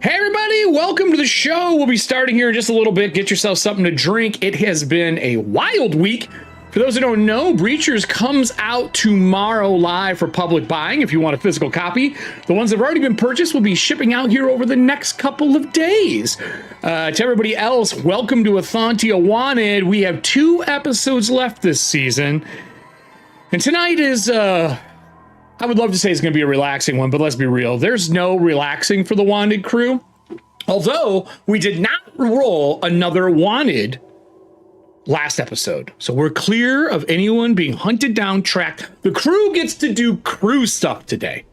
Hey everybody, welcome to the show. We'll be starting here in just a little bit. Get yourself something to drink. It has been a wild week. For those who don't know, Breachers comes out tomorrow live for public buying if you want a physical copy. The ones that have already been purchased will be shipping out here over the next couple of days. To everybody else, welcome to Ethauntia Wanted. We have 2 episodes left this season. And tonight is, I would love to say it's going to be a relaxing one, but let's be real. There's no relaxing for the Wanted crew. Although we did not roll another Wanted last episode. So we're clear of anyone being hunted down, tracked. The crew gets to do crew stuff today.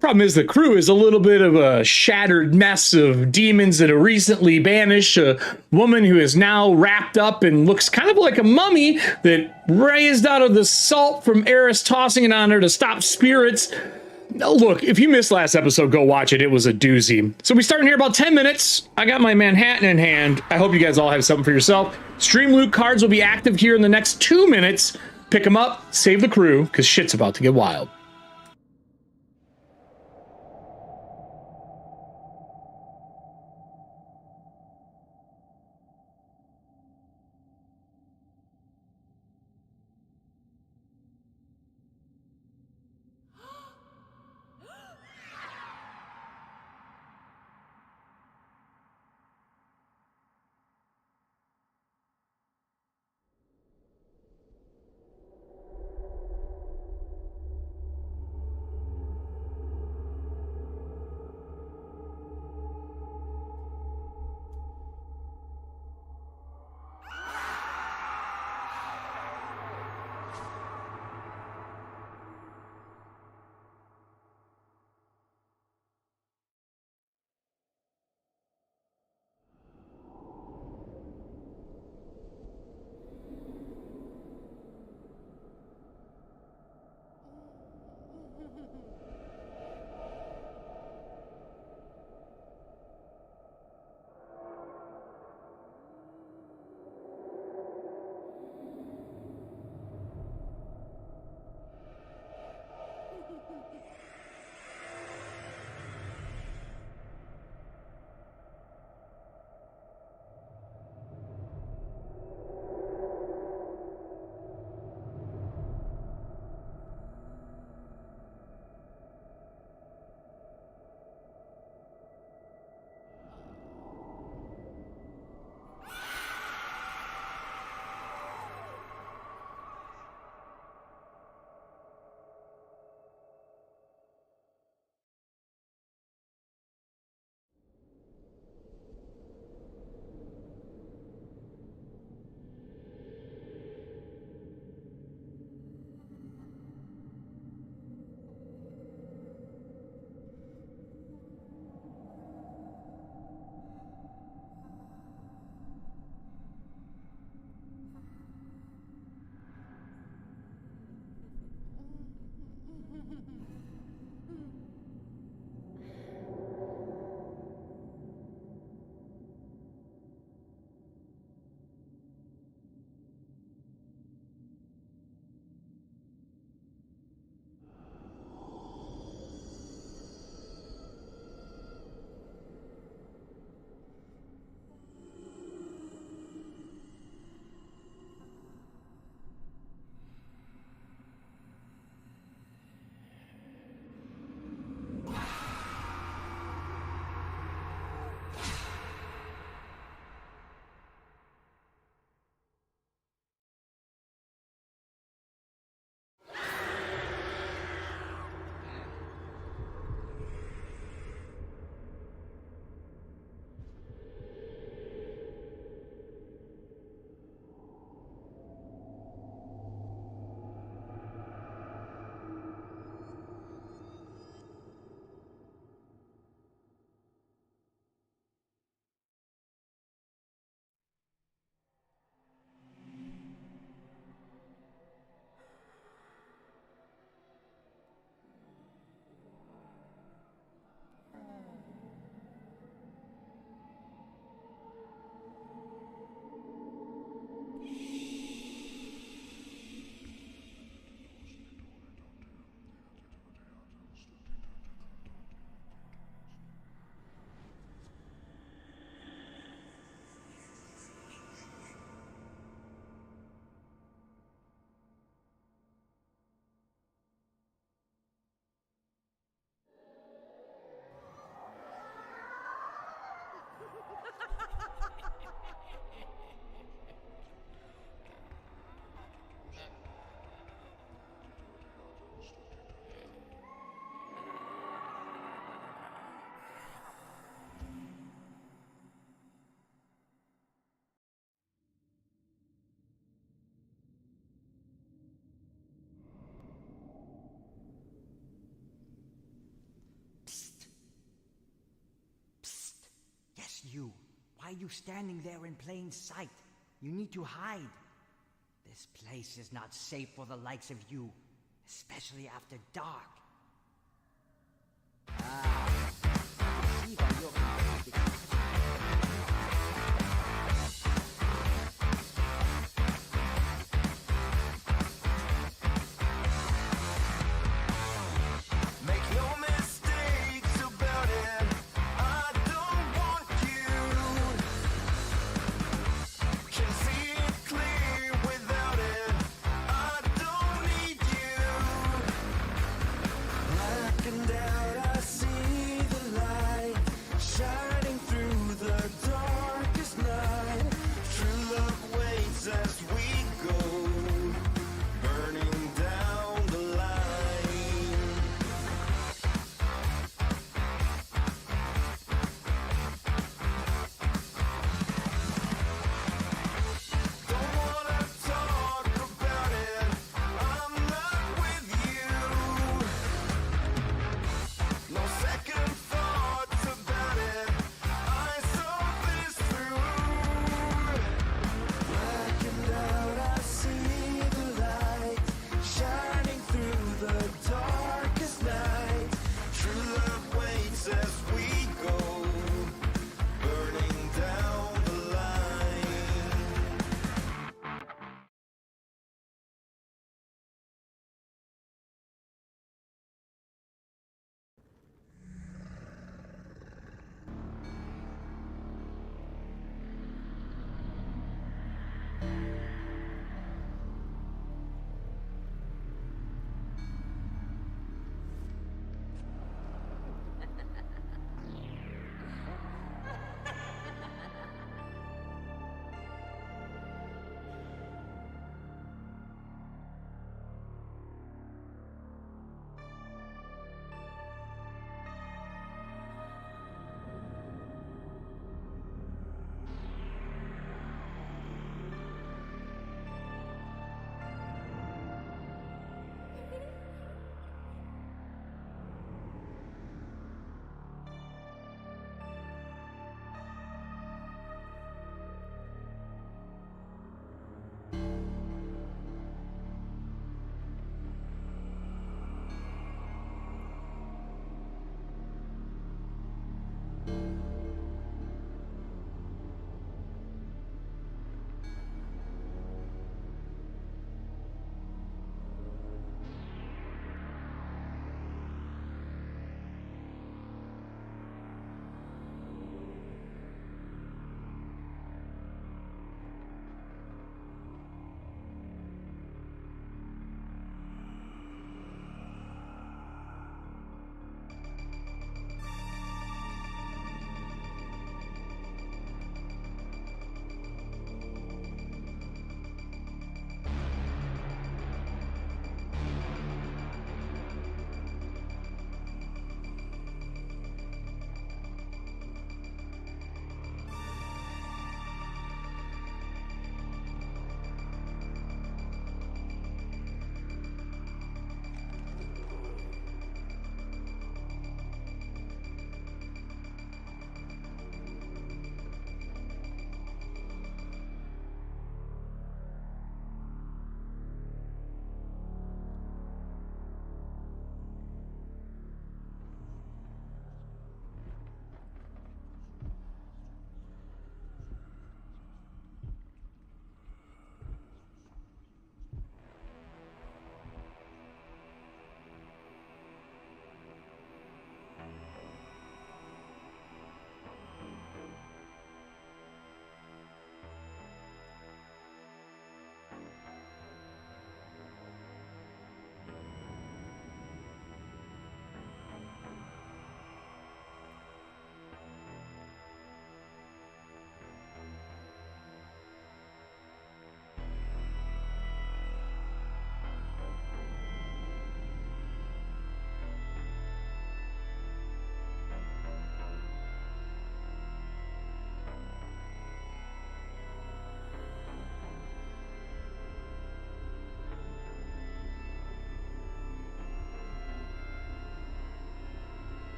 Problem is the crew is a little bit of a shattered mess of demons that have recently banished a woman who is now wrapped up and looks kind of like a mummy that raised out of the salt from Eris tossing it on her to stop spirits. Now, look, if you missed last episode, go watch it. It was a doozy. So we start in here about 10 minutes. I got my Manhattan in hand. I hope you guys all have something for yourself. Streamloot cards will be active here in the next 2 minutes. Pick them up, save the crew, because shit's about to get wild. Why are you standing there in plain sight? You need to hide. This place is not safe for the likes of you, especially after dark. See why you're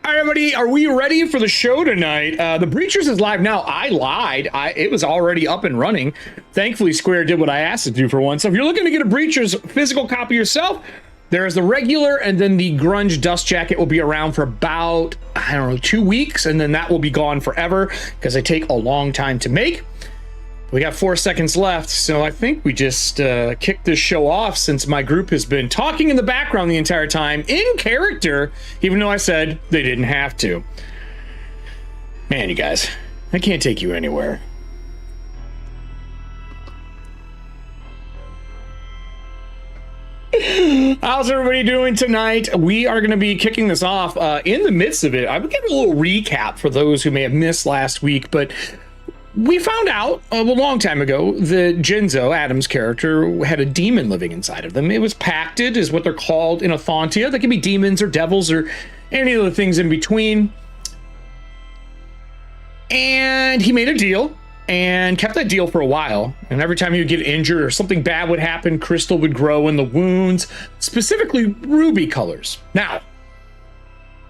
All right, everybody, are we ready for the show tonight? The Breachers is live now. I lied. It was already up and running. Thankfully, Square did what I asked it to do for once. So if you're looking to get a Breachers physical copy yourself, there is the regular, and then the Grunge Dust Jacket will be around for about, I don't know, 2 weeks, and then that will be gone forever because they take a long time to make. We got 4 seconds left, so I think we just kick this show off since my group has been talking in the background the entire time, in character, even though I said they didn't have to. Man, you guys, I can't take you anywhere. How's everybody doing tonight? We are going to be kicking this off in the midst of it. I would give a little recap for those who may have missed last week, but we found out a long time ago that Jinzo, Adam's character, had a demon living inside of them. It was pacted, is what they're called in Ethauntia. They can be demons or devils or any of the things in between. And he made a deal and kept that deal for a while. And every time he would get injured or something bad would happen, crystal would grow in the wounds, specifically ruby colors. Now,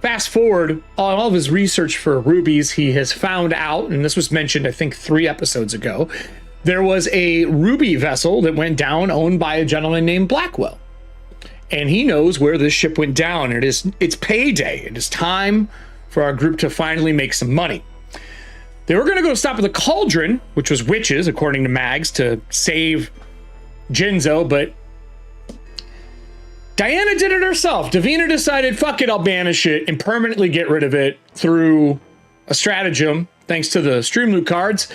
fast forward, all of his research for rubies, he has found out, and this was mentioned, I think, 3 episodes ago, there was a ruby vessel that went down owned by a gentleman named Blackwell. And he knows where this ship went down. It's payday. It is time for our group to finally make some money. They were going to go stop at the Cauldron, which was witches, according to Mags, to save Jinzo, but Diana did it herself. Davina decided, fuck it, I'll banish it and permanently get rid of it through a stratagem, thanks to the Streamloot cards.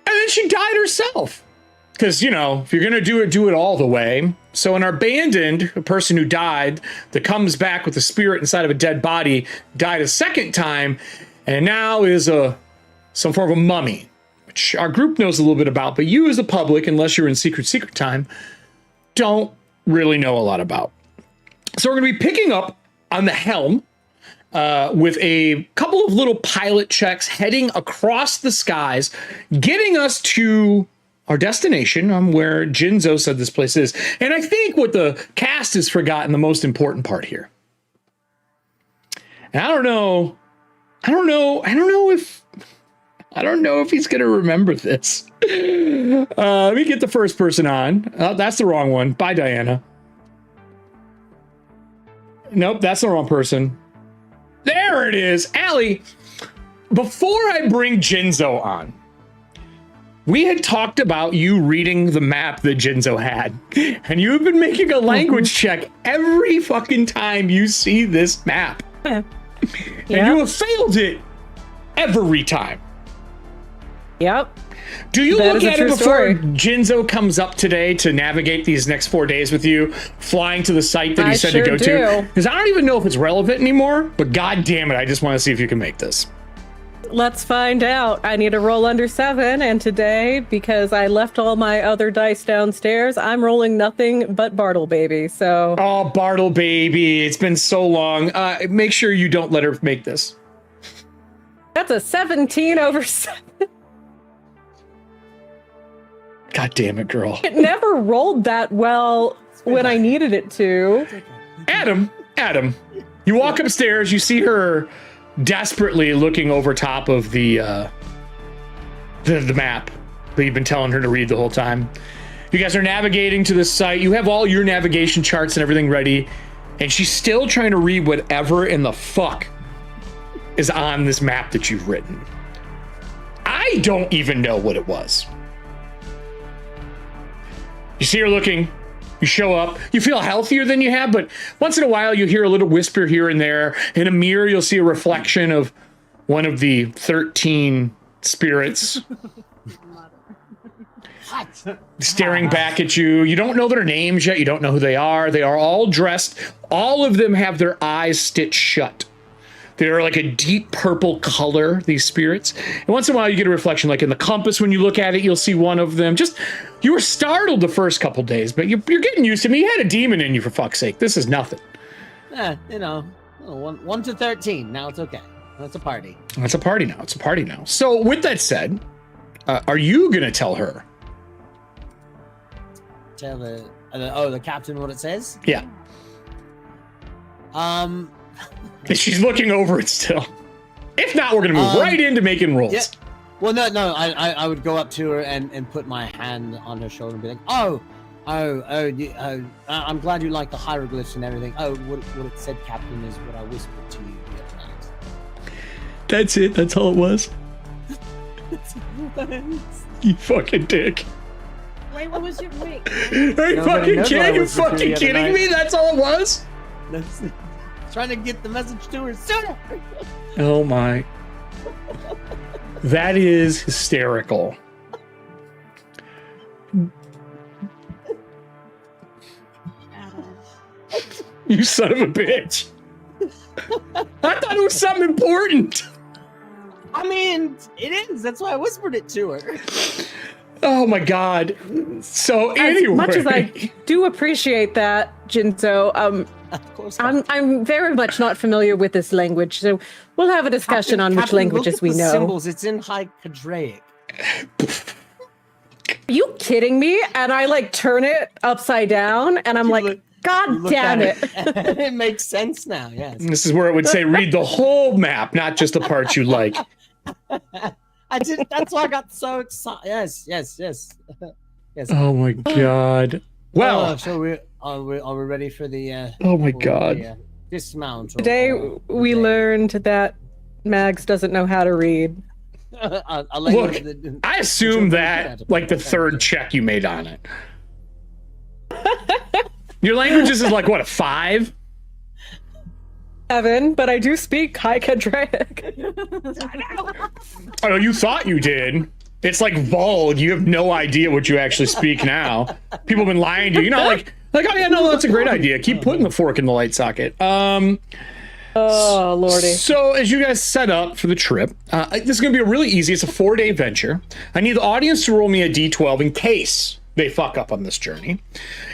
And then she died herself. Because, you know, if you're going to do it all the way. So an abandoned, a person who died, that comes back with a spirit inside of a dead body, died a second time, and now is some form of a mummy, which our group knows a little bit about, but you as the public, unless you're in secret time, don't really know a lot about. So we're going to be picking up on the helm with a couple of little pilot checks heading across the skies, getting us to our destination, where Jinzo said this place is. And I think what the cast has forgotten, the most important part here. And I don't know if he's going to remember this. Let me get the first person on. That's the wrong one. Bye, Diana. Nope, that's the wrong person. There it is. Allie, before I bring Jinzo on, we had talked about you reading the map that Jinzo had. And you've been making a language check every fucking time you see this map. And you have failed it every time. Yep. Do you look at it before Jinzo comes up today to navigate these next 4 days with you, flying to the site that he said to go to? Because I don't even know if it's relevant anymore, but god damn it, I just want to see if you can make this. Let's find out. I need to roll under 7, and today, because I left all my other dice downstairs, I'm rolling nothing but Bartle Baby, so... Oh, Bartle Baby, it's been so long. Make sure you don't let her make this. That's a 17 over 7. God damn it, girl. It never rolled that well when I needed it to. Adam, you walk upstairs, you see her desperately looking over top of the map that you've been telling her to read the whole time. You guys are navigating to this site. You have all your navigation charts and everything ready, and she's still trying to read whatever in the fuck is on this map that you've written. I don't even know what it was. You see her looking, you show up, you feel healthier than you have, but once in a while you hear a little whisper here and there. In a mirror, you'll see a reflection of one of the 13 spirits staring back at you. You don't know their names yet. You don't know who they are. They are all dressed. All of them have their eyes stitched shut. They're like a deep purple color, these spirits. And once in a while you get a reflection, like in the compass, when you look at it, you'll see one of them. Just, you were startled the first couple days, but you're getting used to me. You had a demon in you, for fuck's sake. This is nothing. You know, 1 to 13. Now it's okay. That's a party. It's a party now. It's a party now. So with that said, are you going to tell her? Tell the captain what it says? Yeah. She's looking over it still. If not, we're gonna move right into making rolls. Yeah. Well, no. I would go up to her and put my hand on her shoulder and be like, I'm glad you like the hieroglyphs and everything. Oh, what it said, Captain, is what I whispered to you the other night. That's it. That's all it was. You fucking dick. Wait, what was your wait? Are you fucking kidding? You fucking kidding me? That's all it was? Trying to get the message to her sooner. Oh my. That is hysterical. You son of a bitch. I thought it was something important. I mean, it is. That's why I whispered it to her. Oh my god. So anyway. As much as I do appreciate that, Jinzo, Of course. I'm very much not familiar with this language, so we'll have a discussion on which languages we know. Symbols. It's in High Cadraic. Are you kidding me? And I like turn it upside down, and I'm like, God damn it! It makes sense now. Yes. This is where it would say read the whole map, not just the parts you like. I did. That's why I got so excited. Yes. Oh my god. Well, so are we ready for the? Oh my god. Dismount. Today we learned that Mags doesn't know how to read. Look, I assume that like the third check you made on it. Your languages is like what, a 5? 7, but I do speak High Cadraic. Oh, you thought you did. It's like Vold. You have no idea what you actually speak now. People have been lying to you. You know, like, oh yeah, no, that's a great idea. Keep putting the fork in the light socket. Oh, lordy. So as you guys set up for the trip, this is going to be really easy. It's a 4-day venture. I need the audience to roll me a d12 in case they fuck up on this journey.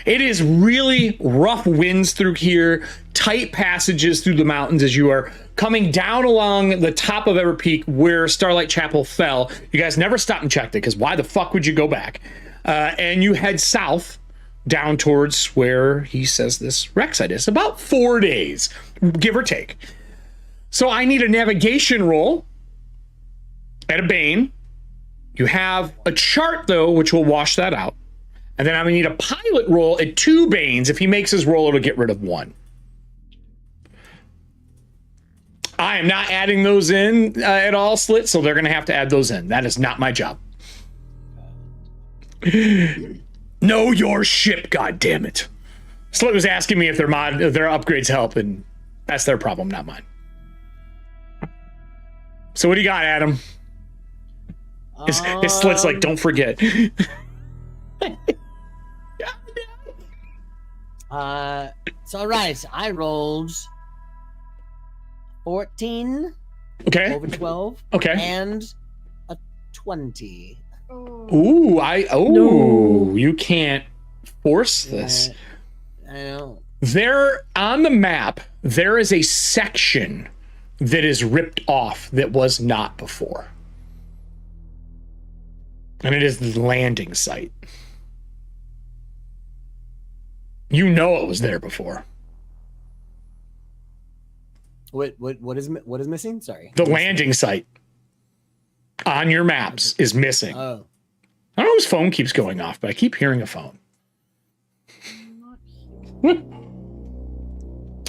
It is really rough winds through here, tight passages through the mountains as you are coming down along the top of Ever Peak where Starlight Chapel fell. You guys never stopped and checked it, because why the fuck would you go back? And you head south down towards where he says this wreck site is. About 4 days, give or take. So I need a navigation roll at a Bane. You have a chart, though, which will wash that out. And then I'm going to need a pilot roll at 2 Banes. If he makes his roll, it'll get rid of 1. I am not adding those in at all, Slit, so they're going to have to add those in. That is not my job. Know your ship, goddammit. Slit was asking me if their upgrades help, and that's their problem, not mine. So what do you got, Adam? His Slit's like, don't forget. So right, I rolled 14 okay over 12 okay and a 20. Ooh, no. You can't force this. I know. There on the map, there is a section that is ripped off that was not before. And it is the landing site. You know it was there before. What is missing? Sorry. The landing site on your maps is missing. Oh. I don't know whose phone keeps going off, but I keep hearing a phone.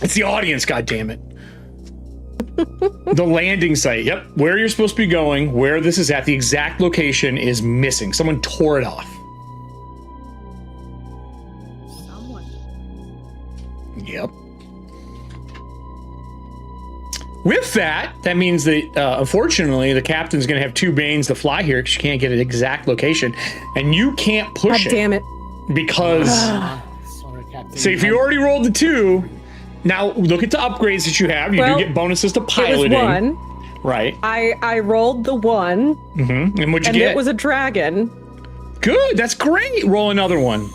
It's the audience, goddammit. The landing site, yep. Where you're supposed to be going, where this is at, the exact location is missing. Someone tore it off. Yep. With that means that, unfortunately, the captain's going to have 2 Banes to fly here because you can't get an exact location. And you can't push God damn it. Because, Sorry, Captain. see, if you already rolled the 2, now look at the upgrades that you have. You do get bonuses to piloting. It was 1. Right. I rolled the 1. Mm-hmm. And what'd you get? And it was a dragon. Good. That's great. Roll another one.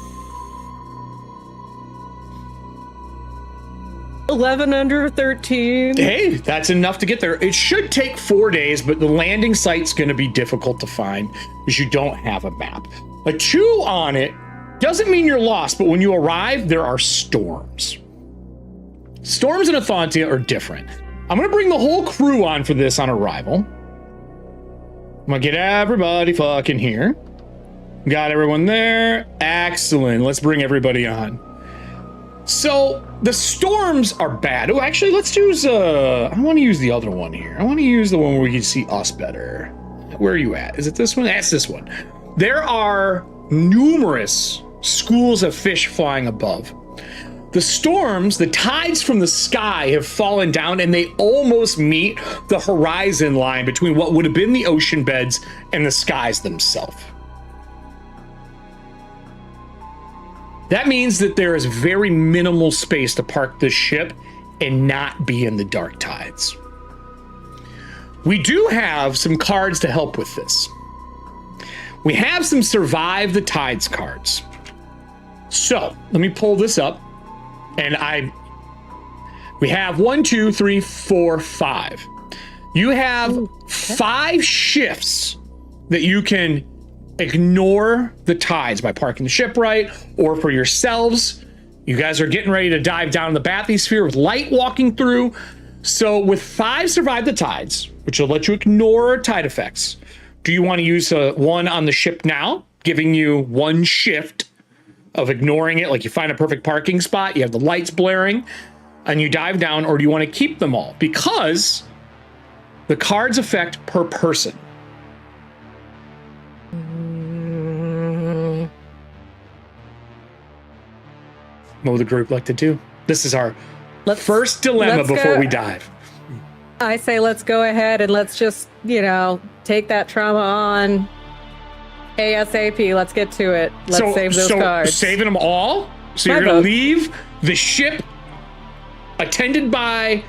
11 under 13. Hey, that's enough to get there. It should take 4 days, but the landing site's going to be difficult to find because you don't have a map. A 2 on it doesn't mean you're lost, but when you arrive, there are storms. storms in Ethauntia are different. I'm going to bring the whole crew on for this on arrival. I'm going to get everybody fucking here. Got everyone there. Excellent. Let's bring everybody on. So the storms are bad. Oh, actually, let's use, I want to use the other one here. I want to use the one where we can see us better. Where are you at? Is it this one? That's this one. There are numerous schools of fish flying above. The storms, the tides from the sky have fallen down and they almost meet the horizon line between what would have been the ocean beds and the skies themselves. That means that there is very minimal space to park this ship and not be in the dark tides. We do have some cards to help with this. We have some Survive the Tides cards. So let me pull this up. And we have 1, 2, 3, 4, 5. You have 5 shifts that you can ignore the tides by parking the ship right, or for yourselves. You guys are getting ready to dive down in the bathysphere with light walking through. So with 5 Survive the Tides, which will let you ignore tide effects, do you want to use one on the ship now, giving you 1 shift of ignoring it, like you find a perfect parking spot, you have the lights blaring, and you dive down, or do you want to keep them all? Because the cards affect per person. What would the group like to do? This is our first dilemma before we dive. I say let's go ahead and let's just, take that trauma on ASAP. Let's get to it. Let's save those cards. Saving them all? So you're going to leave the ship attended by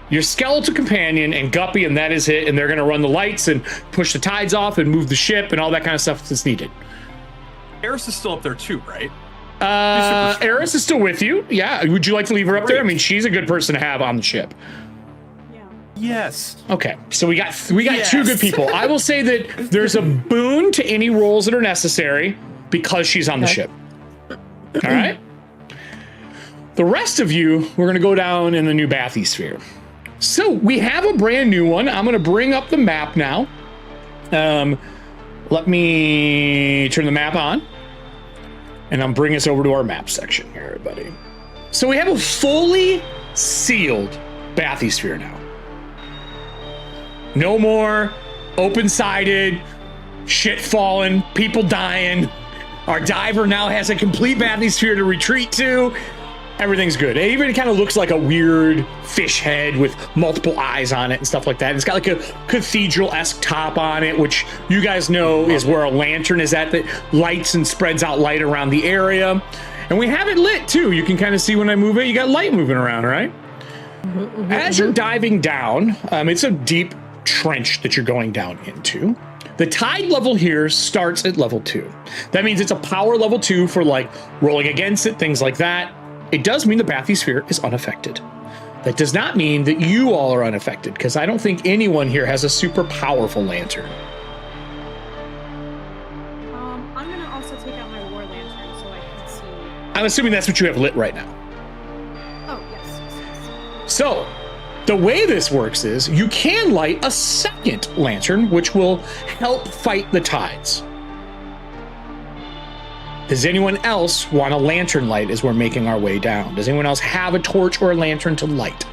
your skeletal companion and Guppy, and that is it. And they're going to run the lights and push the tides off and move the ship and all that kind of stuff that's needed. Eris is still up there too, right? Eris is still with you. Yeah. Would you like to leave her up there? I mean, she's a good person to have on the ship. Yes. Okay, so we got 2 good people. I will say that there's a boon to any rolls that are necessary because she's on the ship. All right. The rest of you, we're gonna go down in the new bathysphere. So we have a brand new one. I'm gonna bring up the map now. Let me turn the map on, and I'm bringing us over to our map section here, everybody. So we have a fully sealed bathysphere now. No more open-sided, shit falling, people dying. Our diver now has a complete bathysphere to retreat to. Everything's good. It even kind of looks like a weird fish head with multiple eyes on it and stuff like that. And it's got like a cathedral-esque top on it, which you guys know is where a lantern is at that lights and spreads out light around the area. And we have it lit too. You can kind of see when I move it, you got light moving around, right? As you're diving down, it's a deep trench that you're going down into. The tide level here starts at level 2. That means it's a power level 2 for like rolling against it, things like that. It does mean the bathysphere is unaffected. That does not mean that you all are unaffected, because I don't think anyone here has a super powerful lantern. I'm gonna also take out my war lantern so I can see. I'm assuming that's what you have lit right now. Oh, yes. So the way this works is you can light a second lantern, which will help fight the tides. Does anyone else want a lantern light as we're making our way down? Does anyone else have a torch or a lantern to light?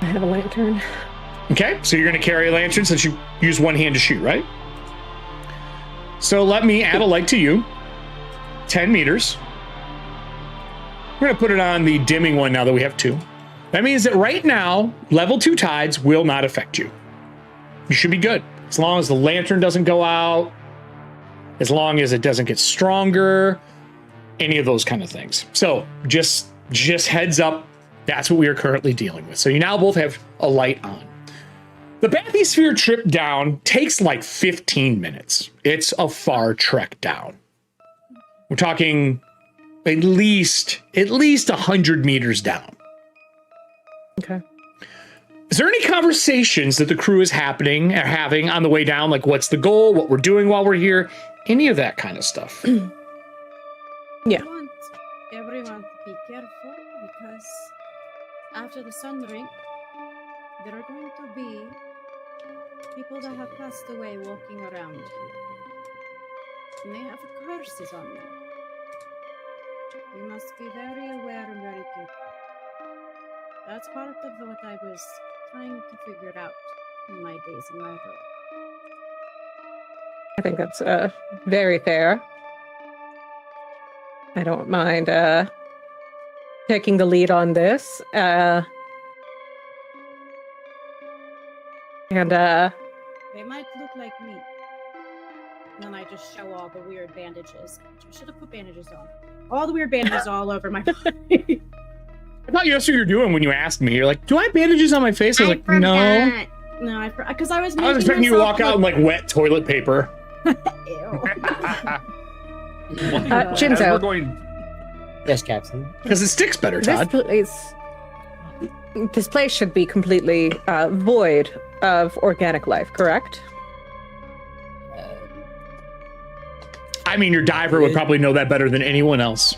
I have a lantern. Okay, so you're going to carry a lantern since you use one hand to shoot, right? So let me add a light to you. 10 meters. We're going to put it on the dimming one now that we have 2. That means that right now, level 2 tides will not affect you. You should be good. As long as the lantern doesn't go out, as long as it doesn't get stronger, any of those kind of things. So just heads up, that's what we are currently dealing with. So you now both have a light on. The bathysphere trip down takes like 15 minutes. It's a far trek down. We're talking at least 100 meters down. Okay. Is there any conversations that the crew is having on the way down? Like, what's the goal? What we're doing while we're here? Any of that kind of stuff? Yeah. I want everyone to be careful because after the sun drink, there are going to be people that have passed away walking around here. And they have curses on them. We must be very aware and very careful. That's part of what I was trying to figure out in my days in my room. I think that's very fair. I don't mind taking the lead on this. And they might look like me. And then I just show all the weird bandages. I should have put bandages on. All the weird bandages all over my body. I thought that's what you were doing when you asked me. You're like, do I have bandages on my face? I was like, no. No, because I was expecting you to walk out in like wet toilet paper. Ew. Shinzo. Yes, Captain. Because it sticks better, Todd. This place should be completely void of organic life, correct? I mean, your diver would probably know that better than anyone else.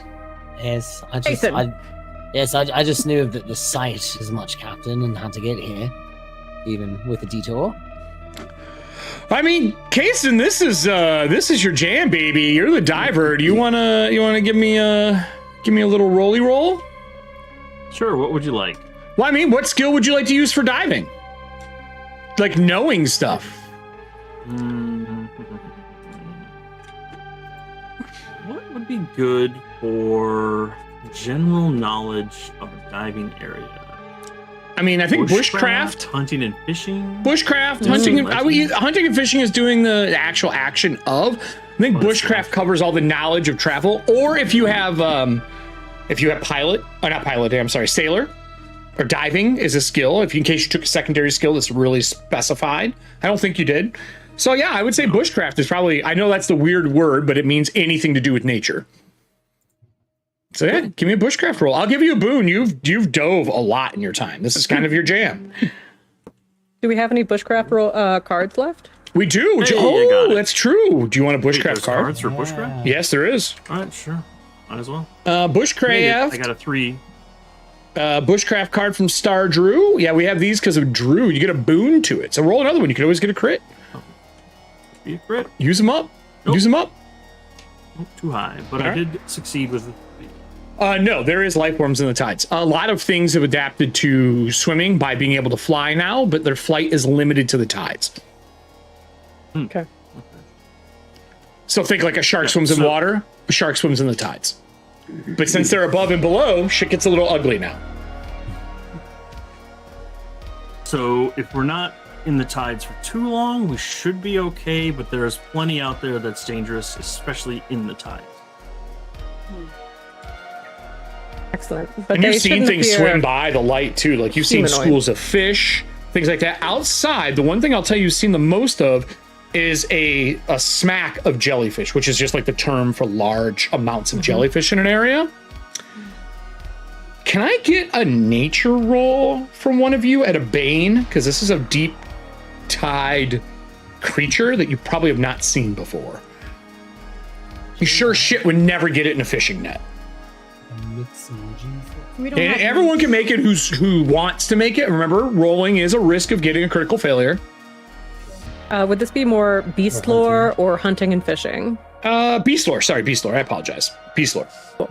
Yes, I just knew that the site is much, Captain, and how to get here, even with a detour. I mean, Kason, this is your jam, baby. You're the diver. Do you wanna give me a little rolly roll? Sure. What would you like? Well, I mean, what skill would you like to use for diving? Like knowing stuff. What would be good for general knowledge of a diving area? I mean, I think bushcraft, hunting and fishing. Bushcraft, hunting and fishing is doing the actual action of. I think bushcraft covers all the knowledge of travel, or if you have sailor, or diving is a skill. In case you took a secondary skill that's really specified. I don't think you did. So yeah, I would say bushcraft is probably. I know that's the weird word, but it means anything to do with nature. So yeah, give me a bushcraft roll. I'll give you a boon. You've dove a lot in your time. This is kind of your jam. Do we have any bushcraft cards left? We do. Hey, that's true. Do you want a bushcraft card? Cards for bushcraft? Yes, there is. All right, sure. Might as well. Bushcraft. I got a 3. Bushcraft card from Star Drew. Yeah, we have these because of Drew. You get a boon to it. So roll another one. You can always get a crit. Be a crit. Use them up. Nope. Use them up. Too high, but I did succeed with. No, there is life forms in the tides. A lot of things have adapted to swimming by being able to fly now, but their flight is limited to the tides. Okay. So think like a shark swims in water, a shark swims in the tides. But since they're above and below, shit gets a little ugly now. So if we're not in the tides for too long, we should be okay, but there's plenty out there that's dangerous, especially in the tides. Excellent. But and you've seen things swim by the light too. Like you've seen schools of fish, things like that. Outside, the one thing I'll tell you you've seen the most of is a smack of jellyfish, which is just like the term for large amounts of jellyfish in an area. Can I get a nature roll from one of you at a Bane? Because this is a deep tide creature that you probably have not seen before. You sure shit would never get it in a fishing net. And everyone can make it who wants to make it. Remember, rolling is a risk of getting a critical failure. Would this be more beast lore or hunting and fishing? Beast lore. Sorry, beast lore. I apologize. Beast lore. Cool.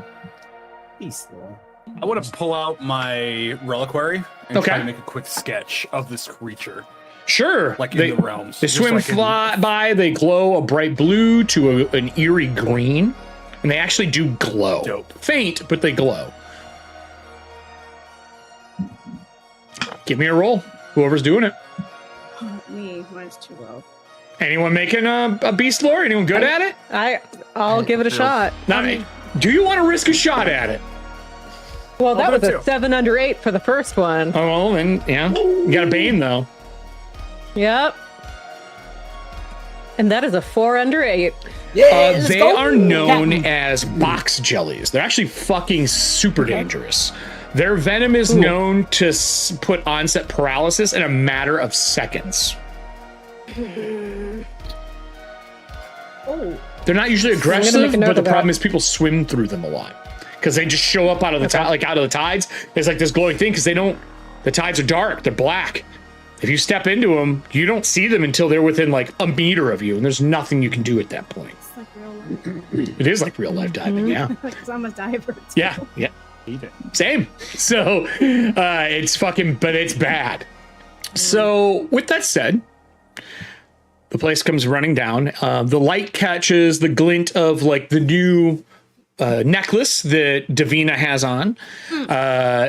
Beast lore. I want to pull out my reliquary and try to make a quick sketch of this creature. Sure. Like in the realms. They swim fly by, they glow a bright blue to an eerie green. And they actually do glow. Dope. Faint, but they glow. Give me a roll. Whoever's doing it. Me. Mine's too low. Anyone making a beast lore? Anyone good at it? I'll give it a shot. Do you want to risk a shot at it? Well, that was a 7 under 8 for the first one. Oh, well, then, yeah. You got a Bane, though. Yep. And that is a 4 under 8. They are known as box jellies. They're actually fucking super dangerous. Their venom is known to put onset paralysis in a matter of seconds. They're not usually aggressive, but the problem is people swim through them a lot. because they just show up out of the out of the tides. It's like this glowing thing because the tides are dark, they're black. If you step into them, you don't see them until they're within like a meter of you, and there's nothing you can do at that point. It's like real life. It is like real life diving, yeah. Because I'm a diver. Too. Yeah. Same. So it's fucking, but it's bad. So with that said, the place comes running down. The light catches the glint of like the new necklace that Davina has on.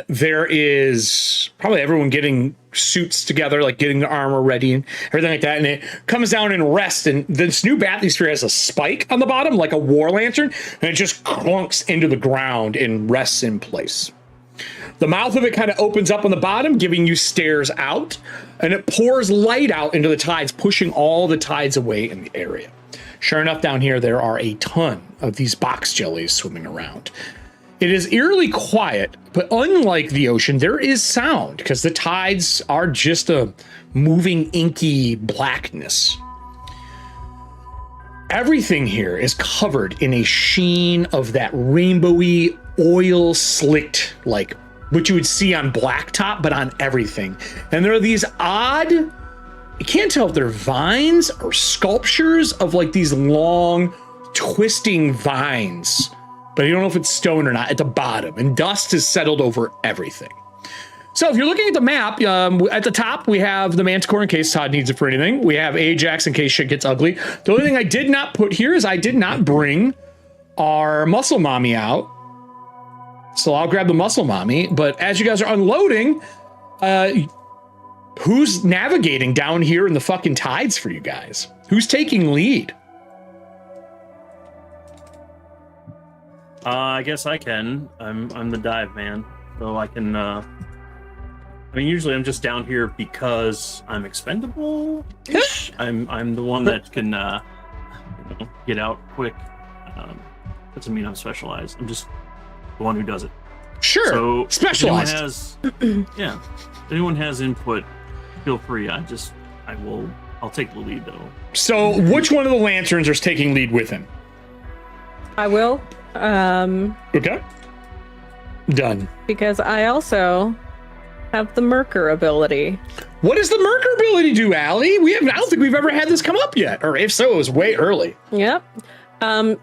There is probably everyone getting suits together, like getting the armor ready and everything like that. And it comes down and rests. And this new bathysphere has a spike on the bottom, like a war lantern, and it just clunks into the ground and rests in place. The mouth of it kind of opens up on the bottom, giving you stairs out, and it pours light out into the tides, pushing all the tides away in the area. Sure enough, down here, there are a ton of these box jellies swimming around. It is eerily quiet, but unlike the ocean, there is sound because the tides are just a moving inky blackness. Everything here is covered in a sheen of that rainbowy oil slicked, like what you would see on blacktop, but on everything. And there are these odd, you can't tell if they're vines or sculptures of like these long twisting vines, but you don't know if it's stone or not at the bottom, and dust has settled over everything. So if you're looking at the map, at the top, we have the Manticore in case Todd needs it for anything. We have Ajax in case shit gets ugly. The only thing I did not put here is I did not bring our muscle mommy out. So I'll grab the muscle mommy, but as you guys are unloading, who's navigating down here in the fucking tides for you guys? Who's taking lead? I guess I can. I'm the dive man, so I can. I mean, usually I'm just down here because I'm expendable. I'm the one that can get out quick. Doesn't mean I'm specialized. I'm just the one who does it. Sure. So specialized. If anyone has input, feel free. I'll take the lead though. So which one of the lanterns is taking lead with him? I will. Okay. Done. Because I also have the Merker ability. What does the Merker ability do, Allie? I don't think we've ever had this come up yet. Or if so, it was way early. Yep.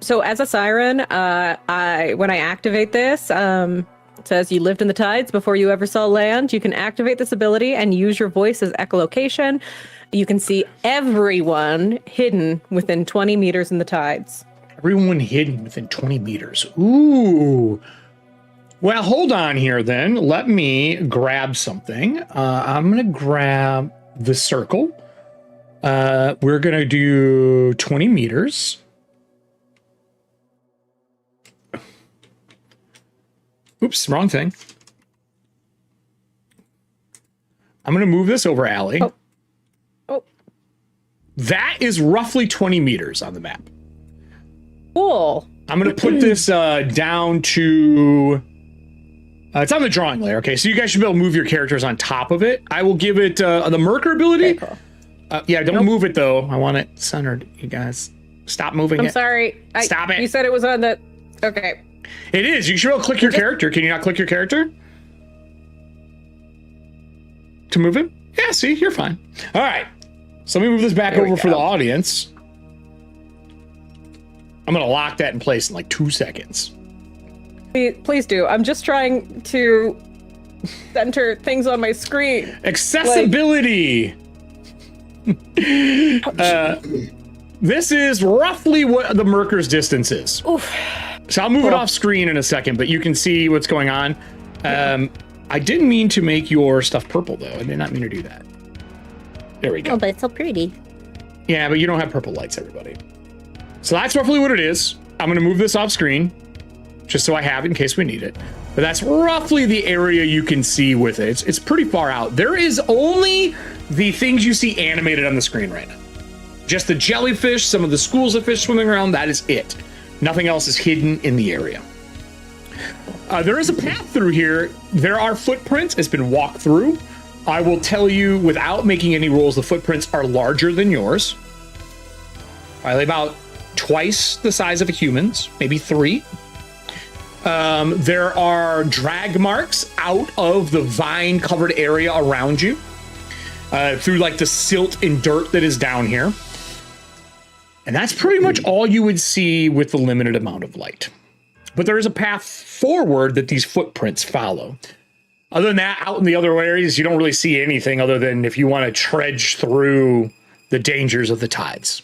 So as a siren, when I activate this, it says you lived in the tides before you ever saw land. You can activate this ability and use your voice as echolocation. You can see everyone hidden within 20 meters in the tides. Everyone hidden within 20 meters. Ooh. Well, hold on here then. Let me grab something. I'm going to grab the circle. We're going to do 20 meters. Oops, wrong thing. I'm going to move this over, Allie. Oh. That is roughly 20 meters on the map. Cool. I'm going to put this down to... it's on the drawing layer. Okay, so you guys should be able to move your characters on top of it. I will give it the Merker ability. Okay, cool. Yeah, don't move it, though. I want it centered, you guys. Stop moving it. I'm sorry. Stop it. You said it was on the... Okay. It is. You should be able to click your character. Can you not click your character? To move him? Yeah, see? You're fine. All right. So let me move this back over for the audience. I'm going to lock that in place in like 2 seconds. Please do. I'm just trying to center things on my screen. Accessibility. This is roughly what the Merker's distance is. Oof. So I'll move it off screen in a second, but you can see what's going on. I didn't mean to make your stuff purple, though. I did not mean to do that. There we go. Oh, but it's so pretty. Yeah, but you don't have purple lights, everybody. So that's roughly what it is. I'm going to move this off screen, just so I have it in case we need it. But that's roughly the area you can see with it. It's pretty far out. There is only the things you see animated on the screen right now. Just the jellyfish, some of the schools of fish swimming around, that is it. Nothing else is hidden in the area. There is a path through here. There are footprints. It's been walked through. I will tell you, without making any rolls, the footprints are larger than yours. Probably about twice the size of a human's, maybe 3. There are drag marks out of the vine-covered area around you, through like the silt and dirt that is down here. And that's pretty much all you would see with the limited amount of light. But there is a path forward that these footprints follow. Other than that, out in the other areas, you don't really see anything other than if you want to trudge through the dangers of the tides.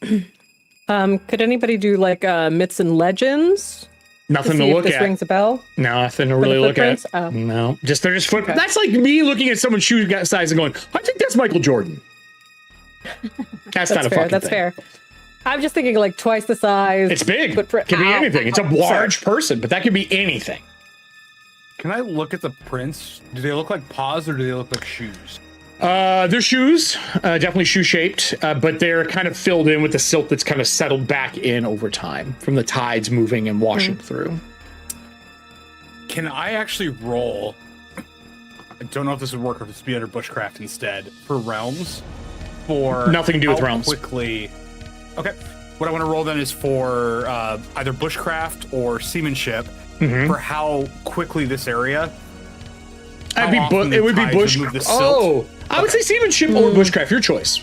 Could anybody do like myths and legends? Nothing to see look if this at. rings a bell? Nothing to really look at. Oh. No, they're just foot. Okay. That's like me looking at someone's shoe size and going, I think that's Michael Jordan. That's not a fair. fucking That's thing. fair. I'm just thinking like twice the size. It's big. Footprint. Could be Ow. anything. It's a large person, but that could be anything. Can I look at the prints? Do they look like paws or do they look like shoes? They're shoes, definitely shoe-shaped, but they're kind of filled in with the silt that's kind of settled back in over time from the tides moving and washing through. Can I actually roll? I don't know if this would work or if this would be under bushcraft instead for realms. For Nothing to do with how realms. Quickly. Okay. What I want to roll then is for either bushcraft or seamanship for how quickly this area. It would be bush. Oh, I would say seamanship or bushcraft. Your choice.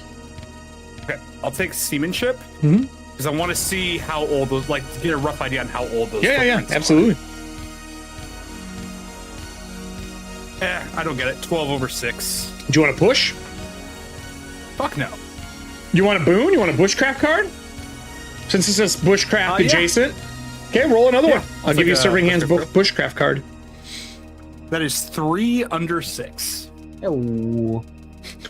Okay, I'll take seamanship because I want to see how old those, like, to get a rough idea on how old those. Yeah, footprints are. absolutely. I don't get it. 12 over 6. Do you want to push? Fuck no. You want a boon? You want a bushcraft card? Since this is bushcraft Yeah. adjacent. Okay, roll another one. I'll It's give like you a a Serving Hands bushcraft bushcraft card. That is 3 under 6. Oh.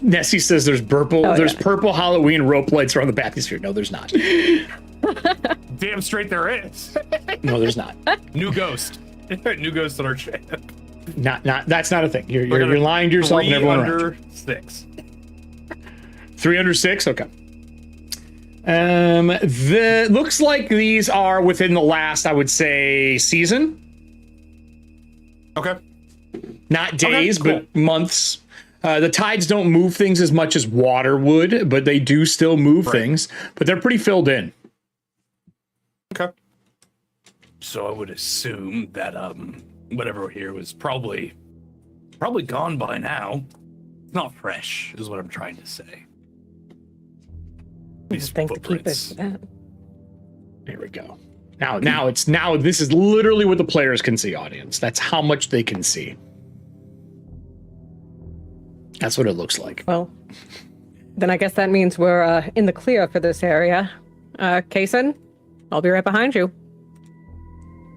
Nessie says there's purple. Oh, there's yeah. purple Halloween rope lights around the bathysphere. No, there's not. Damn straight there is. No, there's not. New ghost. New ghost on our channel. Not. That's not a thing. You're lying to yourself and everyone around you. 6. 3 under 6. Okay. The looks like these are within the last, I would say, season. Okay. Not days, Okay, cool. but months. The tides don't move things as much as water would, but they do still move things. But they're pretty filled in. Okay. So I would assume that whatever here was probably gone by now. It's not fresh, is what I'm trying to say. These Think to keep it. footprints. There we go. Now this is literally what the players can see, audience. That's how much they can see. That's what it looks like. Well, then I guess that means we're in the clear for this area. Kason, I'll be right behind you.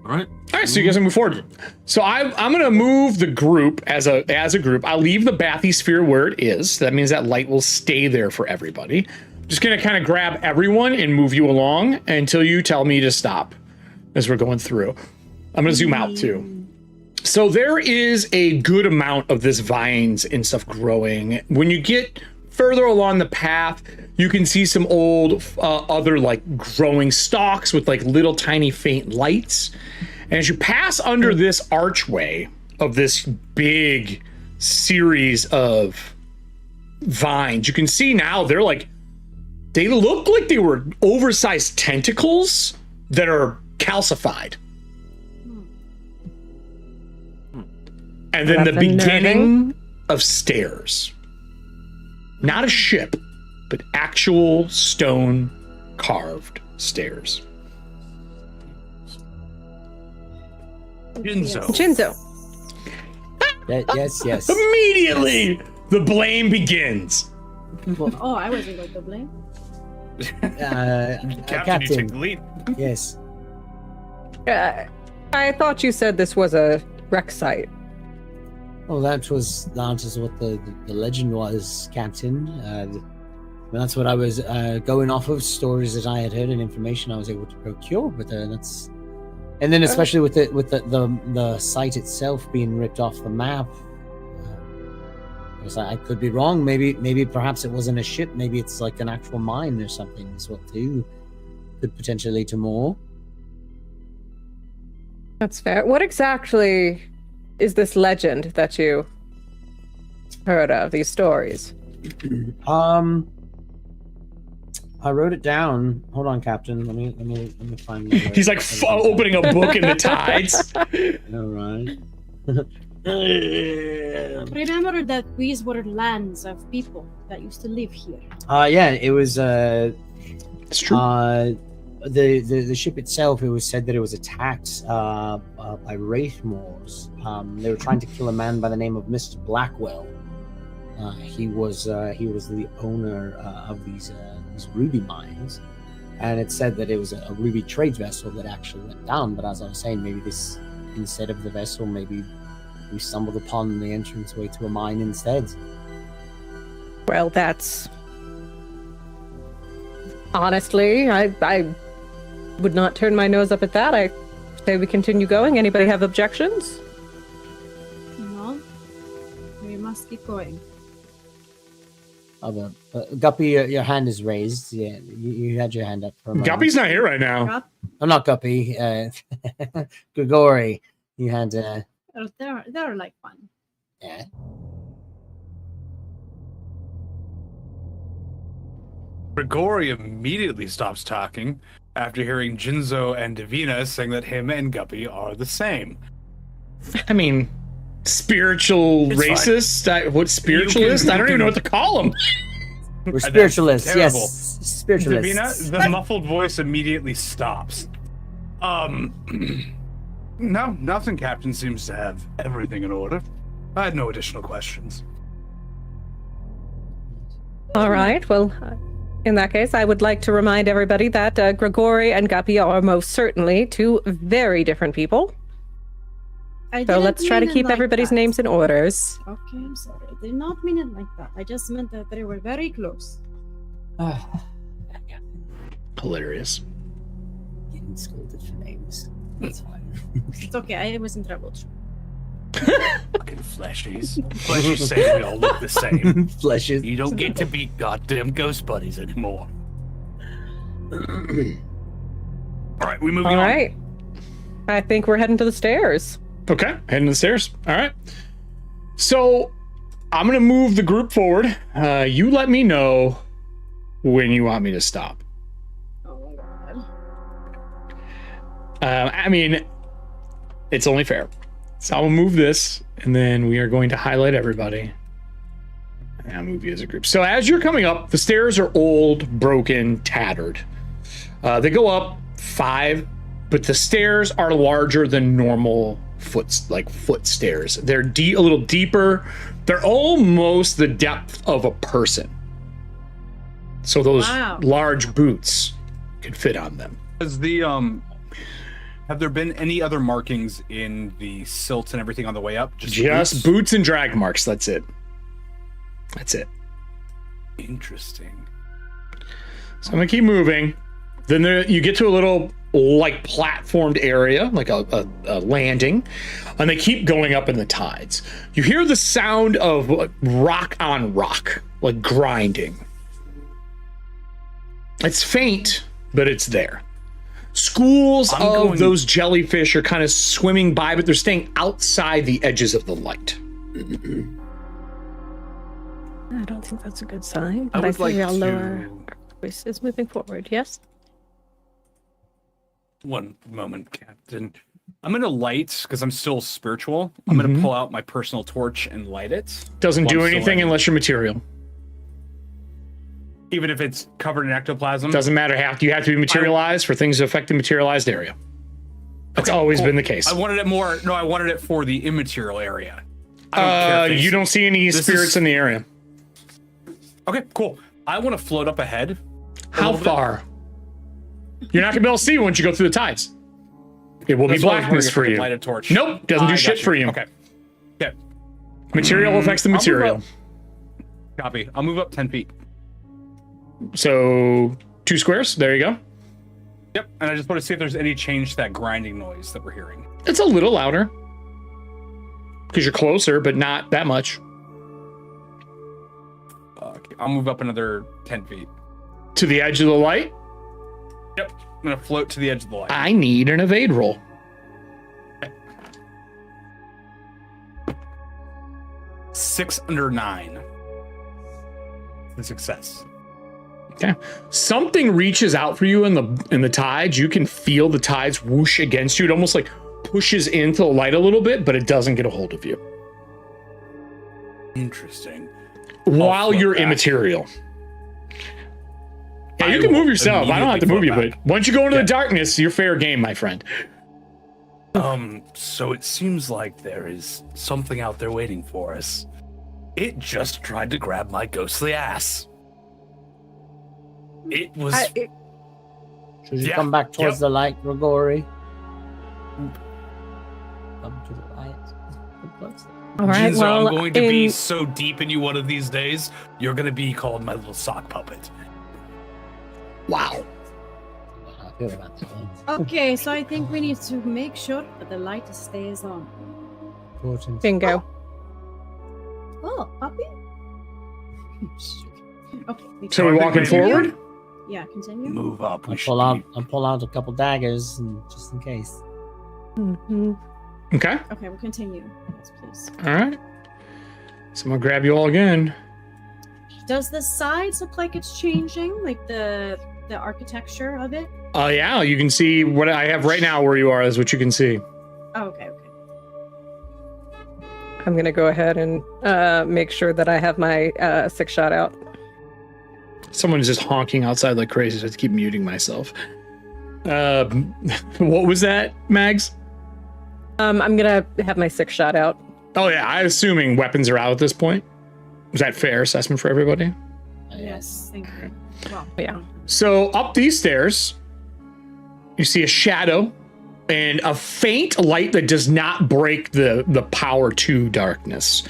All right. All right, so you guys can move forward. So I'm going to move the group as a group. I'll leave the bathysphere where it is. That means that light will stay there for everybody. Just going to kind of grab everyone and move you along until you tell me to stop as we're going through. I'm going to zoom out too. So there is a good amount of this vines and stuff growing. When you get further along the path, you can see some old other like growing stalks with like little tiny faint lights. And as you pass under this archway of this big series of vines, you can see now they look like they were oversized tentacles that are calcified. And then the That's beginning of stairs. Not a ship, but actual stone carved stairs. Jinzo. Yes. Immediately, the blame begins. Oh, I wasn't going to blame. Captain, you take the lead. Yes. I thought you said this was a wreck site. Well, that was what the legend was, Captain. That's what I was going off of, stories that I had heard and information I was able to procure. But that's, and then especially with the site itself being ripped off the map. I could be wrong. Maybe perhaps it wasn't a ship. Maybe it's like an actual mine or something. Is what too could potentially lead to more. That's fair. What exactly is this legend that you heard of? These stories? I wrote it down. Hold on, Captain. Let me find. He's like opening a book in the tides. All right. Remember that these were lands of people that used to live here. Yeah, it was. It's true. The ship itself. It was said that it was attacked by Wraithmoors. They were trying to kill a man by the name of Mr. Blackwell. He was the owner of these ruby mines, and it said that it was a ruby trade vessel that actually went down. But as I was saying, maybe this, instead of the vessel, maybe we stumbled upon the entranceway to a mine instead. Well, that's honestly, I would not turn my nose up at that. I say we continue going. Anybody have objections? No, we must keep going. Guppy, your hand is raised. Yeah, you had your hand up for a moment. Guppy's not here right now. I'm not Guppy. Grigori, you had. They're like one. Yeah. Grigori immediately stops talking after hearing Jinzo and Davina saying that him and Guppy are the same. I mean, spiritual It's racist? What spiritualist? I don't even know what to call him. We're spiritualists, terrible. yes. Spiritualists. Davina, the muffled voice immediately stops. No, nothing. Captain seems to have everything in order. I had no additional questions. All right. Well, in that case, I would like to remind everybody that Grigori and Guppy are most certainly two very different people. So let's try to keep everybody's names in orders. Okay, I'm sorry. I did not mean it like that. I just meant that they were very close. Hilarious. Getting scolded for names. That's fine. It's okay. I was in trouble. Fucking fleshies. Fleshies say we all look the same. Fleshes. You don't get to be goddamn ghost buddies anymore. Alright, we moving on. Alright. I think we're heading to the stairs. Okay, heading to the stairs. All right. So I'm going to move the group forward. You let me know when you want me to stop. Oh, God. I mean, it's only fair. So I'll move this, and then we are going to highlight everybody. And I'll move you as a group. So as you're coming up, the stairs are old, broken, tattered. They go up 5, but the stairs are larger than normal foot stairs. They're a little deeper. They're almost the depth of a person. So those large boots could fit on them. Has the have there been any other markings in the silt and everything on the way up? Just boots and drag marks. That's it. That's it. Interesting. So I'm gonna keep moving. Then you get to a little like platformed area, like a landing, and they keep going up in the tides. You hear the sound of rock on rock, like grinding. It's faint, but it's there. Schools of those jellyfish are kind of swimming by, but they're staying outside the edges of the light. I don't think that's a good sign. I But would like our lower to... voices moving forward. Yes. One moment, Captain. I'm gonna light, because I'm still spiritual. I'm gonna pull out my personal torch and light it. Doesn't do anything unless you're material. Even if it's covered in ectoplasm? Doesn't matter how. You have to be materialized for things to affect the materialized area. That's always been the case. I wanted it more. No, I wanted it for the immaterial area. I don't care if you don't see any spirits in the area. Okay, cool. I want to float up ahead. How far? You're not gonna be able to see once you go through the tides. It will be blackness for you. Light a torch. Nope, doesn't do shit for you. Okay. Okay. Material affects the material. Copy. I'll move up 10 feet. So 2 squares. There you go. Yep. And I just want to see if there's any change to that grinding noise that we're hearing. It's a little louder because you're closer, but not that much. Okay. I'll move up another 10 feet. To the edge of the light? Yep. I'm going to float to the edge of the light. I need an evade roll. Okay. 6 under 9. A success. Okay. Something reaches out for you in the tides. You can feel the tides whoosh against you. It almost like pushes into the light a little bit, but it doesn't get a hold of you. Interesting. While you're immaterial. Yeah, you can move yourself. I don't have to move you, but once you go into the darkness, you're fair game, my friend. So it seems like there is something out there waiting for us. It just tried to grab my ghostly ass. It was... Should you come back towards the light, Grigori? Come to the light. All right, Jinzo, well, I'm going to be so deep in you one of these days, you're going to be called my little sock puppet. Wow. I feel about that one. Okay, so I think we need to make sure that the light stays on. Important. Bingo. Oh, puppy? Okay. So we're walking forward? Yeah, continue. Move up. I'll pull out a couple daggers, and just in case. Mm-hmm. Okay. Okay, we'll continue. Yes, please. All right. So I'm gonna grab you all again. Does the sides look like it's changing? Like the architecture of it? Oh yeah, you can see what I have right now where you are is what you can see. Oh, okay. I'm gonna go ahead and make sure that I have my 6-shot out. Someone's just honking outside like crazy, so I have to keep muting myself. What was that, Mags? I'm gonna have my 6-shot out. Oh yeah, I'm assuming weapons are out at this point. Is that fair assessment for everybody? Yes, thank you. Well, Yeah. So up these stairs, you see a shadow and a faint light that does not break the power to darkness.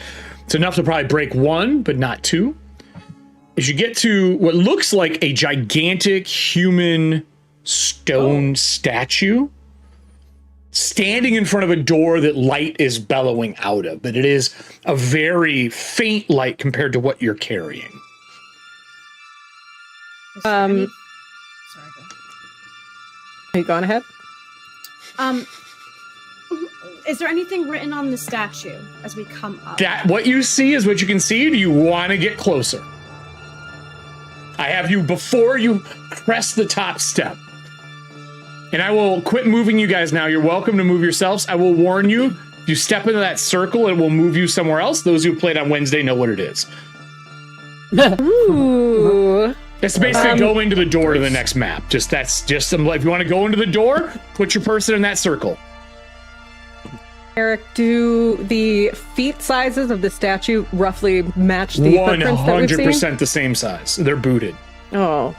It's enough to probably break one, but not two. As you get to what looks like a gigantic human stone statue standing in front of a door that light is bellowing out of, but it is a very faint light compared to what you're carrying. is there any- Sorry, go ahead. Are you going ahead? Is there anything written on the statue as we come up? That what you see is what you can see. Do you want to get closer? I have you before you crest the top step. And I will quit moving you guys now. You're welcome to move yourselves. I will warn you, if you step into that circle, it will move you somewhere else. Those who played on Wednesday know what it is. Ooh. It's basically going to the door to the next map. That's just some, if you want to go into the door, put your person in that circle. Eric, do the feet sizes of the statue roughly match the footprints that we've seen? 100% the same size. They're booted. Oh.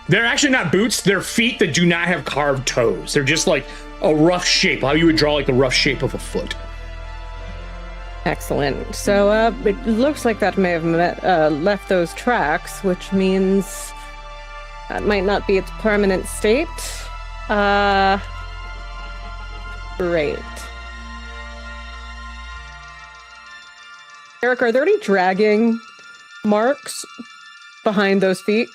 They're actually not boots. They're feet that do not have carved toes. They're just like a rough shape, how you would draw like the rough shape of a foot. Excellent. So it looks like that may have left those tracks, which means that might not be its permanent state. Great. Eric, are there any dragging marks behind those feet?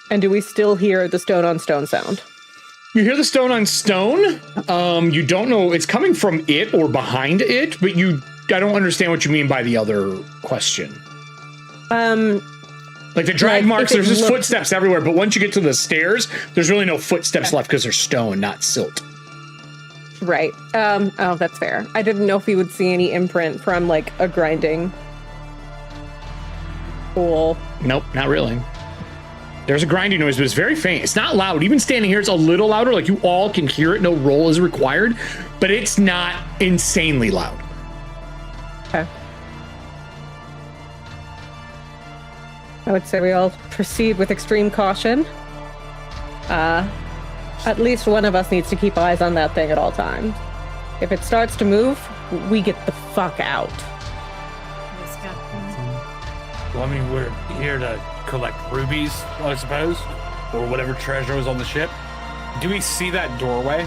And do we still hear the stone on stone sound? You hear the stone on stone. You don't know it's coming from it or behind it, but I don't understand what you mean by the other question. Like the drag marks, there's just footsteps everywhere, but once you get to the stairs, there's really no footsteps left because they're stone, not silt. Right. Oh, that's fair. I didn't know if we would see any imprint from like a grinding. Cool. Nope, not really. There's a grinding noise, but it's very faint. It's not loud. Even standing here, it's a little louder. Like you all can hear it. No roll is required, but it's not insanely loud. Okay. I would say we all proceed with extreme caution. At least one of us needs to keep eyes on that thing at all times. If it starts to move, we get the fuck out. Yes, Captain. Well, I mean, we're here to collect rubies, I suppose, or whatever treasure was on the ship. Do we see that doorway?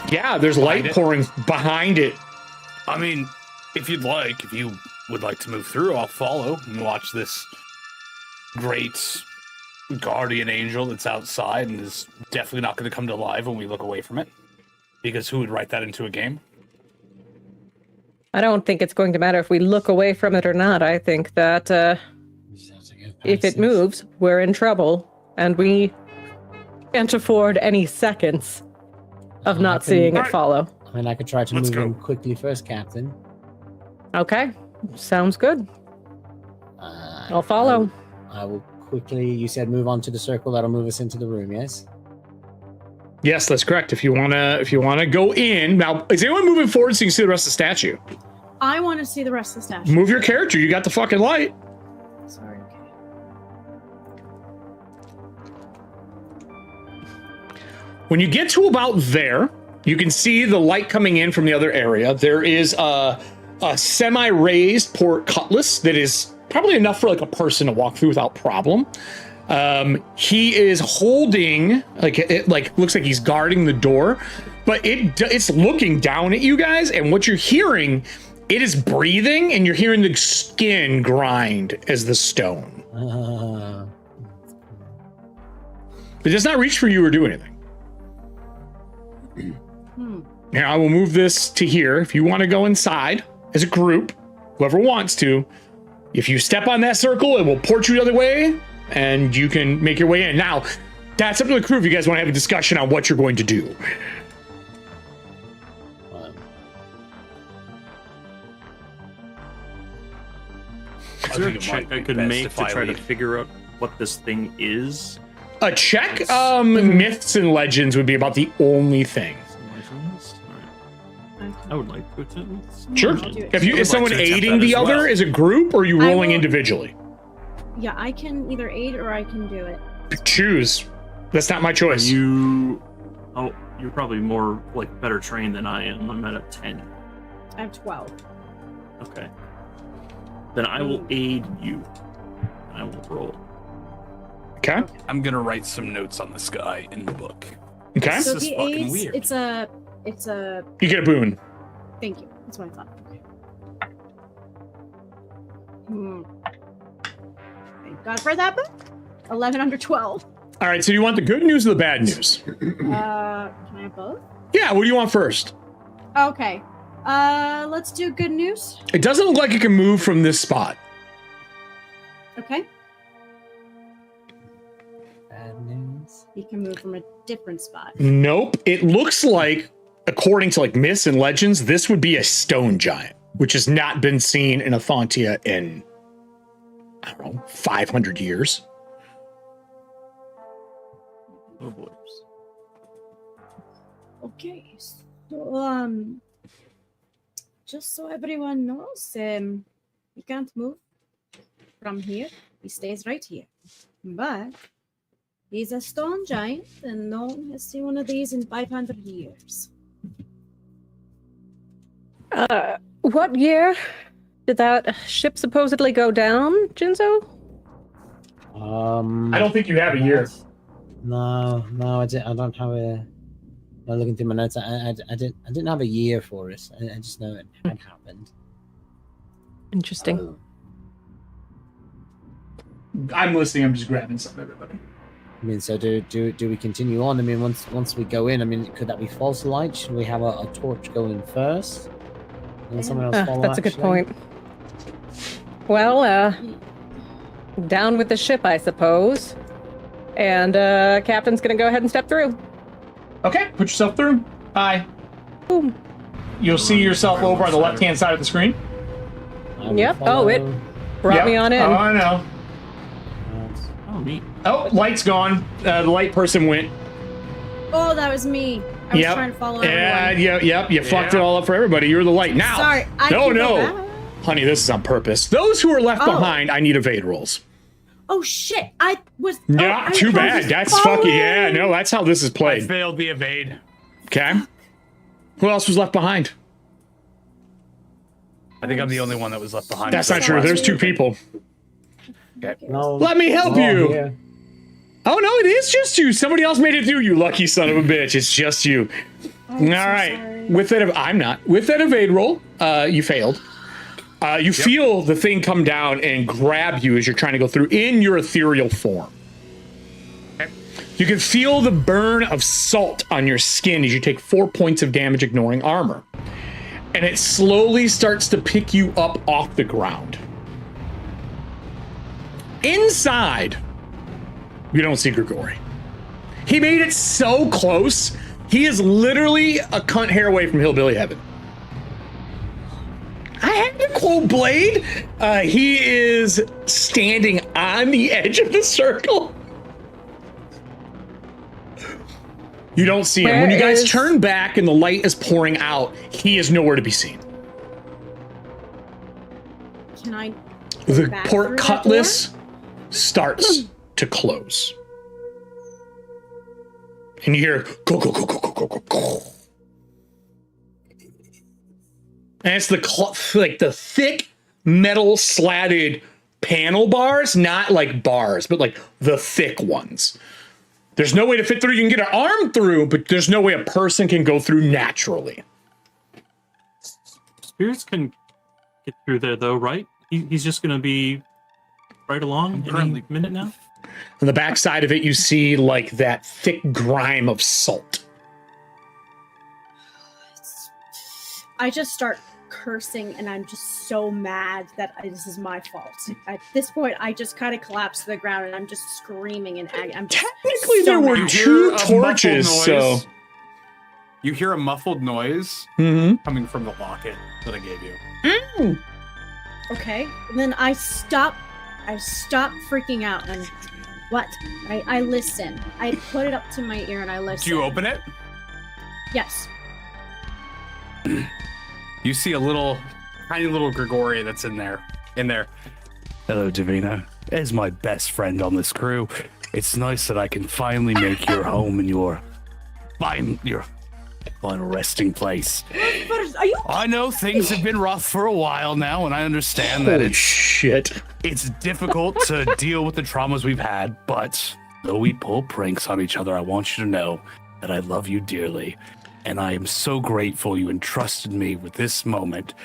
Yeah, there's light pouring behind it. I mean, if you would like to move through, I'll follow and watch this great guardian angel that's outside and is definitely not going to come to life when we look away from it. Because who would write that into a game? I don't think it's going to matter if we look away from it or not. I think that if it moves, we're in trouble. and we can't afford any seconds of not seeing it follow. I mean, I could try to Let's move go. in quickly first, Captain. Okay, sounds good. I'll follow. I will quickly. You said move on to the circle. That'll move us into the room. Yes. Yes, that's correct. If you wanna go in now, is anyone moving forward so you can see the rest of the statue? I want to see the rest of the statue. Move your character. You got the fucking light. Sorry. When you get to about there, you can see the light coming in from the other area. There is a semi-raised port cutlass that is probably enough for like a person to walk through without problem. He is holding looks like he's guarding the door, but it's looking down at you guys, and what you're hearing, it is breathing, and you're hearing the skin grind as the stone. It does not reach for you or do anything. Now I will move this to here. If you want to go inside as a group, whoever wants to, if you step on that circle, it will port you the other way, and you can make your way in. Now, that's up to the crew if you guys want to have a discussion on what you're going to do. Is there a check I could make to try to figure out what this thing is? A check? Myths and legends would be about the only thing. I would like to attempt. Sure. Is someone aiding the other as a group, or are you rolling individually? Yeah, I can either aid or I can do it. Choose. That's not my choice. You're probably more better trained than I am. I'm at a 10. I have 12. Okay. Then I will aid you. I will roll. Okay. I'm gonna write some notes on this guy in the book. Okay. So This is the fucking aids, weird. it's a. You get a boon. Thank you. That's what I thought. Okay. Thank God for that book. 11 under 12. All right. So you want the good news or the bad news? Can I have both? Yeah. What do you want first? Okay. Let's do good news. It doesn't look like it can move from this spot. Okay. Bad news. You can move from a different spot. Nope. It looks like, according to myths and legends, this would be a stone giant, which has not been seen in Ethauntia in, I don't know, 500 years. Oh boy. Okay. So, just so everyone knows, he can't move from here. He stays right here. But he's a stone giant, and no one has seen one of these in 500 years. What year did that ship supposedly go down, Jinzo? I don't think you have a year. No, I don't have a. I'm looking through my notes. I didn't have a year for it. I just know it had happened. Interesting. I'm listening. I'm just grabbing some, everybody. I mean, so do we continue on? I mean, once we go in, I mean, could that be false light? Should we have a torch go in first, and then someone else follow? That's a good point. Well, down with the ship, I suppose. And Captain's gonna go ahead and step through. Okay, put yourself through. Hi. Boom. You'll see yourself over on the left-hand side of the screen. Yep. Oh, it brought me on in. Oh, I know. Oh, neat. Oh, light's gone. The light person went. Oh, that was me. I was trying to follow everyone. Yep. You fucked it all up for everybody. You're the light. Now. Sorry, I can go back. Honey, this is on purpose. Those who are left behind, I need evade rolls. Oh shit! I was. Yeah, I too was bad. That's fucking. Yeah, following. no, that's how this is I played. failed the evade. Okay. Who else was left behind? I think I'm the only one that was left behind. That's not true. There's two people. Okay. No, Let me help we're all you. here. Oh no, it is just you. Somebody else made it through. You lucky son of a bitch. It's just you. I'm All so right. sorry. With that, I'm not. With that evade roll, you failed. You feel the thing come down and grab you as you're trying to go through in your ethereal form. Okay. You can feel the burn of salt on your skin as you take 4 points of damage ignoring armor. And it slowly starts to pick you up off the ground. Inside, You don't see Grigori. He made it so close. He is literally a cunt hair away from hillbilly heaven. I had to quote Blade. He is standing on the edge of the circle. You don't see him. When you guys turn back and the light is pouring out, he is nowhere to be seen. Can I? The port cutlass starts to close. And you hear go, go, go, go, go, go, go, go. And it's like the thick metal slatted panel bars, not like bars, but like the thick ones. There's no way to fit through. You can get an arm through, but there's no way a person can go through naturally. Spirits can get through there, though, right? He's just going to be right along any minute now. On the back side of it, you see like that thick grime of salt. I just start cursing, and I'm just so mad that this is my fault. At this point, I just kind of collapse to the ground, and I'm just screaming in agony. I'm just Technically, so there were mad. two torches, so you hear a muffled noise Mm-hmm. coming from the locket that I gave you. Okay, and then I stop freaking out, and what? I listen. I put it up to my ear, and I listen. Do you open it? Yes. You see a tiny little Grigori that's in there. Hello, Davina. As my best friend on this crew, it's nice that I can finally make your home and your final resting place. Are you? I know things have been rough for a while now, and I understand that it's difficult to deal with the traumas we've had, but though we pull pranks on each other, I want you to know that I love you dearly. And I am so grateful you entrusted me with this moment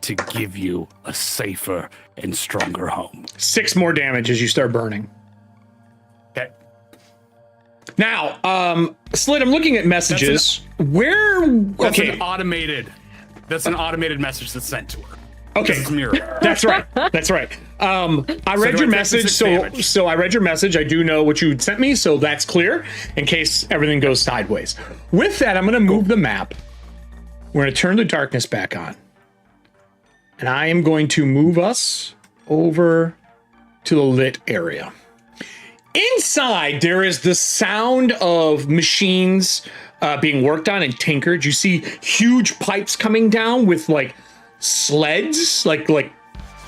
to give you a safer and stronger home. 6 more damage as you start burning. Okay. Now, Slit, I'm looking at messages. That's an automated message that's sent to her. Okay. It's mirror. That's right. That's right. I read your message, so I read your message. I do know what you sent me, so that's clear in case everything goes sideways. With that, I'm going to move the map. We're going to turn the darkness back on. And I am going to move us over to the lit area. Inside, there is the sound of machines being worked on and tinkered. You see huge pipes coming down with like sleds, like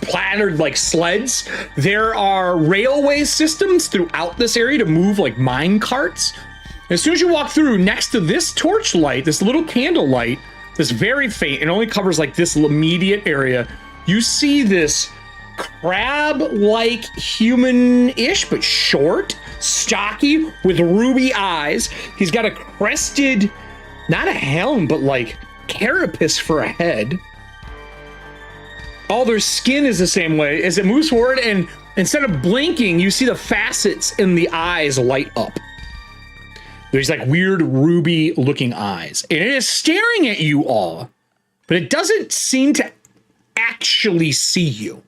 plattered like sleds. There are railway systems throughout this area to move like mine carts. As soon as you walk through, next to this torch light, this little candle light, this very faint, it only covers like this immediate area, you see this crab-like human-ish, but short, stocky, with ruby eyes. He's got a crested, not a helm, but like carapace for a head. All their skin is the same way. As it moves forward, and instead of blinking, you see the facets in the eyes light up. There's like weird ruby looking eyes. And it is staring at you all, but it doesn't seem to actually see you.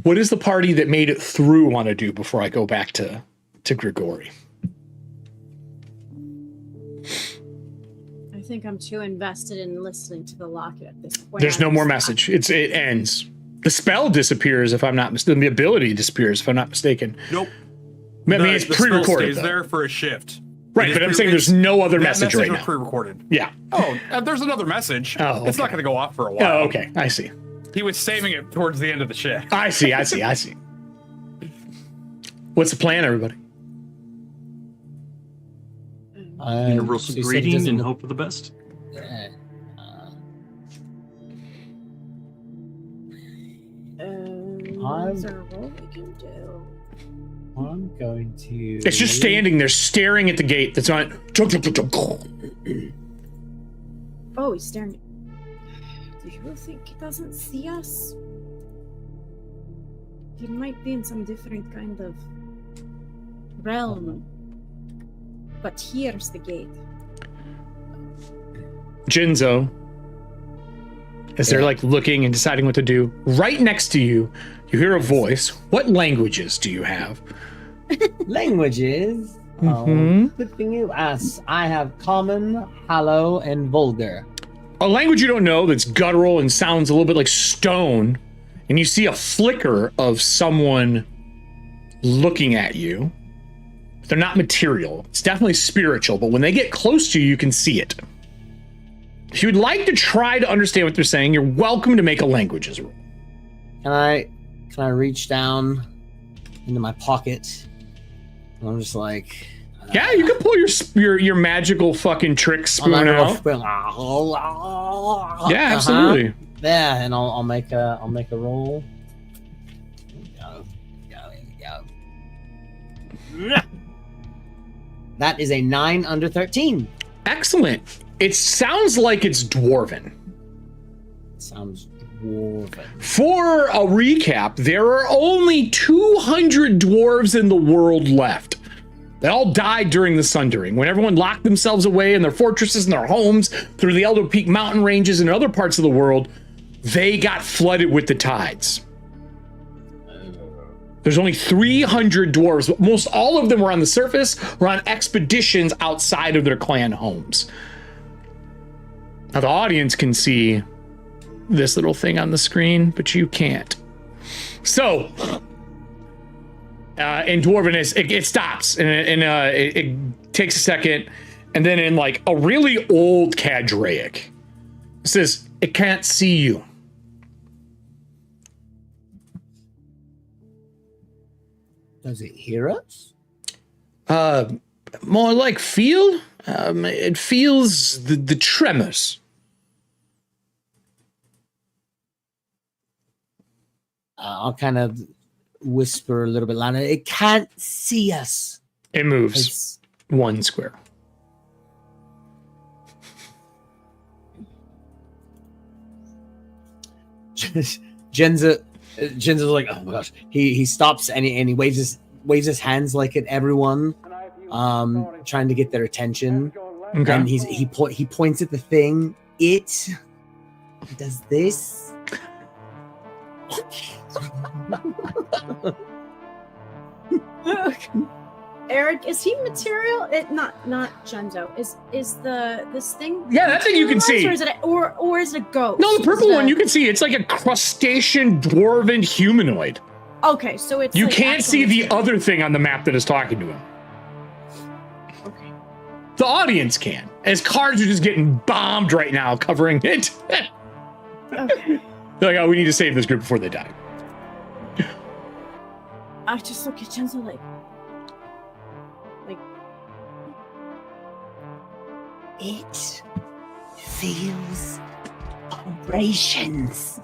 What does the party that made it through want to do before I go back to Grigori? I think I'm too invested in listening to the locket at this point. There's no more message. It ends. The spell disappears if I'm not mistaken. The ability disappears if I'm not mistaken. Nope. I mean, it's pre-recorded. Stays there for a shift. Right, but I'm saying there's no other message right now. Pre-recorded. Yeah. Oh, there's another message. Oh, okay. It's not going to go off for a while. Oh, okay. I see. He was saving it towards the end of the shift. I see. What's the plan, everybody? Universal greeting and hope for the best. Is there a roll we can do? I'm going to... It's just standing there staring at the gate that's on... Oh, he's staring. Do you think he doesn't see us? He might be in some different kind of realm. But here's the gate. Jinzo, as they're like looking and deciding what to do. Right next to you, you hear a voice. What languages do you have? Languages? Good thing you asked. I have Common, Hallow, and Vulgar. A language you don't know that's guttural and sounds a little bit like stone, and you see a flicker of someone looking at you. They're not material. It's definitely spiritual, but when they get close to you, you can see it. If you'd like to try to understand what they're saying, you're welcome to make a languages roll. Can I reach down into my pocket? And I'm just like... yeah, you can pull your magical fucking trick spoon out. Yeah, absolutely. Yeah, and I'll make a roll. Here we go. That is a 9 under 13. Excellent. It sounds like it's dwarven. Sounds dwarven. For a recap, there are only 200 dwarves in the world left. They all died during the Sundering, when everyone locked themselves away in their fortresses and their homes through the Elder Peak mountain ranges and other parts of the world. They got flooded with the tides. There's only 300 dwarves, but most all of them were on the surface or on expeditions outside of their clan homes. Now the audience can see this little thing on the screen, but you can't. So, in Dwarven, it stops, and it takes a second, and then in like a really old Cadraic, it says, "It can't see you." Does it hear us? More like feel. It feels the tremors. I'll kind of whisper a little bit louder. It can't see us. It moves 1 square. Jenza's like, oh my gosh. He stops and he waves his hands like at everyone, trying to get their attention. Okay. And he points at the thing. It does this. Eric, is he material? Not Junzo. Is this thing? Yeah, that thing you can see. Or is it a ghost? No, the purple one you can see. It's like a crustacean dwarven humanoid. Okay, so it's you like can't see the other thing on the map that is talking to him. Okay. The audience can, as cards are just getting bombed right now, covering it. Okay. They're like, oh, we need to save this group before they die. I just look at Junzo like it feels vibrations.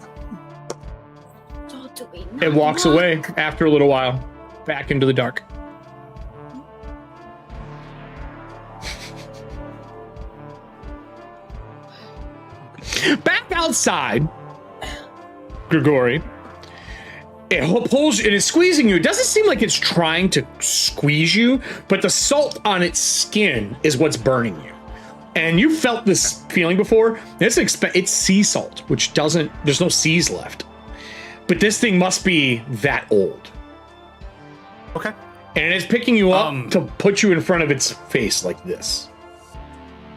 So do we not It walks look? away after a little while, back into the dark. Back outside, Grigori, it pulls and it's squeezing you. It doesn't seem like it's trying to squeeze you, but the salt on its skin is what's burning you. And you felt this feeling before. It's sea salt, which there's no seas left. But this thing must be that old. Okay. And it's picking you up to put you in front of its face like this.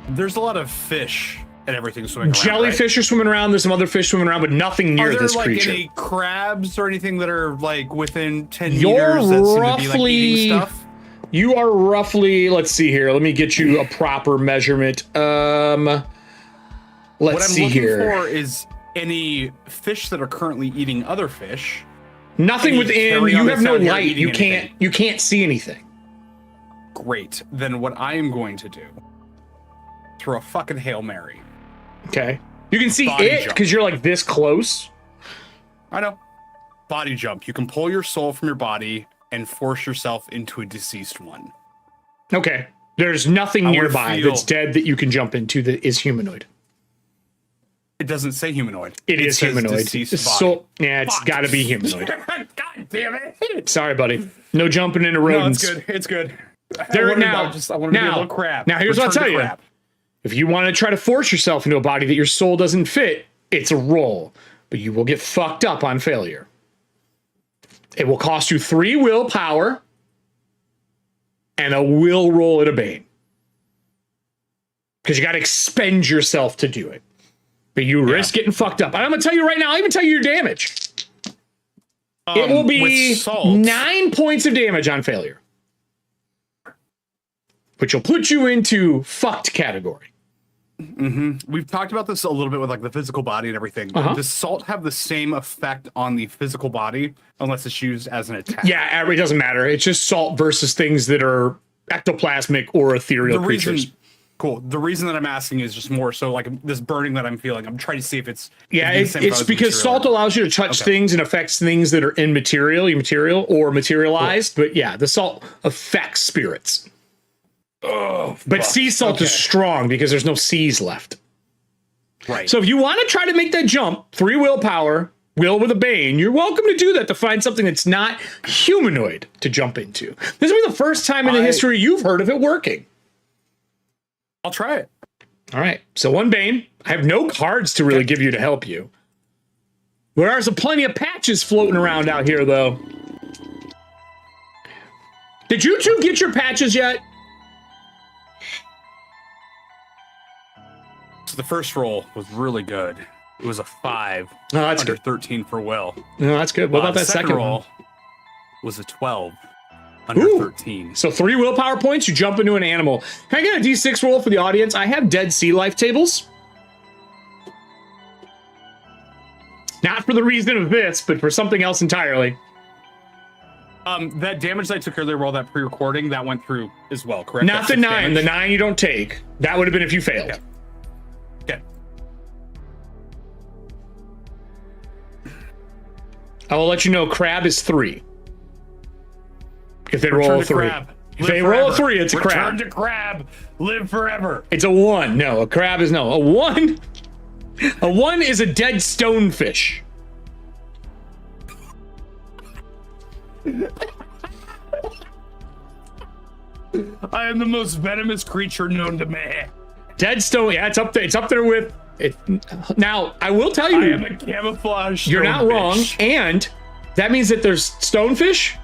There's a lot of fish and everything swimming around. Jellyfish are swimming around. There's some other fish swimming around, but nothing near this creature. Are there like any crabs or anything that are like within 10 meters that seem to be like eating stuff? You are roughly, let's see here. Let me get you a proper measurement. Let's see here. What I'm looking for is any fish that are currently eating other fish. Nothing within. You have no light. You can't see anything. Great. Then what I am going to do, throw a fucking Hail Mary. Okay. You can see it because you're like this close. I know. Body jump. You can pull your soul from your body and force yourself into a deceased one. Okay. There's nothing nearby that's dead that you can jump into that is humanoid. It doesn't say humanoid. It is humanoid. So yeah, it's got to be humanoid. God damn it! Sorry, buddy. No jumping into rodents. No, it's good. There I now. want to be a little crap. Now here's what I'll tell you. If you want to try to force yourself into a body that your soul doesn't fit, It's a roll, but you will get fucked up on failure. It will cost you 3 willpower and a will roll at a Bane. Because you got to expend yourself to do it. But you risk getting fucked up. And I'm going to tell you right now, I'll even tell you your damage. It will be 9 points of damage on failure. Which will put you into fucked category. We've talked about this a little bit with like the physical body and everything. Does salt have the same effect on the physical body unless it's used as an attack? Yeah, it doesn't matter. It's just salt versus things that are ectoplasmic or ethereal creatures. Cool. The reason that I'm asking is just more so like this burning that I'm feeling. I'm trying to see if it's it's because salt allows you to touch things and affects things that are immaterial or materialized. Cool. But yeah, the salt affects spirits. Oh, but sea salt is strong because there's no seas left. Right. So if you want to try to make that jump, 3 willpower, will with a Bane, you're welcome to do that to find something that's not humanoid to jump into. This will be the first time in the history you've heard of it working. I'll try it. All right. So 1 Bane. I have no cards to really give you to help you. There are plenty of patches floating around out here, though. Did you two get your patches yet? So the first roll was really good. It was a 5. Oh, that's under good. 13 for will. No, that's good. What about that second roll? Was a 12 under 13. So 3 willpower points. You jump into an animal. Can I get a D6 roll for the audience? I have dead sea life tables. Not for the reason of this, but for something else entirely. That damage I took earlier, all that pre-recording, that went through as well, correct? Not the 9. Damage. The 9 you don't take. That would have been if you failed. Okay. I will let you know crab is 3. If they roll a 3. If they roll a 3, it's a crab. Return to crab. Live forever. It's a 1. No, a crab is no. A 1. A 1 is a dead stonefish. I am the most venomous creature known to man. Dead stone. Yeah, it's up there. It's up there with it. Now, I will tell you, I am a camouflage. You're not wrong, and that means that there's stonefish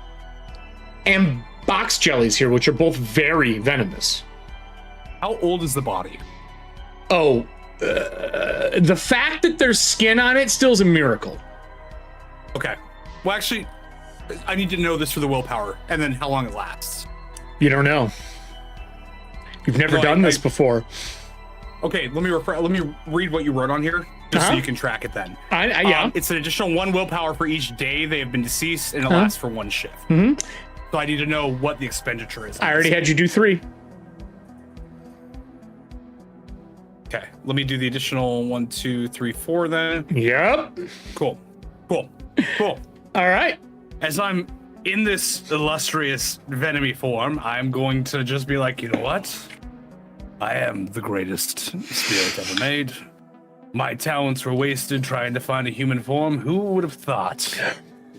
and box jellies here, which are both very venomous. How old is the body? Oh, the fact that there's skin on it still is a miracle. Okay. Well, actually, I need to know this for the willpower, and then how long it lasts. You don't know. You've never done this before. Okay, let me read what you wrote on here, just so you can track it then. Yeah. It's an additional 1 willpower for each day they have been deceased, and it lasts for 1 shift. So I need to know what the expenditure is. I already had you do 3. Okay, let me do the additional 1, 2, 3, 4 then. Yep. Cool. All right. As I'm in this illustrious venomy form, I'm going to just be like, you know what? I am the greatest spirit ever made. My talents were wasted trying to find a human form. Who would have thought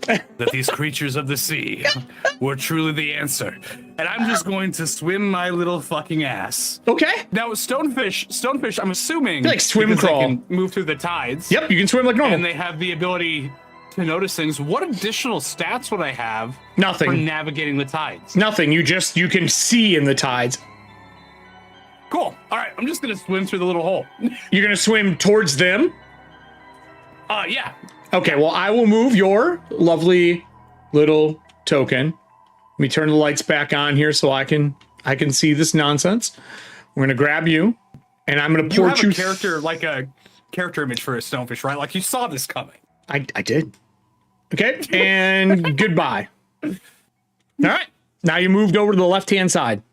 that these creatures of the sea were truly the answer? And I'm just going to swim my little fucking ass. Okay. Now, stonefish, I'm assuming, like swim crawl, they can move through the tides. Yep, you can swim like normal, and they have the ability to notice things. What additional stats would I have? Nothing. For navigating the tides. Nothing. You can see in the tides. Cool. All right, I'm just gonna swim through the little hole. You're gonna swim towards them? Yeah. Okay, well, I will move your lovely little token. Let me turn the lights back on here so I can see this nonsense. We're gonna grab you, and I'm gonna port you. You have a character image for a stonefish, right? Like you saw this coming. I did. Okay, and goodbye. All right, now you moved over to the left-hand side.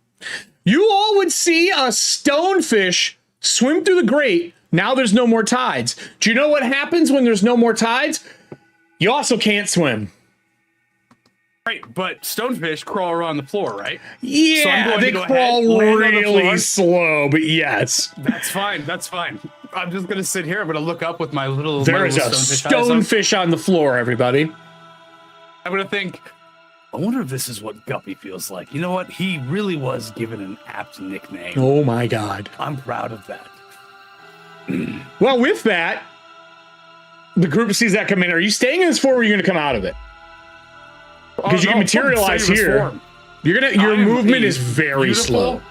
You all would see a stonefish swim through the grate. Now there's no more tides. Do you know what happens when there's no more tides? You also can't swim. Right, but stonefish crawl around the floor, right? Yeah, so they crawl really slow, but yes. That's fine. I'm just going to sit here. I'm going to look up with my little... There is a stonefish on the floor, everybody. I'm going to think... I wonder if this is what Guppy feels like. You know what? He really was given an apt nickname. Oh my God. I'm proud of that. Well, with that, The group sees that come in. Are you staying in this form or are you going to come out of it? Because you can materialize here. Your movement is very slow.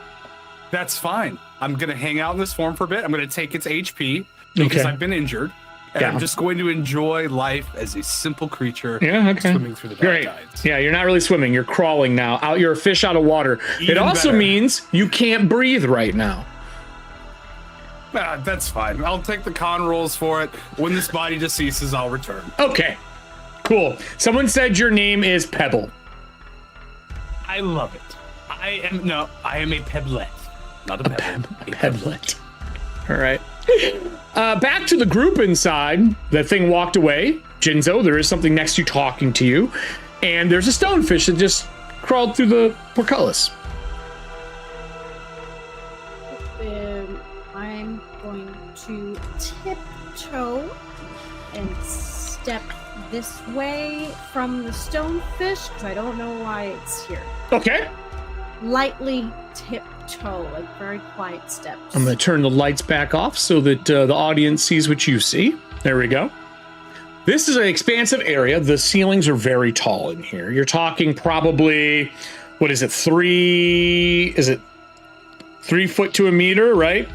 That's fine. I'm going to hang out in this form for a bit. I'm going to take its HP because I've been injured. And I'm just going to enjoy life as a simple creature swimming through the dark tides. Yeah, you're not really swimming. You're crawling now. You're a fish out of water. It also means you can't breathe right now. That's fine. I'll take the con rolls for it. When this body deceases, I'll return. Okay, cool. Someone said your name is Pebble. I love it. I am a pebblet. Not a pebble. A pebblet. All right. Back to the group inside. That thing walked away. Jinzo, there is something next to you talking to you. And there's a stonefish that just crawled through the portcullis. I'm going to tiptoe and step this way from the stonefish because I don't know why it's here. Okay. Lightly tiptoe, like very quiet steps. I'm going to turn the lights back off so that the audience sees what you see. There we go. This is an expansive area. The ceilings are very tall in here. You're talking probably, what is it, 3 foot to a meter, right?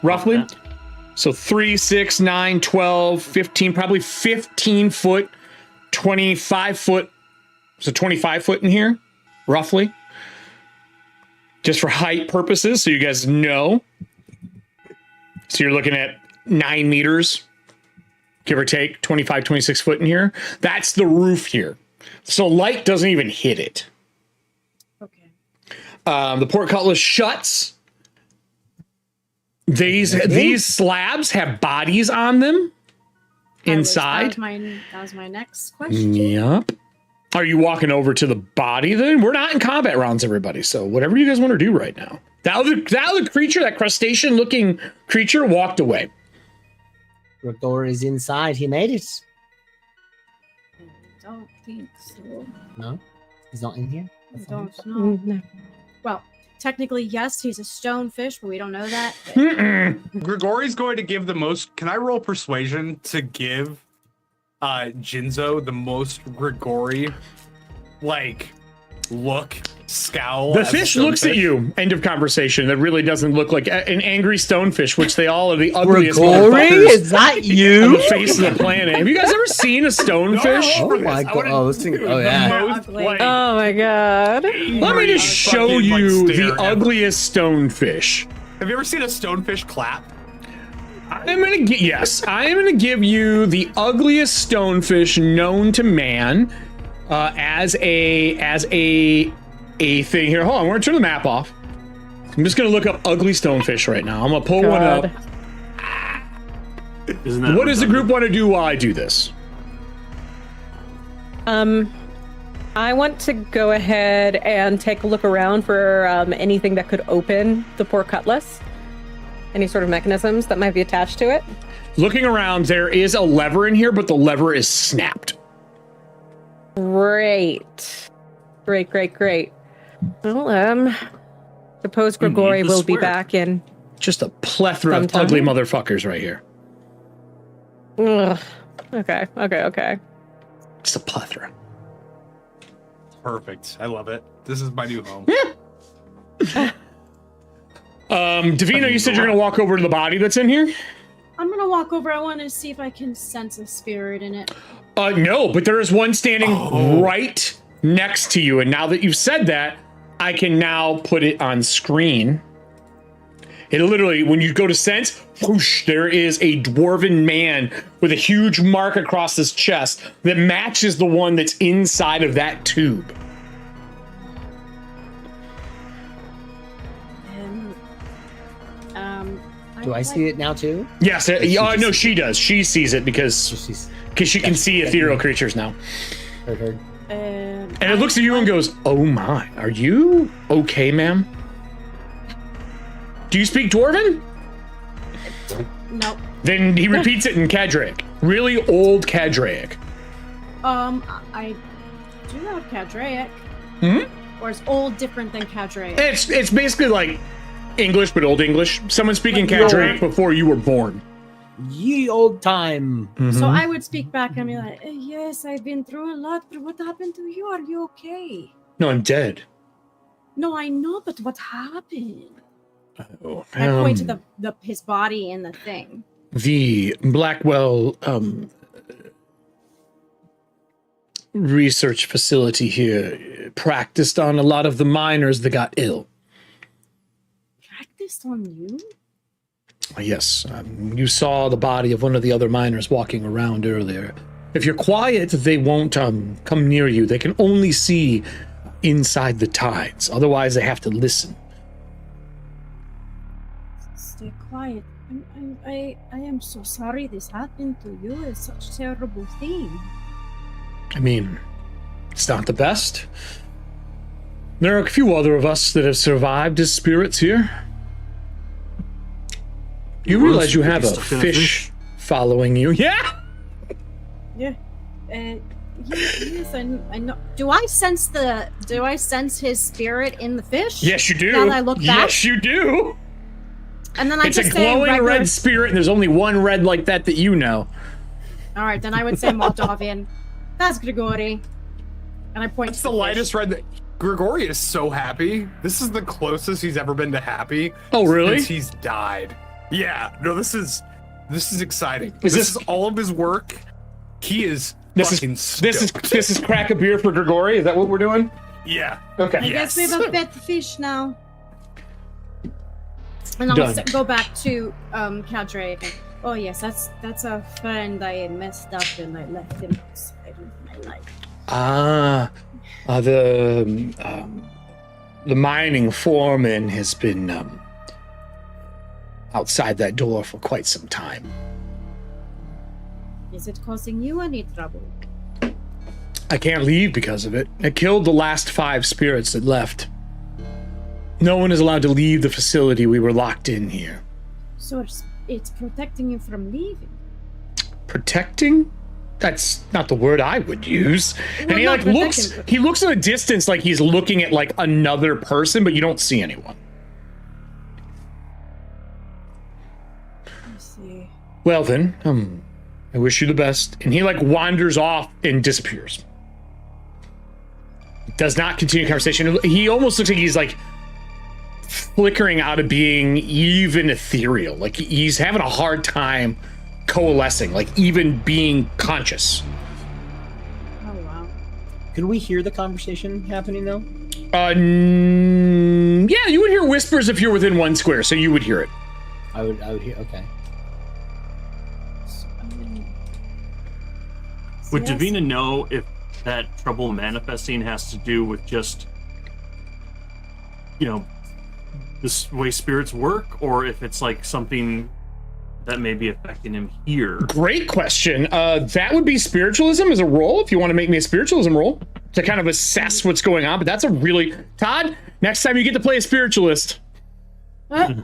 Roughly. Okay. So 3, 6, 9, 12, 15, probably 15 foot, 25 foot. So 25 foot in here, roughly. Just for height purposes, so you guys know. So you're looking at 9 meters, give or take, 25, 26 foot in here. That's the roof here. So light doesn't even hit it. Okay. The portcullis shuts. These slabs have bodies on them inside. That was my next question. Yep. Are you walking over to the body then? We're not in combat rounds, everybody. So whatever you guys want to do right now. That other creature, that crustacean looking creature, walked away. Gregor is inside. He made it. I don't think so. No? He's not in here? I don't know. No. Well, technically, yes, he's a stonefish, but we don't know that. Grigori's going to give the most. Can I roll persuasion to give Jinzo the most Grigori look, scowl? The fish looks at you. End of conversation. That really doesn't look like an angry stonefish, which they all are the ugliest motherfuckers. Is that you? On the face of the planet. Have you guys ever seen a stonefish? Oh my god! Oh yeah. Oh my god. Let me just show you the ugliest stonefish. Have you ever seen a stonefish clap? I am gonna give you the ugliest stonefish known to man as a thing here. Hold on, we're gonna turn the map off. I'm just gonna look up ugly stonefish right now. I'm gonna pull one up. What does the group want to do while I do this? I want to go ahead and take a look around for anything that could open the portcullis. Any sort of mechanisms that might be attached to it. Looking around, there is a lever in here, but the lever is snapped. Great. Well, suppose Grigori will be back in. Just a plethora of ugly motherfuckers right here. Ugh. Okay. Just a plethora. Perfect. I love it. This is my new home. Davina, you said you're gonna walk over to the body that's in here? I'm gonna walk over. I want to see if I can sense a spirit in it. No, but there is one standing right next to you, and now that you've said that, I can now put it on screen. It literally, when you go to sense, whoosh, there is a dwarven man with a huge mark across his chest that matches the one that's inside of that tube. Do I see it now too? Yes. No, she does. She sees it because she can see ethereal creatures now. Heard. And it looks at you and goes, "Oh my, are you okay, ma'am? Do you speak Dwarven?" No. Then he repeats it in Cadraic. Really old Cadraic. I do know Cadraic. Or is old different than Cadraic? It's basically like English, but Old English. Someone speaking Cadraic before you were born. ye old time. So I would speak back and be like, yes, I've been through a lot, but what happened to you? Are you okay? No, I'm dead. No, I know, but what happened? Oh, I point to his body in the thing. The Blackwell research facility here practiced on a lot of the miners that got ill. Practiced on you? Yes, you saw the body of one of the other miners walking around earlier. If you're quiet, they won't come near you. They can only see inside the tides. Otherwise, they have to listen. Stay quiet. I am so sorry this happened to you. It's such a terrible thing. I mean, it's not the best. There are a few other of us that have survived as spirits here. You realize you have a fish following you? Yeah! Yeah. Yes, I know. Do I sense his spirit in the fish? Yes, you do. Now that I look back? Yes, you do. And then I It's just a say glowing regular... red spirit, and there's only one red like that you know. All right, then I would say Moldovan. That's Grigori. And I point That's to the lightest red. Grigori is so happy. This is the closest he's ever been to happy. Oh, really? Since he's died. Yeah. No, this is exciting. Is this is all of his work. He is fucking stoked. This is crack a beer for Grigori. Is that what we're doing? Yeah. Okay. I guess we have a pet fish now. And I'll Done. go back to Cadre again. Oh yes, that's a friend I messed up and I left him outside of my life. The mining foreman has been outside that door for quite some time. Is it causing you any trouble? I can't leave because of it. It killed the last 5 spirits that left. No one is allowed to leave the facility. We were locked in here. So it's protecting you from leaving. Protecting? That's not the word I would use. Well, And he not like looks protecting, but- he looks in the distance like he's looking at like another person, but you don't see anyone. I see. Well then, I wish you the best. And he like wanders off and disappears. Does not continue conversation. He almost looks like he's like flickering out of being even ethereal. Like he's having a hard time coalescing, like even being conscious. Oh wow. Could we hear the conversation happening though? Yeah, you would hear whispers if you're within 1 square, so you would hear it. I would hear. Okay. Would Davina know if that trouble manifesting has to do with just, this way spirits work, or if it's like something that may be affecting him here? Great question. That would be spiritualism as a role, if you want to make me a spiritualism role to kind of assess what's going on. But that's a really... Todd, next time you get to play a spiritualist. Sounds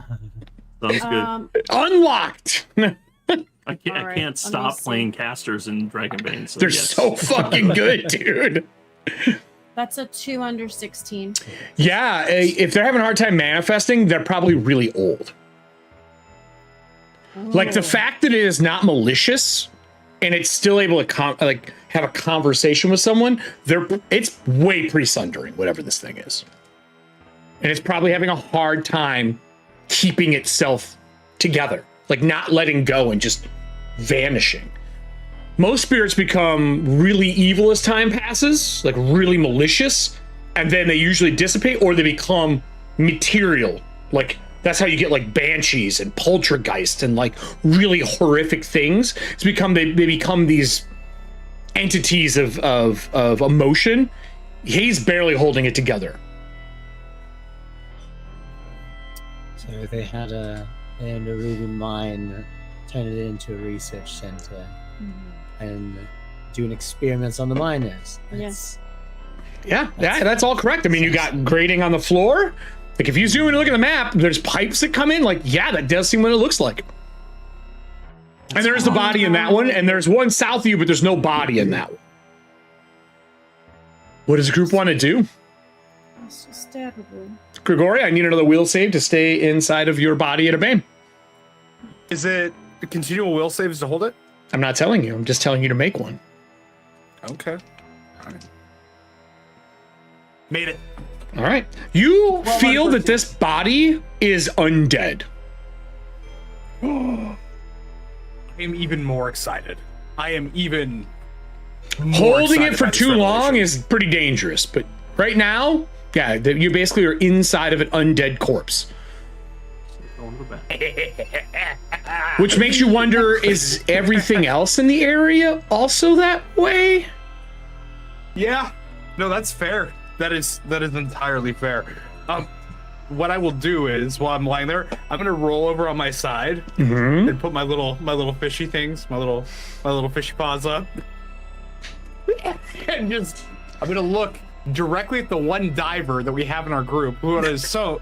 good. Unlocked! I can't stop playing casters in Dragonbane. So They're yes. so fucking good, dude. That's a 2 under 16. Yeah, if they're having a hard time manifesting, they're probably really old. Like the fact that it is not malicious and it's still able to have a conversation with someone, it's way pre-sundering, whatever this thing is. And it's probably having a hard time keeping itself together, like not letting go and just vanishing. Most spirits become really evil as time passes, like really malicious, and then they usually dissipate or they become material. Like that's how you get like banshees and poltergeist and like really horrific things. They become these entities of emotion. He's barely holding it together. So they had a Nerubian mine, turn it into a research center, and doing experiments on the miners. Yes. Yeah, that's all correct. I mean, you got grading on the floor. Like if you zoom in and look at the map, there's pipes that come in. Like, yeah, that does seem what it looks like. And there's the body in that one, and there's one south of you, but there's no body in that one. What does the group want to do? It's just terrible. Grigori, I need another will save to stay inside of your body at a bane. Is it continual will saves to hold it? I'm not telling you. I'm just telling you to make one. Okay. All right. Made it. All right. You feel that this body is undead. I am even more excited. I am even more Holding excited it for by this too long revelation. is pretty dangerous, but right now, yeah, you basically are inside of an undead corpse. Going to the back. Which makes you wonder, is everything else in the area also that way? Yeah. No, that's fair. That is entirely fair. What I will do is, while I'm lying there, I'm gonna roll over on my side and put my little fishy things, my little fishy paws up, and just I'm gonna look directly at the one diver that we have in our group, who I assume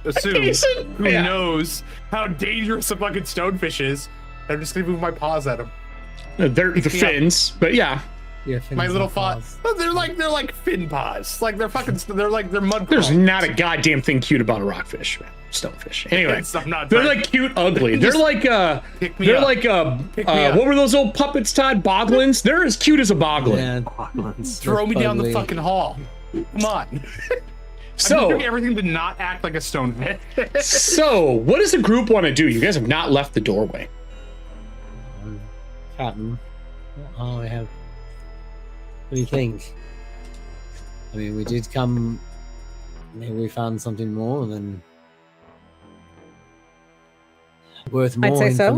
who knows how dangerous a fucking stonefish is. I'm just gonna move my paws at him. They're the fins, but yeah. Yeah, My little paws. They're like fin paws. Like they're mud. There's paws. not a goddamn thing cute about a rockfish, stonefish. Anyway, I'm not they're trying- like cute, ugly. They're like Pick me up. Pick me up. what were those old puppets, Todd? Boglins. They're as cute as a boglin. Yeah, Throw me down the ugly. fucking hall. Come on. So- I'm doing everything to not act like a stonefish. So, what does the group want to do? You guys have not left the doorway. Captain, I have. What do you think? I mean, we did come. Maybe we found something more than worth I'd more say so.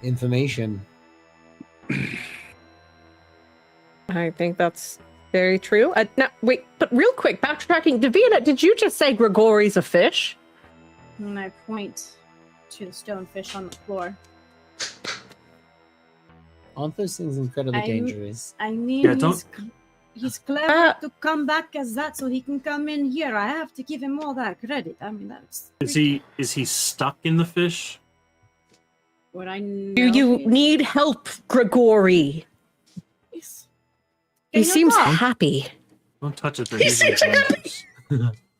information. I think that's very true. Now, wait, but real quick, backtracking. Davina, did you just say Grigori's a fish? And I point to the stonefish on the floor. Aren't those things incredibly dangerous? I mean, Yeah, he's clever to come back as that, so he can come in here. I have to give him all that credit. I mean, that's. Is he stuck in the fish? What I know. Do you need help, Grigori? Yes. He Can you seems talk? happy. Don't touch it. He seems happy.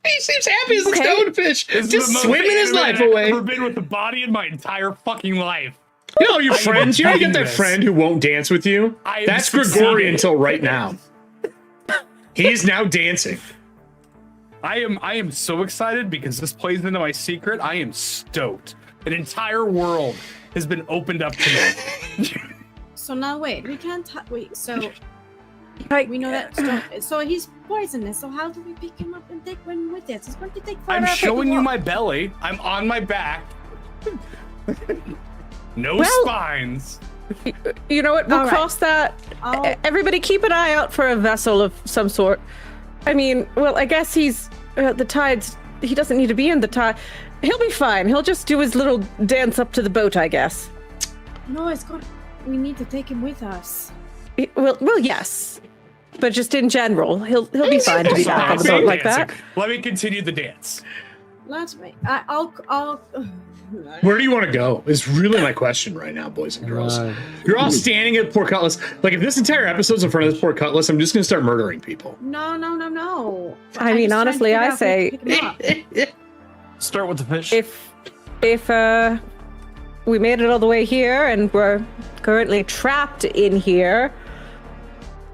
He seems happy as a Okay. stonefish, just swimming his life away. I've ever been with a body in my entire fucking life. You know your friends. You know, you get that dangerous. friend who won't dance with you. I am That's succeeding. Grigori until right now. He's now dancing. I am so excited because this plays into my secret. I am stoked. An entire world has been opened up to me. So now wait, we can't. Wait, so Right. we know that. So he's poisonous. So how do we pick him up and take one with us? It's going to take forever. I'm showing you my belly. I'm on my back. No Well- spines. You know what? We'll All right. cross that. I'll- Everybody keep an eye out for a vessel of some sort. I mean, well, I guess he's the tides. He doesn't need to be in the tide. He'll be fine. He'll just do his little dance up to the boat, I guess. No, it's going. We need to take him with us. Well, yes, but just in general, he'll be fine to be back on the boat like that. Let me continue the dance. Let's wait. I'll. Where do you want to go? Is really my question right now, boys and girls. You're all standing at Port Cutlass. Like, if this entire episode's in front of this Port Cutlass, I'm just going to start murdering people. No. I mean, just honestly, trying I to figure say out where to pick him up. Start with the fish. if we made it all the way here and we're currently trapped in here,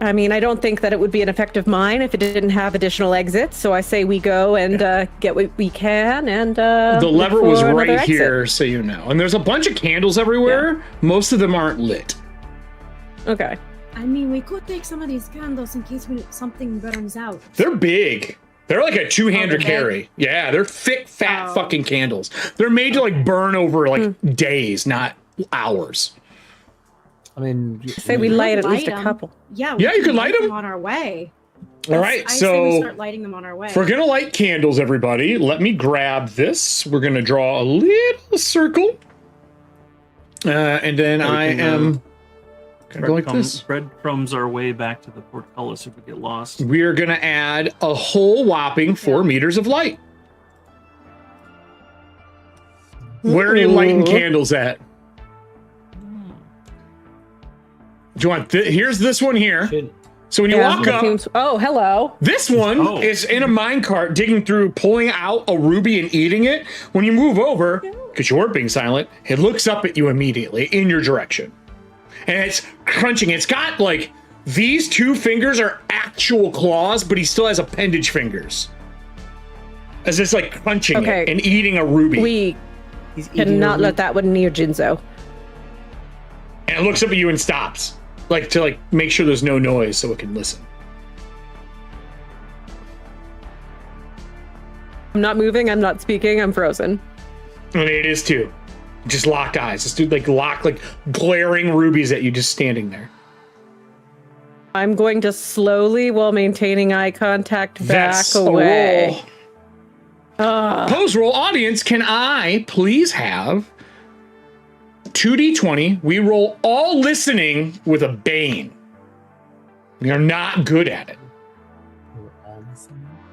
I mean, I don't think that it would be an effective mine if it didn't have additional exits. So I say we go and get what we can. And The look lever was for another right exit. here, so you know. And there's a bunch of candles everywhere. Most of them aren't lit. Okay. I mean, we could take some of these candles in case something burns out. They're big. They're like a two-hander Oh, they're carry. Yeah, they're thick, fat Oh. fucking candles. They're made to like burn over like days, not hours. I mean, Say we light at least a them. couple. Yeah, Yeah, you could light them. on our way. All right, I say we so start lighting them on our way. if we're gonna light candles, everybody, let me grab this. We're gonna draw a little circle, and then I am gonna go like this. Breadcrumbs our way back to the portcullis if we get lost. We are gonna add a whole whopping 4 meters of light. Where are you lighting candles at? Do you want here's this one here. So when you walk up, Oh, hello. this one is in a minecart digging through, pulling out a ruby and eating it. When you move over, because you weren't being silent, it looks up at you immediately in your direction. And it's crunching. It's got like, these 2 fingers are actual claws, but he still has appendage fingers. As it's like crunching it and eating a ruby. We cannot let that one near Jinzo. And it looks up at you and stops. Like to like make sure there's no noise so it can listen. I'm not moving, I'm not speaking, I'm frozen. And it is too. Just locked eyes. This dude like glaring rubies at you just standing there. I'm going to slowly, while maintaining eye contact, back away. Pose roll. Audience, can I please have 2d20? We roll all listening with a bane. We are not good at it.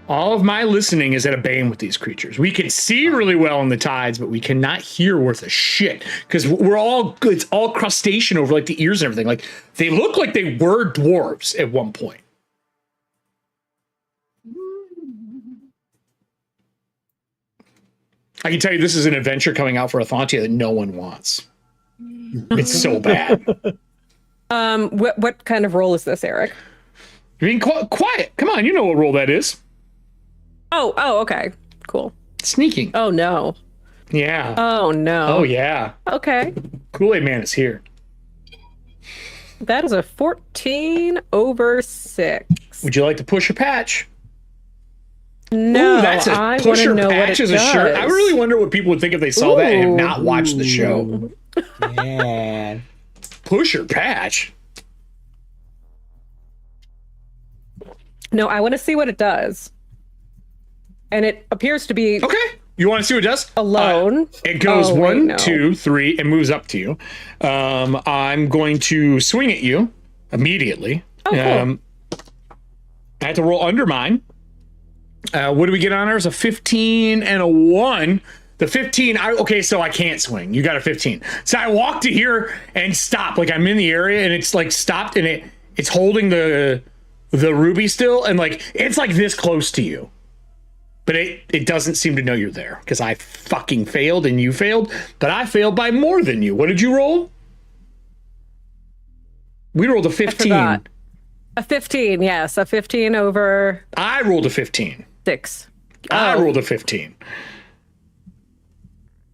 All of my listening is at a bane with these creatures. We can see really well in the tides, but we cannot hear worth a shit because we're all good. It's all crustacean over like the ears and everything. Like they look like they were dwarves at one point. I can tell you this is an adventure coming out for Ethauntia that no one wants. It's so bad. What kind of role is this, Eric? You're being quiet. Come on, you know what role that is. Oh, okay. Cool. Sneaking. Oh, no. Yeah. Oh, no. Oh, yeah. Okay. Kool-Aid Man is here. That is a 14 over 6. Would you like to push a patch? No, Ooh, that's a I want pusher to know patch what as it a does. shirt. I really wonder what people would think if they saw that and have not watched the show. Yeah. Pusher patch. No, I want to see what it does. And it appears to be Okay. You want to see what it does? alone. It goes Oh, wait, 1, no. 2, 3, and moves up to you. I'm going to swing at you immediately. Oh, cool. I had to roll under mine. What do we get on ours? A 15 and a 1. The 15, okay, so I can't swing. You got a 15. So I walk to here and stop. Like I'm in the area and it's like stopped and it's holding the ruby still. And like, it's like this close to you. But it doesn't seem to know you're there because I fucking failed and you failed. But I failed by more than you. What did you roll? We rolled a 15. A 15, yes. A 15 over I rolled a 15. 6. I rolled a 15.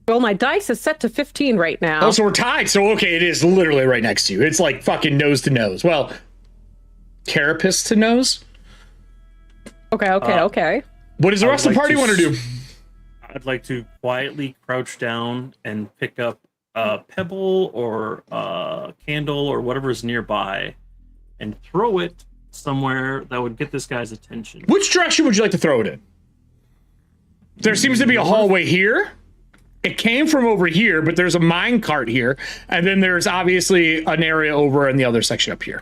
Well, my dice is set to 15 right now. Oh, so we're tied. So, okay, it is literally right next to you. It's like fucking nose to nose. Well, carapace to nose. Okay. What does the rest of the party want to do? I'd like to quietly crouch down and pick up a pebble or a candle or whatever is nearby and throw it somewhere that would get this guy's attention. Which direction would you like to throw it in? There seems to be a hallway here. It came from over here, but there's a mine cart here. And then there's obviously an area over in the other section up here.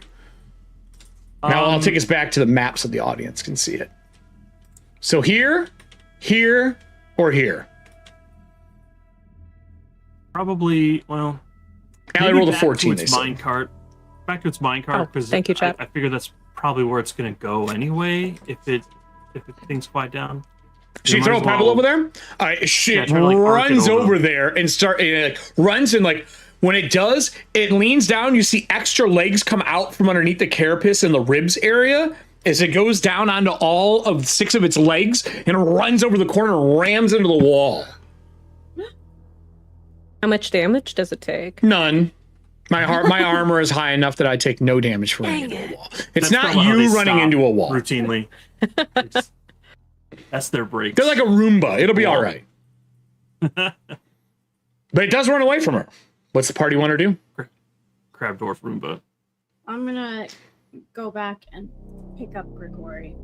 Now I'll take us back to the map so the audience can see it. So here, or here? Probably, well... Allie rolled a 14, they said. Back to its minecart, because thank you, chat. I figure that's probably where it's going to go anyway, if things quiet down. She throw a pebble over there? All right, shit runs over there and runs and like when it does, it leans down. You see extra legs come out from underneath the carapace and the ribs area as it goes down onto all of 6 of its legs and runs over the corner and rams into the wall. How much damage does it take? None. My armor is high enough that I take no damage from running into a wall. It's not you running into a wall. Routinely. That's their break. They're like a Roomba. It'll be all right. But it does run away from her. What's the party want to do? Crab dwarf Roomba. I'm gonna go back and pick up Grigori.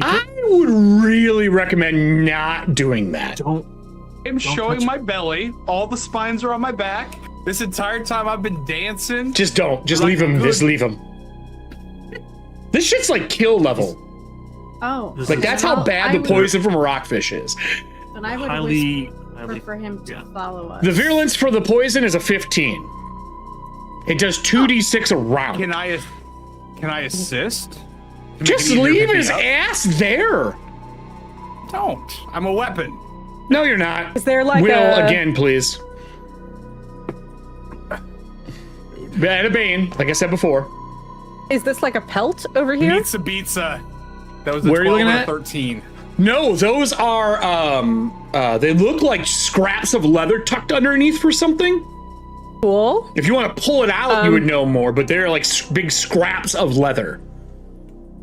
I would really recommend not doing that. I'm showing my belly. All the spines are on my back. This entire time I've been dancing. Just don't. Just leave him. Just leave him. This shit's like kill level. Oh. Like that's how bad the poison from a rockfish is. Then I would highly for him to follow us. The virulence for the poison is a 15. It does 2d6 a round. Can I assist? Just leave his ass there. Don't. I'm a weapon. No, you're not. Is there like Will, a... again, please. And a Bane, like I said before. Is this like a pelt over here? Pizza pizza. That was a Where are you 12 looking and a at? 13. No, those are, they look like scraps of leather tucked underneath for something. Cool. If you want to pull it out, you would know more, but they're like big scraps of leather.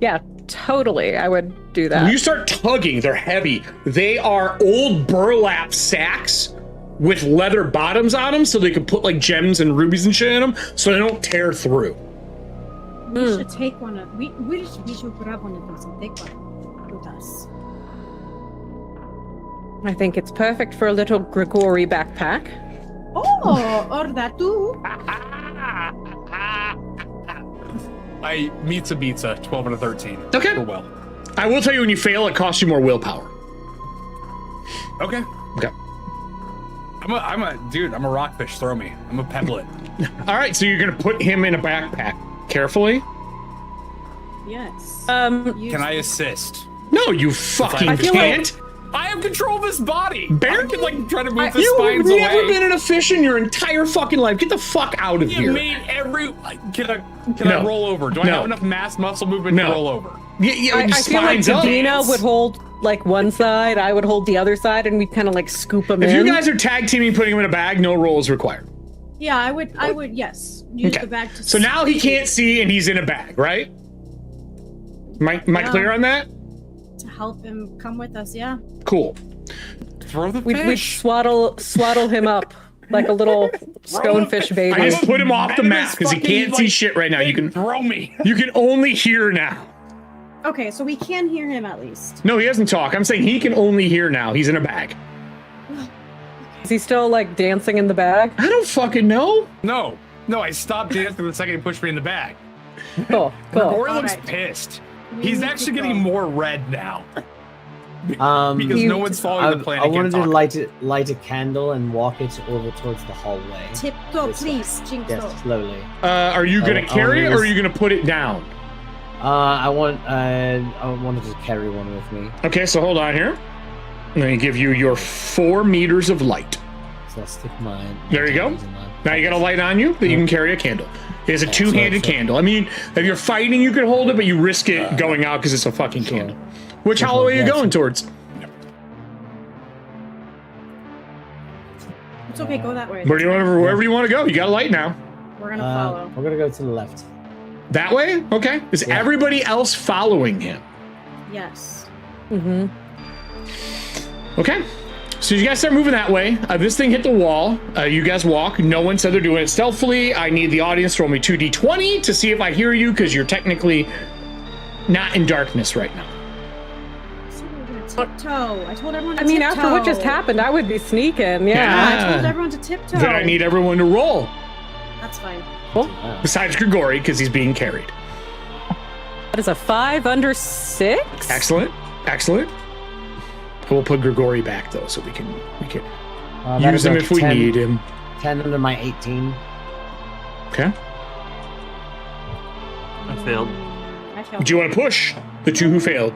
Yeah, totally. I would do that. When you start tugging, they're heavy. They are old burlap sacks with leather bottoms on them so they can put like gems and rubies and shit in them so they don't tear through. We should take one of we should grab one of those and take one with us. I think it's perfect for a little Grigori backpack. Oh, or that too. I pizza 12 and a 13. Okay. For well. I will tell you, when you fail, it costs you more willpower. Okay. Okay. I'm a rockfish. Throw me. I'm a pebblet. All right, so you're gonna put him in a backpack carefully. Yes. Can I assist? No, you fucking I feel like- can't. I have control of his body. Barely? I can like try to move the You've spines never away. been in a fish in your entire fucking life. Get the fuck out of You here. made every. Can I No. roll over? Do I No. have enough mass muscle movement No. to roll over? Yeah, I feel like spines up. Davina would hold like one side, I would hold the other side, and we'd kind of like scoop them If in. you guys are tag teaming, putting him in a bag, no roll is required. Yeah, I would yes. Use the bag to So now he can't see and he's in a bag, right? Am I clear on that? to help him come with us, yeah. Cool. Throw the We'd fish. swaddle him up like a little stonefish baby. I just put him off the Venomous map because he fucking, can't see like, shit right now. You can throw me. only hear now. Okay, so we can hear him at least. No, he doesn't talk. I'm saying he can only hear now. He's in a bag. Is he still like dancing in the bag? I don't fucking know. No, I stopped dancing the second he pushed me in the bag. Cool. Rory looks Alright. pissed. We He's need actually to getting go. more red now. Um, Because You- no one's following I, the plan. I he wanted can't to talk. light a candle and walk it over towards the hallway. Tiptoe, This way. please, Jinxo. Yes, slowly. Are you gonna I carry it wanted or to- are you gonna put it down? I wanted to carry one with me. Okay, so hold on here. I'm gonna give you your 4 meters of light. So I'll stick mine. There you go. Now you got a light on you that you can carry a candle. It's a two-handed so- candle. I mean, if you're fighting, you can hold it, but you risk it going out because it's a fucking candle. Which Sure, hallway are you yeah, going so- towards? It's okay, go that way. Wherever you want to go. You got a light now. We're gonna follow. We're gonna go to the left. That way? Okay. Is Yeah. everybody else following him? Yes. Mm-hmm. Okay. So you guys start moving that way. This thing hit the wall. You guys walk. No one said they're doing it stealthily. I need the audience to roll me 2d20 to see if I hear you, because you're technically not in darkness right now. So we're gonna tiptoe. I told everyone to I mean, tiptoe. after what just happened, I would be sneaking. Yeah. Yeah. I told everyone to tiptoe. Then I need everyone to roll. That's fine. Besides Grigori, because he's being carried. That is a 5 under 6. Excellent. Excellent. We'll put Grigori back though, so we can That use is him a if we 10 need him. 10 under my 18. Okay. I failed. I failed. Do you want to push the 2 who failed?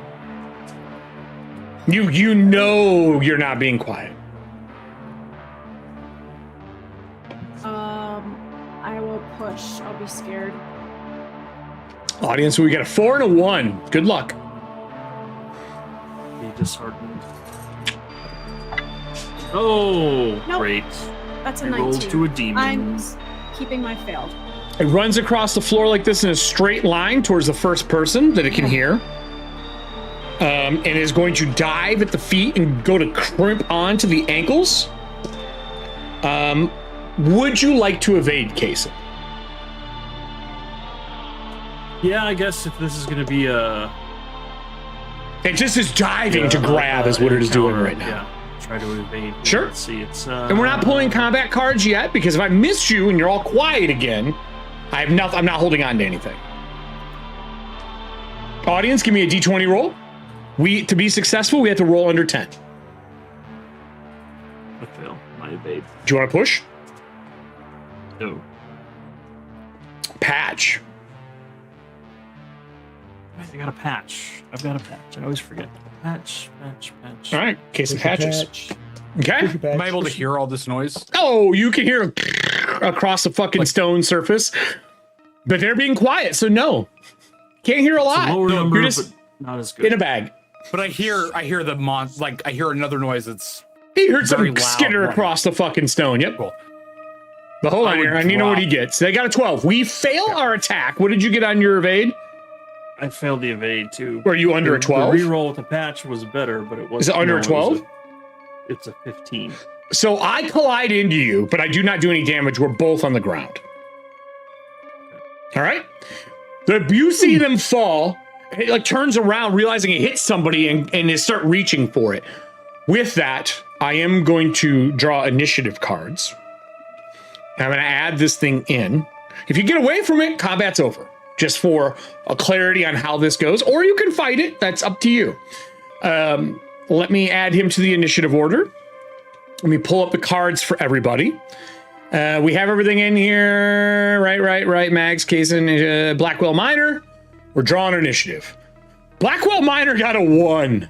You know you're not being quiet. I will push. I'll be scared. Audience, we got a 4 and a 1. Good luck. Be disheartened. Oh, Nope. great. That's a I 19. rolled to a demon. I'm keeping my failed. It runs across the floor like this in a straight line towards the first person that it can hear. And is going to dive at the feet and go to crimp onto the ankles. Would you like to evade, Kason? Yeah, I guess if this is going to be a... It just is diving to grab is what it is doing right now. Yeah, try to evade. Sure. Let's see, it's... And we're not pulling combat cards yet, because if I miss you and you're all quiet again, I'm not holding on to anything. Audience, give me a d20 roll. To be successful, we have to roll under 10. I fail. My evade. Do you want to push? No. Patch. I got a patch. I've got a patch. I always forget. Patch. All right, case of There's a patches. patch. Okay. Am I able to hear all this noise? Oh, you can hear across the fucking stone surface, but they're being quiet, so no. Can't hear a lot. Lower number, You're just but not as good. in a bag. But I hear the I hear another noise that's He heard very some loud skitter running. across the fucking stone. Yep. Cool. But hold I on would here. I need to know what he drop. gets. They got a 12. We fail our attack. What did you get on your evade? I failed the evade too. Were you under a 12? The reroll with the patch was better, but it wasn't. Is it under a 12? It's a 15. So I collide into you, but I do not do any damage. We're both on the ground. All right. You see them fall. It like turns around, realizing it hits somebody, and they start reaching for it. With that, I am going to draw initiative cards. I'm going to add this thing in. If you get away from it, combat's over. Just for a clarity on how this goes, or you can fight it. That's up to you. Let me add him to the initiative order. Let me pull up the cards for everybody. We have everything in here. Right. Mags, Kaysen, Blackwell Miner. We're drawing initiative. Blackwell Miner got a 1.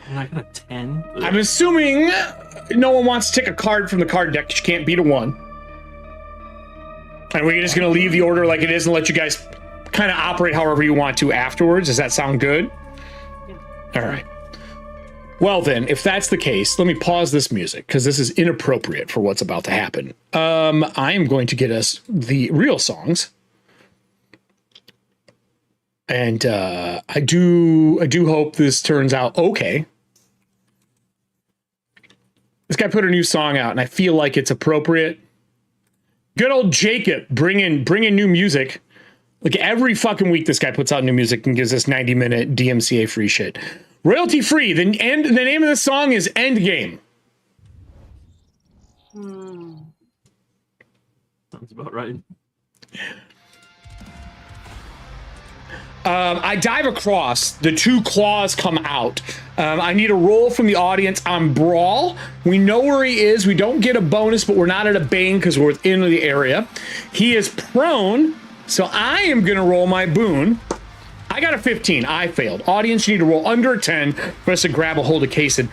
And I got a 10. I'm assuming no one wants to take a card from the card deck. You can't beat a 1. And we're just going to leave the order like it is and let you guys kind of operate however you want to afterwards. Does that sound good? Yeah. All right. Well, then, if that's the case, let me pause this music because this is inappropriate for what's about to happen. I am going to get us the real songs. And I do hope this turns out okay. This guy put a new song out, and I feel like it's appropriate. Good old Jacob, bring in new music. Like every fucking week, this guy puts out new music and gives us 90-minute DMCA free shit. Royalty free. The name of the song is Endgame. Sounds about right. I dive across. The 2 claws come out. I need a roll from the audience on Brawl. We know where he is. We don't get a bonus, but we're not at a bane because we're within the area. He is prone, so I am going to roll my boon. I got a 15. I failed. Audience, you need to roll under a 10 for us to grab a hold of Kaysen.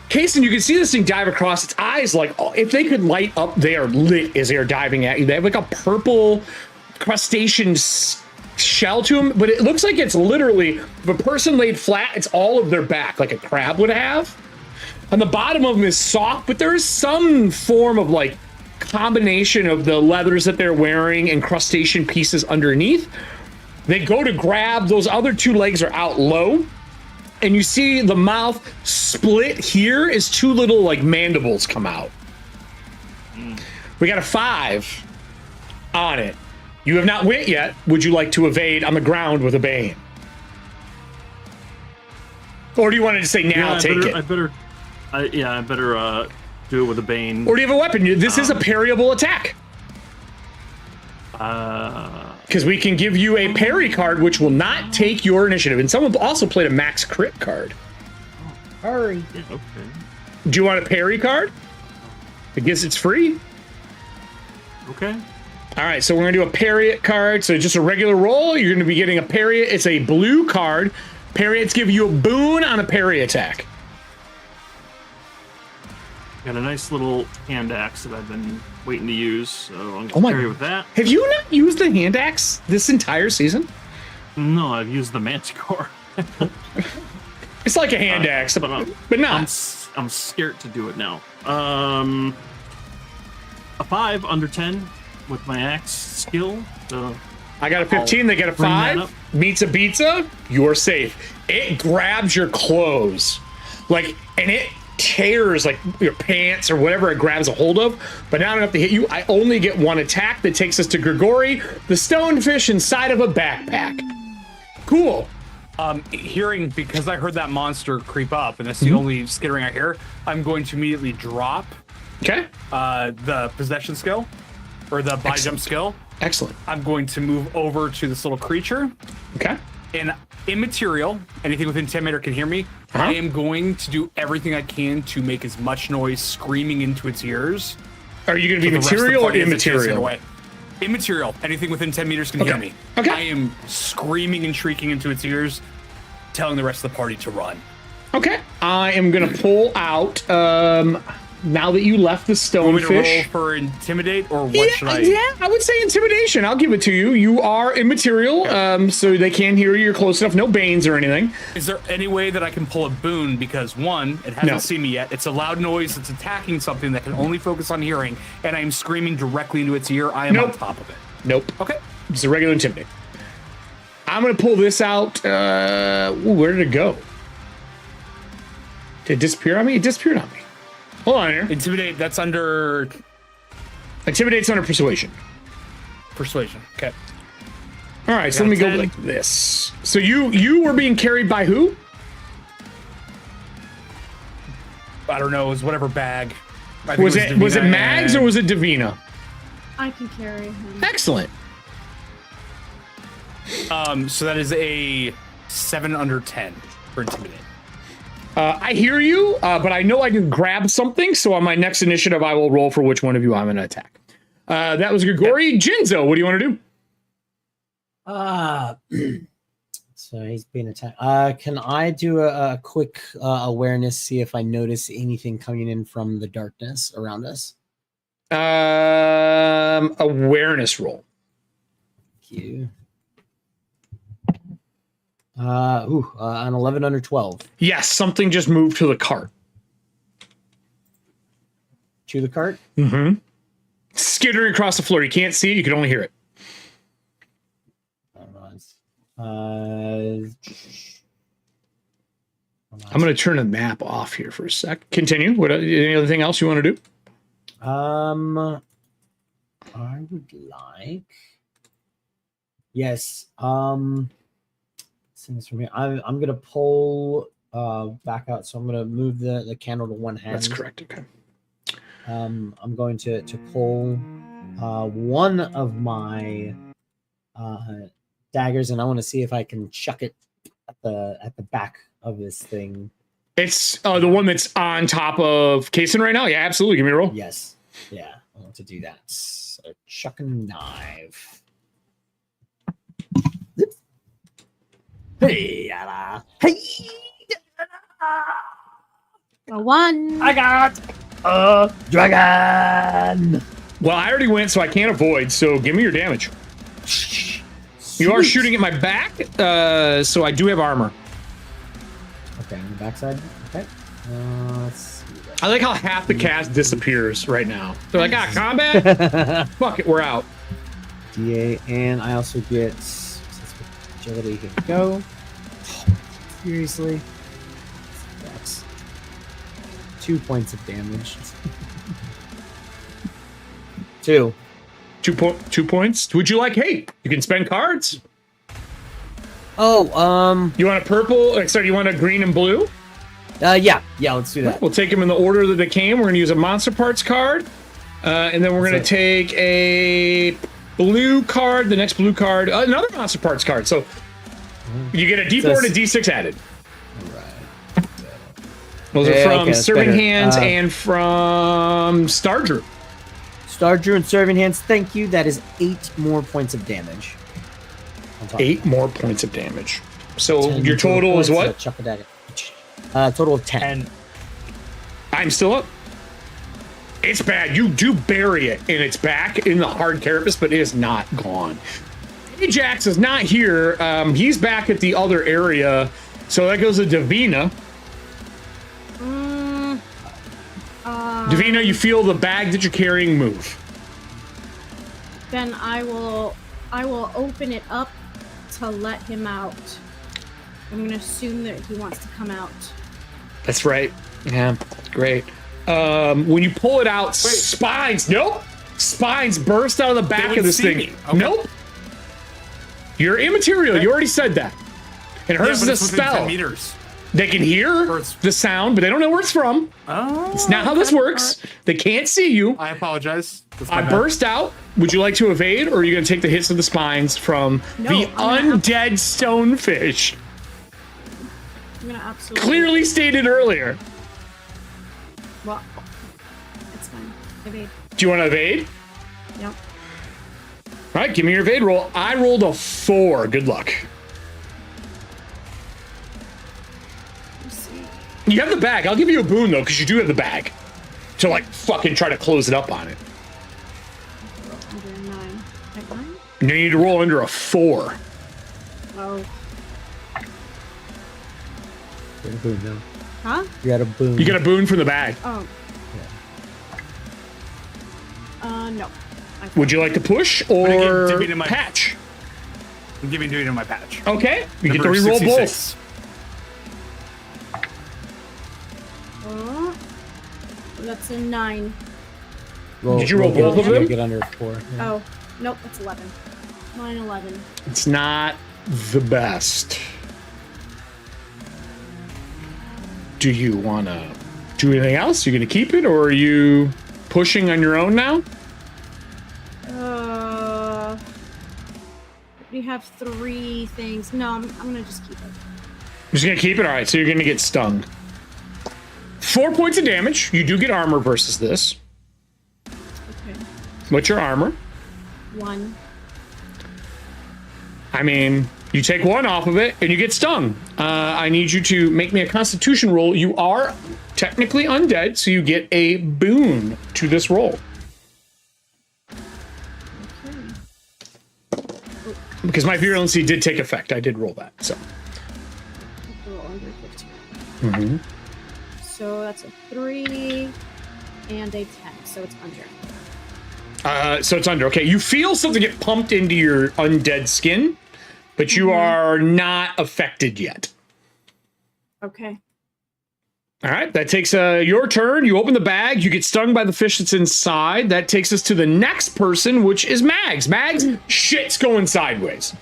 Kaysen, you can see this thing dive across. Its eyes, like, if they could light up, they are lit as they are diving at you. They have like a purple crustacean shell to them, but it looks like it's literally, if a person laid flat, it's all of their back, like a crab would have. And the bottom of them is soft, but there is some form of like combination of the leathers that they're wearing and crustacean pieces underneath. They go to grab, those other 2 legs are out low, and you see the mouth split here as 2 little like mandibles come out. We got a 5 on it. You have not went yet. Would you like to evade on the ground with a bane? Or do you want to just say now, take it? I better do it with a bane. Or do you have a weapon? This is a parryable attack. Because we can give you a parry card, which will not take your initiative. And someone also played a max crit card. Hurry. Yeah, okay. Do you want a parry card? I guess it's free. Okay. All right, so we're going to do a parry it card. So just a regular roll. You're going to be getting a parry it. It's a blue card. Parry it's give you a boon on a parry attack. Got a nice little hand axe that I've been waiting to use, so I'm going to parry with that. Have you not used the hand axe this entire season? No, I've used the manticore. It's like a hand axe, but not. I'm scared to do it now. A 5 under 10 with my axe skill. So I got a 15. They got a 5. Meets a pizza. You're safe. It grabs your clothes, and it tears like your pants or whatever it grabs a hold of, but not enough to hit you. I only get 1 attack that takes us to Grigori, the stonefish inside of a backpack. Cool. Because I heard that monster creep up, and that's the only skittering I hear, I'm going to immediately drop the possession skill, or the by jump skill. Excellent. I'm going to move over to this little creature. Okay. And immaterial, anything within 10 meters can hear me. I am going to do everything I can to make as much noise screaming into its ears. Are you going to be material or immaterial? Immaterial. Anything within 10 meters can hear me. Okay. I am screaming and shrieking into its ears, telling the rest of the party to run. Okay, I am gonna pull out. Now that you left the Want me to roll stonefish. for intimidate or what should I? Yeah, I would say intimidation. I'll give it to you. You are immaterial, so they can't hear you. You're close enough. No banes or anything. Is there any way that I can pull a boon? Because one, it hasn't seen me yet. It's a loud noise. It's attacking something that can only focus on hearing, and I am screaming directly into its ear. I am on top of it. Nope. Okay. It's a regular intimidate. I'm gonna pull this out. Where did it go? Did it disappear on me? It disappeared on me. Hold on here. Intimidate. That's under Intimidate's under persuasion. persuasion. Okay. All right, so let me go like this. So you were being carried by who? I don't know. It was whatever bag. I think Was it Davina Mags or was it Davina? I can carry him. Excellent. So that is a 7 under 10 for intimidate. I hear you, but I know I can grab something, so on my next initiative, I will roll for which one of you I'm going to attack. That was Grigori. Jinzo, what do you want to do? So he's being attacked. Can I do a quick awareness, see if I notice anything coming in from the darkness around us? Awareness roll. Thank you. An 11 under 12. Yes, something just moved to the cart. To the cart? Mm-hmm. Skittering across the floor. You can't see it, you can only hear it. I'm going to turn the map off here for a sec. Continue. What? Any other thing else you want to do? I would like. Yes. Things from here. I'm gonna pull back out, so I'm gonna move the candle to one hand. That's correct. Okay. I'm going to pull one of my daggers, and I want to see if I can chuck it at the back of this thing. It's the one that's on top of Kason right now. Yeah, absolutely. Give me a roll. Yes. Yeah, I want to do that. So chuck a knife. Hey, hey, A 1. I got a dragon. Well, I already went, so I can't avoid. So give me your damage. You are shooting at my back, so I do have armor. Okay, on the backside. Okay. Let's see. I like how half the cast disappears right now. They're like, combat? Fuck it, we're out. DA, and I also get agility. Here we go. Seriously? That's 2 points of damage. 2. 2 points. Would you like? Hey, you can spend cards. Oh, you want a purple? Sorry, you want a green and blue? Yeah, let's do that. We'll take them in the order that they came. We're gonna use a monster parts card, and then we're gonna take a blue card. The next blue card, another monster parts card. So you get a D4 and a D6 added. Right. Those are from okay, Serving better. Hands and from Star Drew. Star Drew and Serving Hands, thank you. That is 8 more points of damage. 8 more points of damage. So your total is what? Chuck a dagger. Total of 10. I'm still up. It's bad. You do bury it in its back in the hard carapace, but it is not gone. Ajax is not here. He's back at the other area. So that goes to Davina. Davina, you feel the bag that you're carrying move. Then I will open it up to let him out. I'm gonna assume that he wants to come out. That's right. Yeah, great. When you pull it out, spines. Nope. Spines burst out of the back of this thing. Okay. Nope. You're immaterial. You already said that. And hers is a spell. 10 meters. They can hear the sound, but they don't know where it's from. Oh, it's not how this works. They can't see you. I apologize. I burst out. Would you like to evade, or are you going to take the hits of the spines from the undead stonefish? I'm gonna absolutely. Clearly stated earlier. Well, it's fine. Evade. Do you want to evade? Yep. All right, give me your evade roll. I rolled a 4. Good luck. Let's see. You have the bag. I'll give you a boon, though, because you do have the bag. To, like, fucking try to close it up on it. Under 9. At 9? You need to roll under a 4. Oh. You got a boon now. Huh? You got a boon. You get a boon from the bag. Oh. No. Would you like to push or patch? I'm giving it to my patch. Okay. You get to Number reroll 66. both. Oh. That's a 9. Did you roll both of them? Get under a 4. Yeah. Oh. Nope, that's 11. 9, 11. It's not the best. Do you want to do anything else? You going to keep it, or are you pushing on your own now? We have 3 things. No, I'm gonna just keep it. You're just going to keep it? All right, so you're going to get stung. 4 points of damage. You do get armor versus this. Okay. What's your armor? 1. I mean, you take 1 off of it and you get stung. I need you to make me a constitution roll. You are technically undead, so you get a boon to this roll. Okay. Because my virulency did take effect. I did roll that, so. Roll under 15. Mm-hmm. So that's a 3 and a 10, so it's under. So it's under. Okay, you feel something get pumped into your undead skin, but you are not affected yet. Okay. All right, that takes your turn. You open the bag. You get stung by the fish that's inside. That takes us to the next person, which is Mags. Mags, shit's going sideways.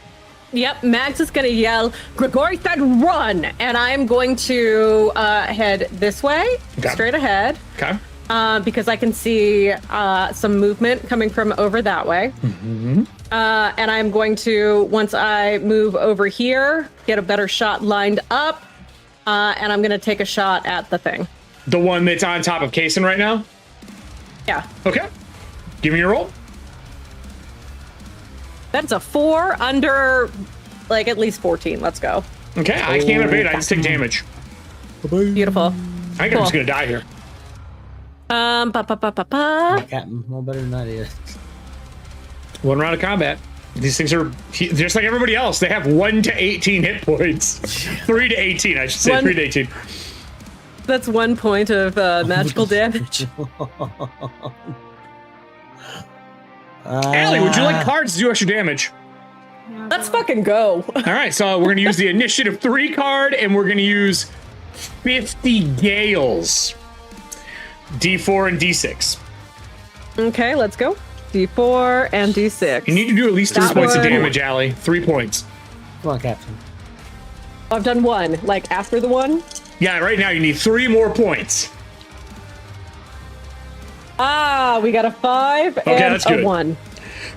Yep, Mags is going to yell, Grigori said run! And I'm going to head this way, straight ahead. Okay. Because I can see some movement coming from over that way. Mm-hmm. And I'm going to, once I move over here, get a better shot lined up. And I'm going to take a shot at the thing. The one that's on top of Kason right now? Yeah. Okay. Give me your roll. That's a 4 under, like, at least 14. Let's go. Okay, I can't evade. I just take damage. Beautiful. I think I'm just going to die here. Captain, more better than that is. 1 round of combat. These things are just like everybody else. They have 1 to 18 hit points. 3 to 18, I should say. 3 to 18. That's 1 point of magical damage. Allie, would you like cards to do extra damage? Let's fucking go. All right, so we're going to use the Initiative 3 card, and we're going to use 50 gales. D4 and D6. Okay, let's go. D4 and D6. You need to do at least 3 points of damage, Allie. 3 points. Come on, Captain. I've done 1. Like, after the 1? Yeah, right now you need 3 more points. Ah, we got a 5 and that's good. a 1.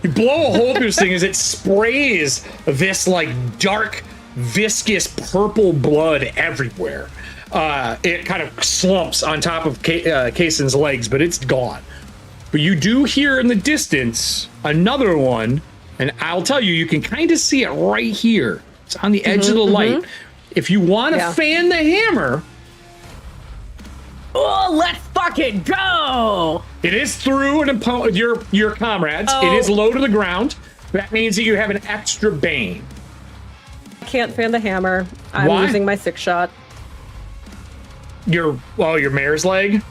You blow a hole through this thing as it sprays this, like, dark, viscous purple blood everywhere. It kind of slumps on top of Kason's legs, but it's gone. But you do hear in the distance another one, and I'll tell you, you can kind of see it right here. It's on the edge of the light. If you want to fan the hammer... Oh, let's fucking go! It is through your comrades. Oh. It is low to the ground. That means that you have an extra bane. I can't fan the hammer. I'm Why? losing my 6 shot. Your mare's leg?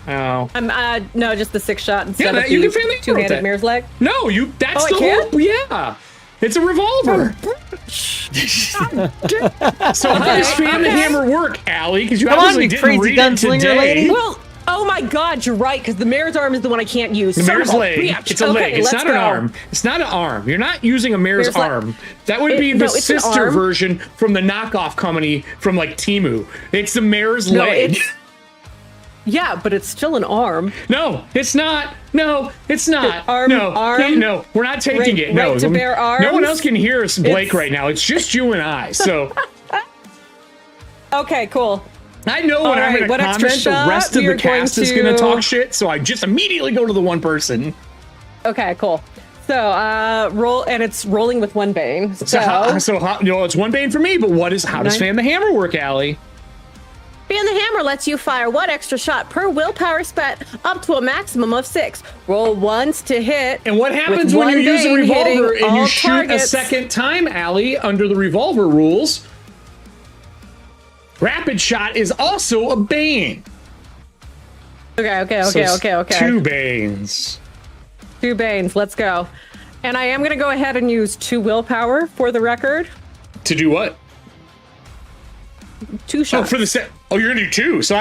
Oh. I'm no, just the 6 shot instead of you can fan the hammer with two-handed that. mare's leg. No, that's I the can't? whole... Yeah. It's a revolver. So how does fan the hammer work, Allie? Because you Come on, obviously you didn't crazy read it gunslinger today. lady. Well, oh my god, you're right, because the mare's arm is the one I can't use. The Son mare's of a leg. bitch. It's a Okay, leg. It's let's not an go. arm. It's not an arm. You're not using a mare's Mare's leg. arm. That would be the no, it's an sister arm. version from the knockoff company from like Temu. It's the mare's No, leg. it's... Yeah, but it's still an arm. No, it's not. No, it's not. Arm, no, arm. no, we're not taking it. No, right to bear arms. No one else can hear us, Blake, It's- right now. It's just you and I. So Okay, cool. I know when All I'm right, in a what extra comic, the shot? rest of We the are going cast is going to to- talk shit. So I just immediately go to the one person. Okay, cool. So roll, and it's rolling with 1 bane. So, So it's 1 bane for me. But how does Nine. fan the hammer work, Allie? Fan the hammer lets you fire 1 extra shot per willpower spent up to a maximum of 6. Roll once to hit. And what happens with when you one use a bane revolver hitting and you all shoot targets. a second time, Allie, under the revolver rules? Rapid shot is also a bane. Okay. So 2 banes. 2 banes. Let's go. And I am going to go ahead and use 2 willpower for the record. To do what? 2 shots. Oh, for the set. Oh, you're gonna do 2. So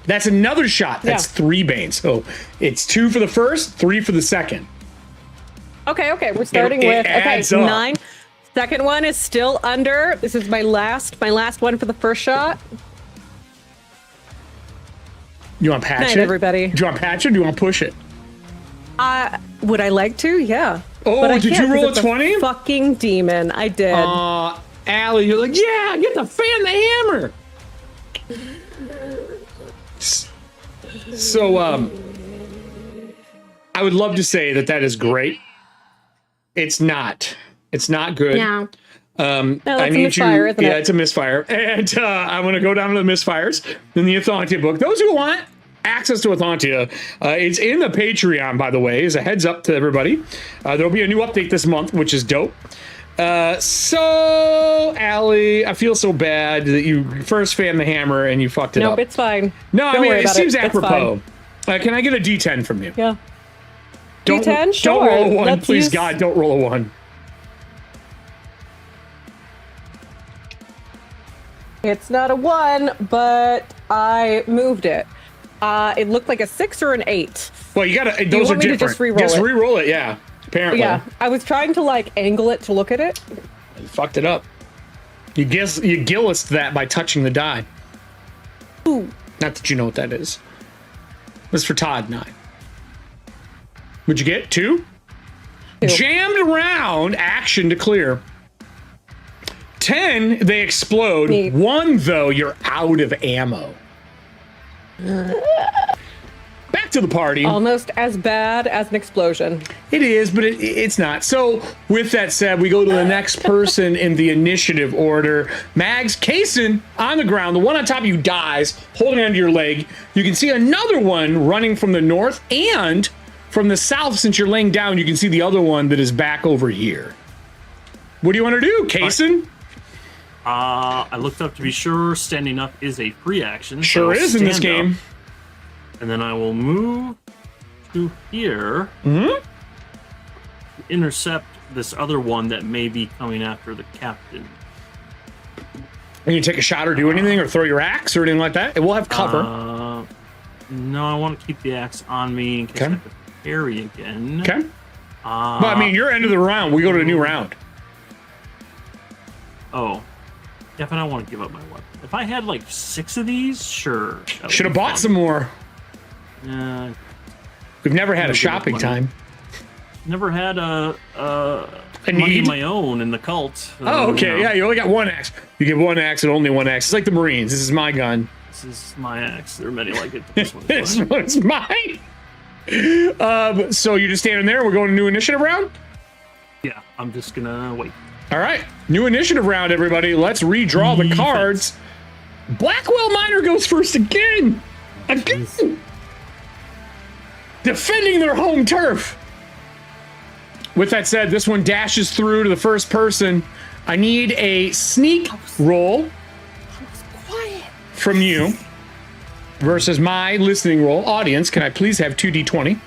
that's another shot. That's 3 banes. So it's 2 for the first, 3 for the second. Okay. We're starting It with adds up. 9. Second one is still under. This is my last one for the first shot. You want to patch Night, it? everybody. Do you want to patch it or do you want to push it? Would I like to? Yeah. Oh, But I did can't you roll 'cause a it's 20? Fucking demon. I did. Allie, you're like, yeah, get the fan the hammer. So, I would love to say that is great. It's not. It's not good. Yeah. No, that's a misfire, isn't it? Yeah, it's a misfire. And I'm going to go down to the misfires in the Ethauntia book. Those who want access to Ethauntia, it's in the Patreon, by the way, as a heads up to everybody. There'll be a new update this month, which is dope. So, Allie, I feel so bad that you first fanned the hammer and you fucked it up. Nope, it's fine. No, Don't I mean, worry it about seems it. It's apropos. Can I get a D10 from you? Yeah. Don't, D10? Sure. Don't roll a 1, Let's please, use- God, don't roll a 1. It's not a 1, but I moved it. It looked like a 6 or an 8. Well, you gotta, you those are want me to different. just re-roll it? re-roll it, yeah. Apparently. Yeah, I was trying to like angle it to look at it. You fucked it up. You gillised that by touching the die. Ooh. Not that you know what that is. This is for Todd and I. What'd you get? 2? 2. Jammed around, action to clear. 10, they explode. Neat. 1, though, you're out of ammo. Back to the party. Almost as bad as an explosion. It is, but it's not. So, with that said, we go to the next person in the initiative order. Mags, Kaysen on the ground. The one on top of you dies, holding onto your leg. You can see another one running from the north and from the south. Since you're laying down, you can see the other one that is back over here. What do you want to do, Kaysen? I looked up to be sure. Standing up is a free action. Sure so is in this stand game. up, and then I will move to here. Mm-hmm. Intercept this other one that may be coming after the captain. Are you take a shot or do anything or throw your axe or anything like that? It will have cover. No, I want to keep the axe on me in case I have to parry again. Okay. But I mean, you're end of the round. We go to a new round. Oh. Yeah, but I don't want to give up my weapon. If I had like 6 of these, sure. Should have bought some more. Yeah. We've never had a give up shopping money. time. Never had a money need? of my own in the cult. Oh, okay. You know, Yeah, you only got 1 axe. You get 1 axe and only 1 axe. It's like the Marines. This is my gun. This is my axe. There are many like it. But this one's This mine. one's mine. So you're just standing there. We're going to new initiative round. Yeah, I'm just gonna wait. All right, new initiative round, everybody. Let's redraw the cards. Blackwell Miner goes first again. Defending their home turf. With that said, this one dashes through to the first person. I need a sneak roll from you versus my listening roll. Audience, can I please have 2d20?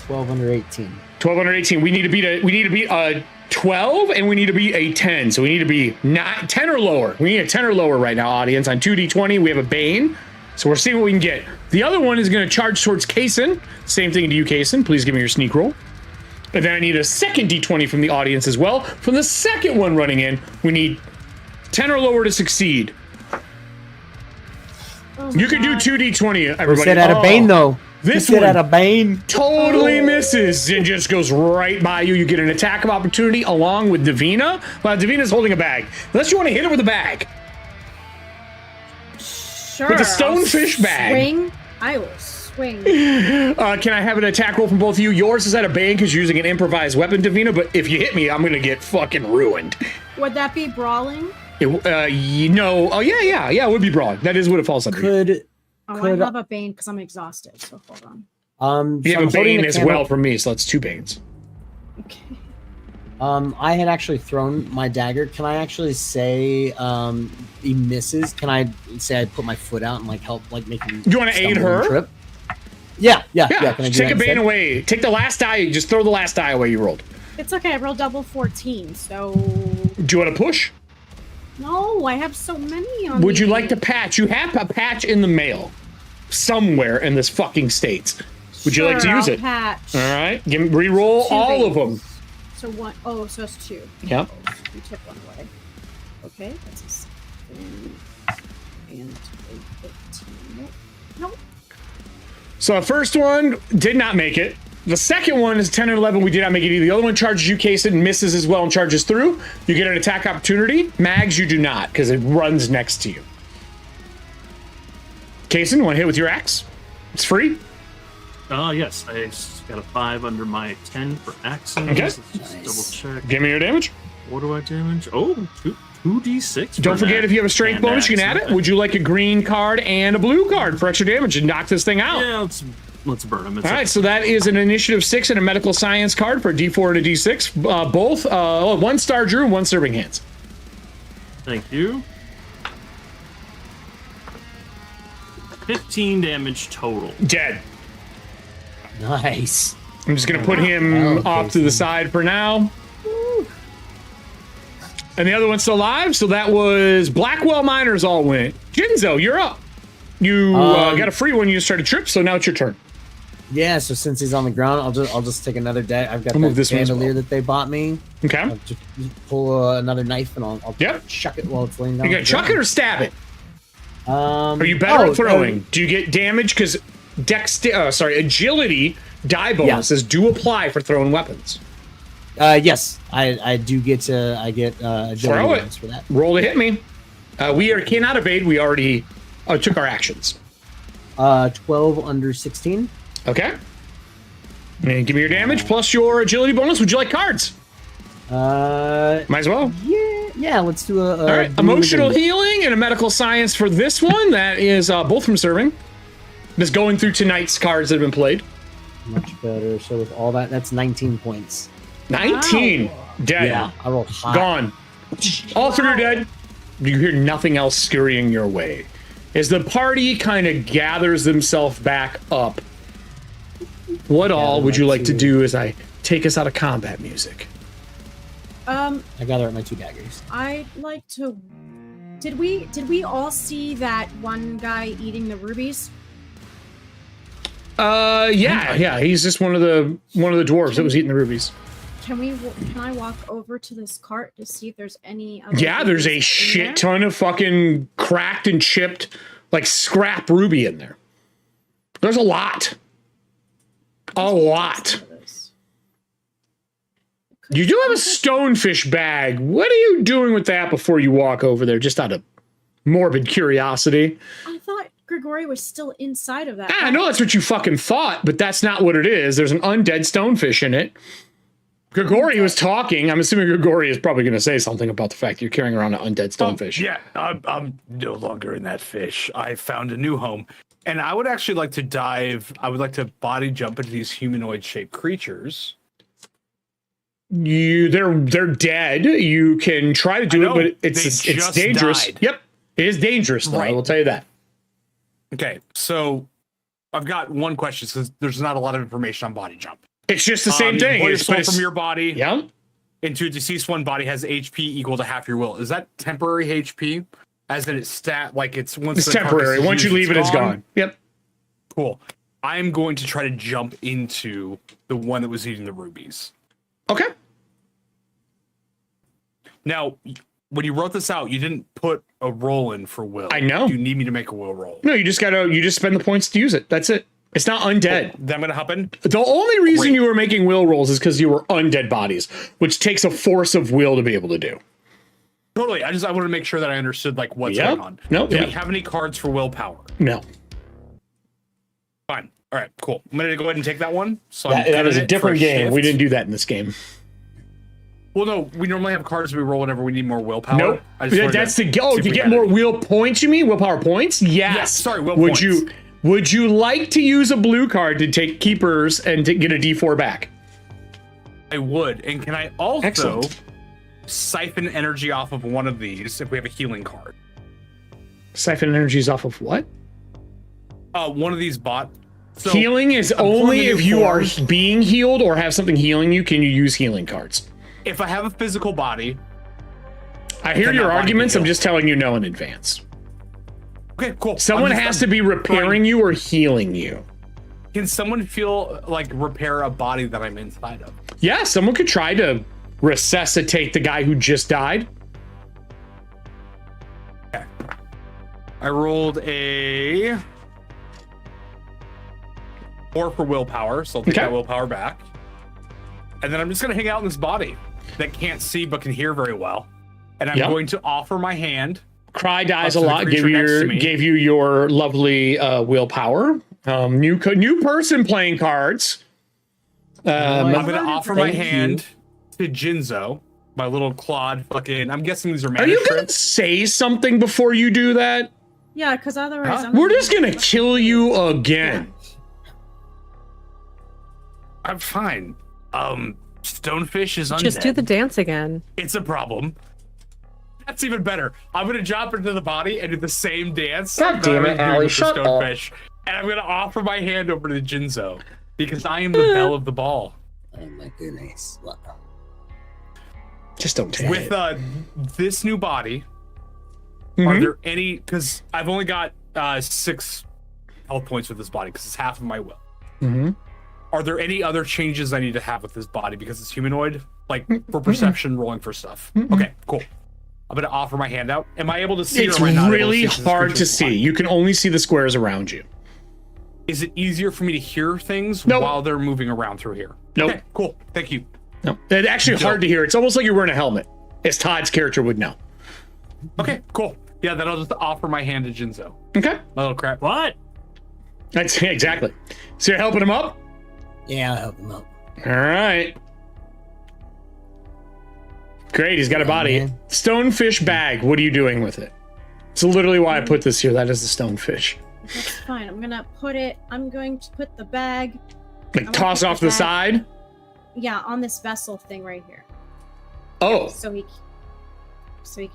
12 under 18. 12 under 18. We need to beat a 12 and we need to beat a 10. So we need to be 10 or lower. We need a 10 or lower right now, audience. On 2d20, we have a Bane. So we're seeing what we can get. The other one is going to charge towards Kaysen. Same thing to you, Kaysen. Please give me your sneak roll. And then I need a second d20 from the audience as well. From the second one running in, we need 10 or lower to succeed. You can do 2d20, everybody. You said at a Bane, though. This you said one at a Bane. totally misses and just goes right by you. You get an attack of opportunity along with Davina. Well, Davina's holding a bag. Unless you want to hit her with a bag. Sure. With a stonefish I'll bag. Swing. I will swing. Can I have an attack roll from both of you? Yours is at a Bane because you're using an improvised weapon, Davina, but if you hit me, I'm going to get fucking ruined. Would that be brawling? You know, oh yeah, it would be brawl. That is what it falls under. Could Oh, I have a bane because I'm exhausted. So hold on. You so have I'm a holding bane the as candle- well from me, so that's 2 banes. Okay. I had actually thrown my dagger. Can I actually say he misses? Can I say I put my foot out and like help like make him? You want to aid stumble and her? Trip? Yeah. Yeah. Can I do Take that a bane instead? away. Take the last die. Just throw the last die away you rolled. It's okay. I rolled double 14. So Do you want to push? no, I have so many on. Would you me. like to patch? You have a patch in the mail somewhere in this fucking state. Would you like to Sure, use I'll it? Patch. All right. Re-roll 2 all of banes. them. So one, oh, so it's 2. Yep. Oh, you took one away. Okay, that's a 7 and a 15. Nope. So the first one did not make it. The second one is 10 and 11. We did not make it either. The other one charges you, Kaysen, and misses as well and charges through. You get an attack opportunity. Mags, you do not because it runs next to you. Kaysen, want to hit with your axe? It's free. Yes, I just got a 5 under my 10 for axes. Okay. Let's just double check. Give me your damage. What do I damage? Oh, 2d6. Don't forget, if you have a strength bonus, you can add it. Would you like a green card and a blue card for extra damage and knock this thing out? Yeah, let's burn them. All right, so that is an initiative 6 and a medical science card for a D4 and a D6. Both 1-star Drew, 1 serving hands. Thank you. 15 damage total. Dead. Nice. I'm just gonna put him off to the side for now. And the other one's still alive, so that was Blackwell Miners all went. Jinzo, you're up. You got a free one. You just started trip, so now it's your turn. Yeah. So since he's on the ground, I'll just take another deck. I've got I'll move that this one as bandolier well. that they bought me. Okay. I'll just pull another knife and I'll Yep. chuck it while it's laying down. You on got the chuck it ground. or stab it? Are Are you better at throwing? Do you get damage? Because agility die bonuses do apply for throwing weapons. Yes, I do get agility Throw it. bonus for that. Roll to hit me. We cannot evade. We already took our actions. 12 under 16. Okay. And give me your damage plus your agility bonus. Would you like cards? Might as well. Yeah. Let's do a All right. Emotional healing and a medical science for this one. That is both from serving. Just going through tonight's cards that have been played. Much better. So with all that, that's 19 points. 19. Dead. Yeah, I rolled high. Gone. All three are dead. You hear nothing else scurrying your way. As the party kind of gathers themselves back up, what all would you like to do as I take us out of combat music? I gather up my 2 daggers. I'd like to. Did we all see that one guy eating the rubies? Yeah. He's just one of the dwarves that was eating the rubies. Can I walk over to this cart to see if there's any other Yeah, there's a rubies in shit there? ton of fucking cracked and chipped, like scrap ruby in there. There's a lot. A lot. You do have a stonefish bag. What are you doing with that before you walk over there? Just out of morbid curiosity. I thought Grigori was still inside of that. I know that's what you fucking thought, but that's not what it is. There's an undead stonefish in it. Grigori was talking. I'm assuming Grigori is probably going to say something about the fact that you're carrying around an undead stonefish. Yeah, I'm no longer in that fish. I found a new home. And I would actually like to I would like to body jump into these humanoid shaped creatures. They're dead. You can try to do it, but it's dangerous. Died. Yep. It is dangerous, though. I Right. will tell you that. Okay, so I've got one question because there's not a lot of information on body jump. It's just the same You thing. pull your It's soul from your body yeah. into a deceased one body has HP equal to half your will. Is that temporary HP? As in it's it's once It's the carcass temporary. is Once you used, leave it, it's gone. Yep. Cool. I'm going to try to jump into the one that was eating the rubies. Okay. Now, when you wrote this out, you didn't put a roll in for will. I know. You need me to make a will roll. No, you just spend the points to use it. That's it. It's not undead. That gonna happen? The only reason you were making will rolls is because you were undead bodies, which takes a force of will to be able to do. Totally. I wanted to make sure that I understood what's Yep. going on. No, Do yeah. we have any cards for willpower? No. Fine. All right, cool. I'm gonna go ahead and take that one. So That is a different game. We didn't do that in this game. Well, no, we normally have cards we roll whenever we need more willpower. Nope. I just wanted That's to to go. see if To we get had more any. will points, you mean? Willpower points? Yes. Yes, sorry, will would points. Would you like to use a blue card to take keepers and to get a D4 back? I would. And can I also Excellent. siphon energy off of one of these if we have a healing card? Siphon energies off of what? One of these bot. So Healing is I'm pulling only a new if you are form. being healed or have something healing you, can you use healing cards. If I have a physical body. I hear Can your that body arguments. be I'm healed? just telling you no in advance. Okay, cool. Someone has to be repairing you or healing you. Can someone feel like repair a body that I'm inside of? Yeah, someone could try to resuscitate the guy who just died. Okay. I rolled a 4 for willpower, so I'll take Okay. that willpower back. And then I'm just gonna hang out in this body that can't see but can hear very well. And I'm Yep. going to offer my hand. Cry dies a Up to the lot. creature next to me. Gave you your lovely willpower. New person playing cards. I'm gonna offer my Thank you. hand to Jinzo, my little Claude fucking. I'm guessing these are Are mana you gonna strips. say something before you do that? Yeah, because otherwise I'm We're just gonna kill you again. I'm fine. Stonefish is undead. Just do the dance again. It's a problem. That's even better. I'm gonna drop into the body and do the same dance. God that I damn was it, doing Allie, with the shut up. stonefish. And I'm gonna offer my hand over to Jinzo because I am the belle of the ball. Oh my goodness. What? Just don't take With it. this new body, are Mhm. there any? Because I've only got 6 health points with this body because it's half of my will. Mhm. Are there any other changes I need to have with this body because it's humanoid? Like for perception, rolling for stuff. Okay, cool. I'm gonna offer my hand out. Am I able to see? It's or am I not able really to see hard to see. You can only see the squares around you. Is it easier for me to hear things Nope. while they're moving around through here? Nope. Okay, cool. Thank you. No, it's actually hard to hear. It's almost like you're wearing a helmet, as Todd's character would know. Okay, cool. Yeah, then I'll just offer my hand to Jinzo. Okay, My little crap. What? that's exactly. So you're helping him up. Yeah, I'll help him out. All right. Great, he's got a Yeah, body. man. Stonefish bag. What are you doing with it? It's literally why I put this here. That is the stonefish. That's fine. I'm going to put the bag, Like gonna toss put off the the bag- side. yeah, on this vessel thing right here. Oh, So he can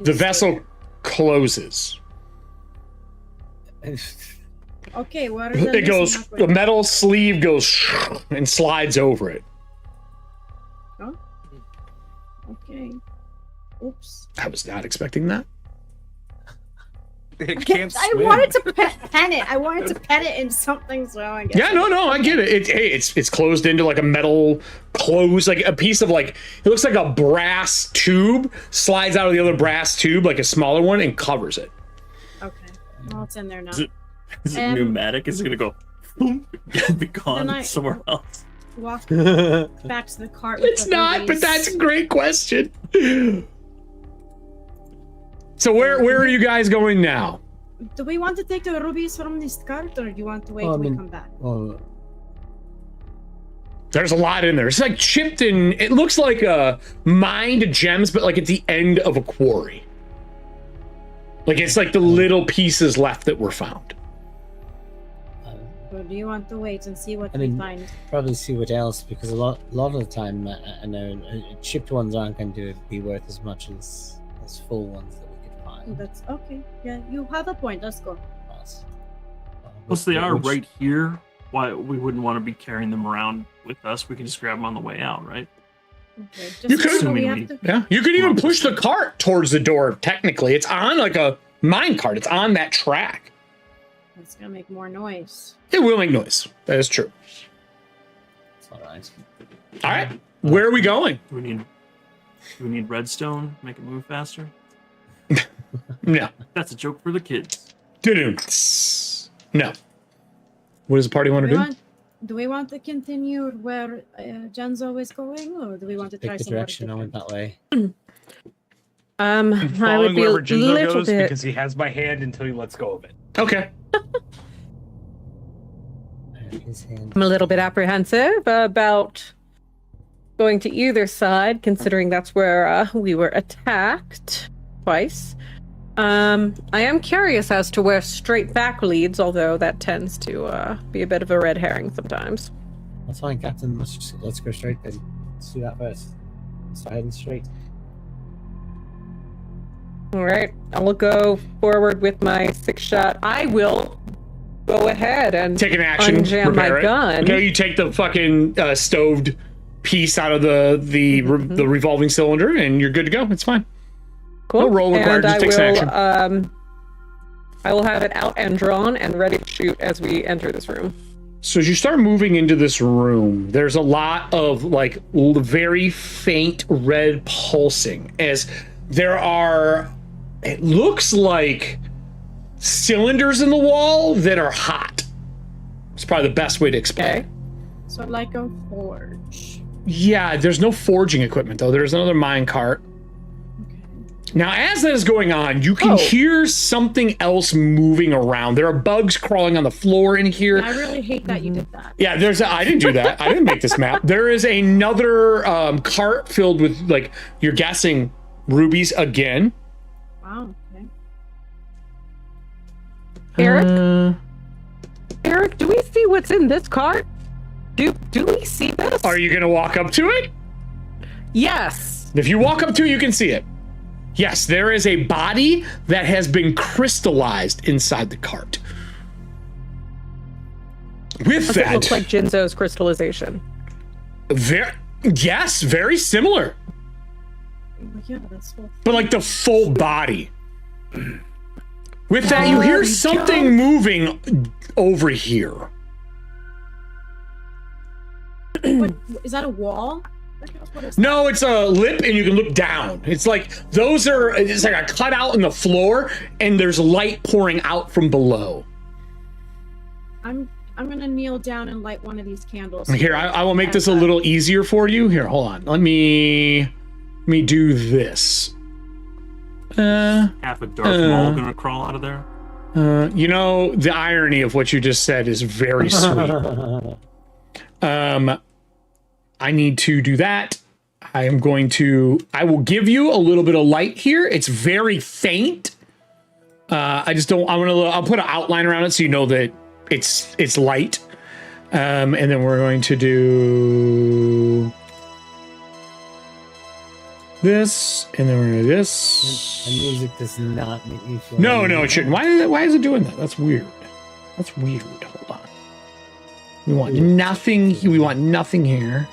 the stay vessel there. closes. Okay, what are the It goes. missing The upgrades? metal sleeve goes and slides over it. Okay. Oops. I was not expecting that. It can't I swim. wanted to pet it. I wanted to pet it in something, so I guess. Yeah, no, I get it. Hey, it's closed into like a metal close, like a piece of like it looks like a brass tube slides out of the other brass tube, like a smaller one, and covers it. Okay. Well, it's in there now. Is it- Is it Um, pneumatic? Is it gonna go boom, and be gone Then I- somewhere else? Walk back to the cart. With It's the not, but rubies. that's a great question. So where are you guys going now? Do we want to take the rubies from this cart, or do you want to wait Well, I till we mean- come back? Well, There's a lot in there. It's like chipped in. It looks like a mined gems, but like at the end of a quarry. Like it's like the little pieces left that were found. Or do you want to wait and see what I we mean- find? probably see what else, because a lot of the time, I know chipped ones aren't going to be worth as much as full ones that we could find. That's okay. Yeah, you have a point. Let's go. Plus, Plus, they are which- right here. Why we wouldn't want to be carrying them around with us? We can just grab them on the way out, right? Okay. Just You could- remember we Assuming have to. Yeah, you could even push the cart towards the door. Technically, it's on like a mine cart. It's on that track. It's gonna make more noise. It will make noise. That is true. It's all right. All right, where are we going? Do we need redstone? Make it move faster? No. That's a joke for the kids. Doo-doo. No. What does the party want to do? Do we want to continue where Janzo is going, or do we want to try Pick the somewhere direction I went different? that way. I would Following be a wherever Jinzo little goes bit. because he has my hand until he lets go of it. Okay. His hand. I'm a little bit apprehensive about going to either side, considering that's where we were attacked twice. I am curious as to where straight back leads, although that tends to be a bit of a red herring sometimes. That's fine, Captain. Let's go straight then. Let's do that first. Let's start heading straight. All right, I will go forward with my 6-shot. I will go ahead and take an action, unjam my gun. Okay, you take the fucking stoved piece out of the revolving cylinder, and you're good to go. It's fine. Cool. No roll required. Just takes action. I will have it out and drawn and ready to shoot as we enter this room. So as you start moving into this room, there's a lot of like very faint red pulsing as there are, it looks like cylinders in the wall that are hot. It's probably the best way to explain. Okay. So like a forge. Yeah, there's no forging equipment though. There's another mine cart. Now, as that is going on, you can hear something else moving around. There are bugs crawling on the floor in here. I really hate that you did that. Yeah, I didn't do that. I didn't make this map. There is another cart filled with, like, you're guessing rubies again. Wow, okay. Eric, do we see what's in this cart? Do we see this? Are you going to walk up to it? Yes. If you walk up to it, you can see it. Yes, there is a body that has been crystallized inside the cart. With Does that, it look like Jinzo's crystallization? Yes, very similar. Yeah, that's cool. But like the full body. With that, you hear something moving over here. What, is that a wall? What is that? No, it's a lip and you can look down. It's like it's like a cutout in the floor and there's light pouring out from below. I'm gonna kneel down and light one of these candles. Here, I will make this a little easier for you. Here, hold on. Let me do this. Half a Darth Maul gonna crawl out of there. You know, the irony of what you just said is very sweet. I need to do that. I will give you a little bit of light here. It's very faint. I'll put an outline around it so you know that it's light. And then we're going to do this, and then we're going to do this. The music does not make me feel. No, it shouldn't. Why is it doing that? That's weird. Hold on. We want nothing. We want nothing here.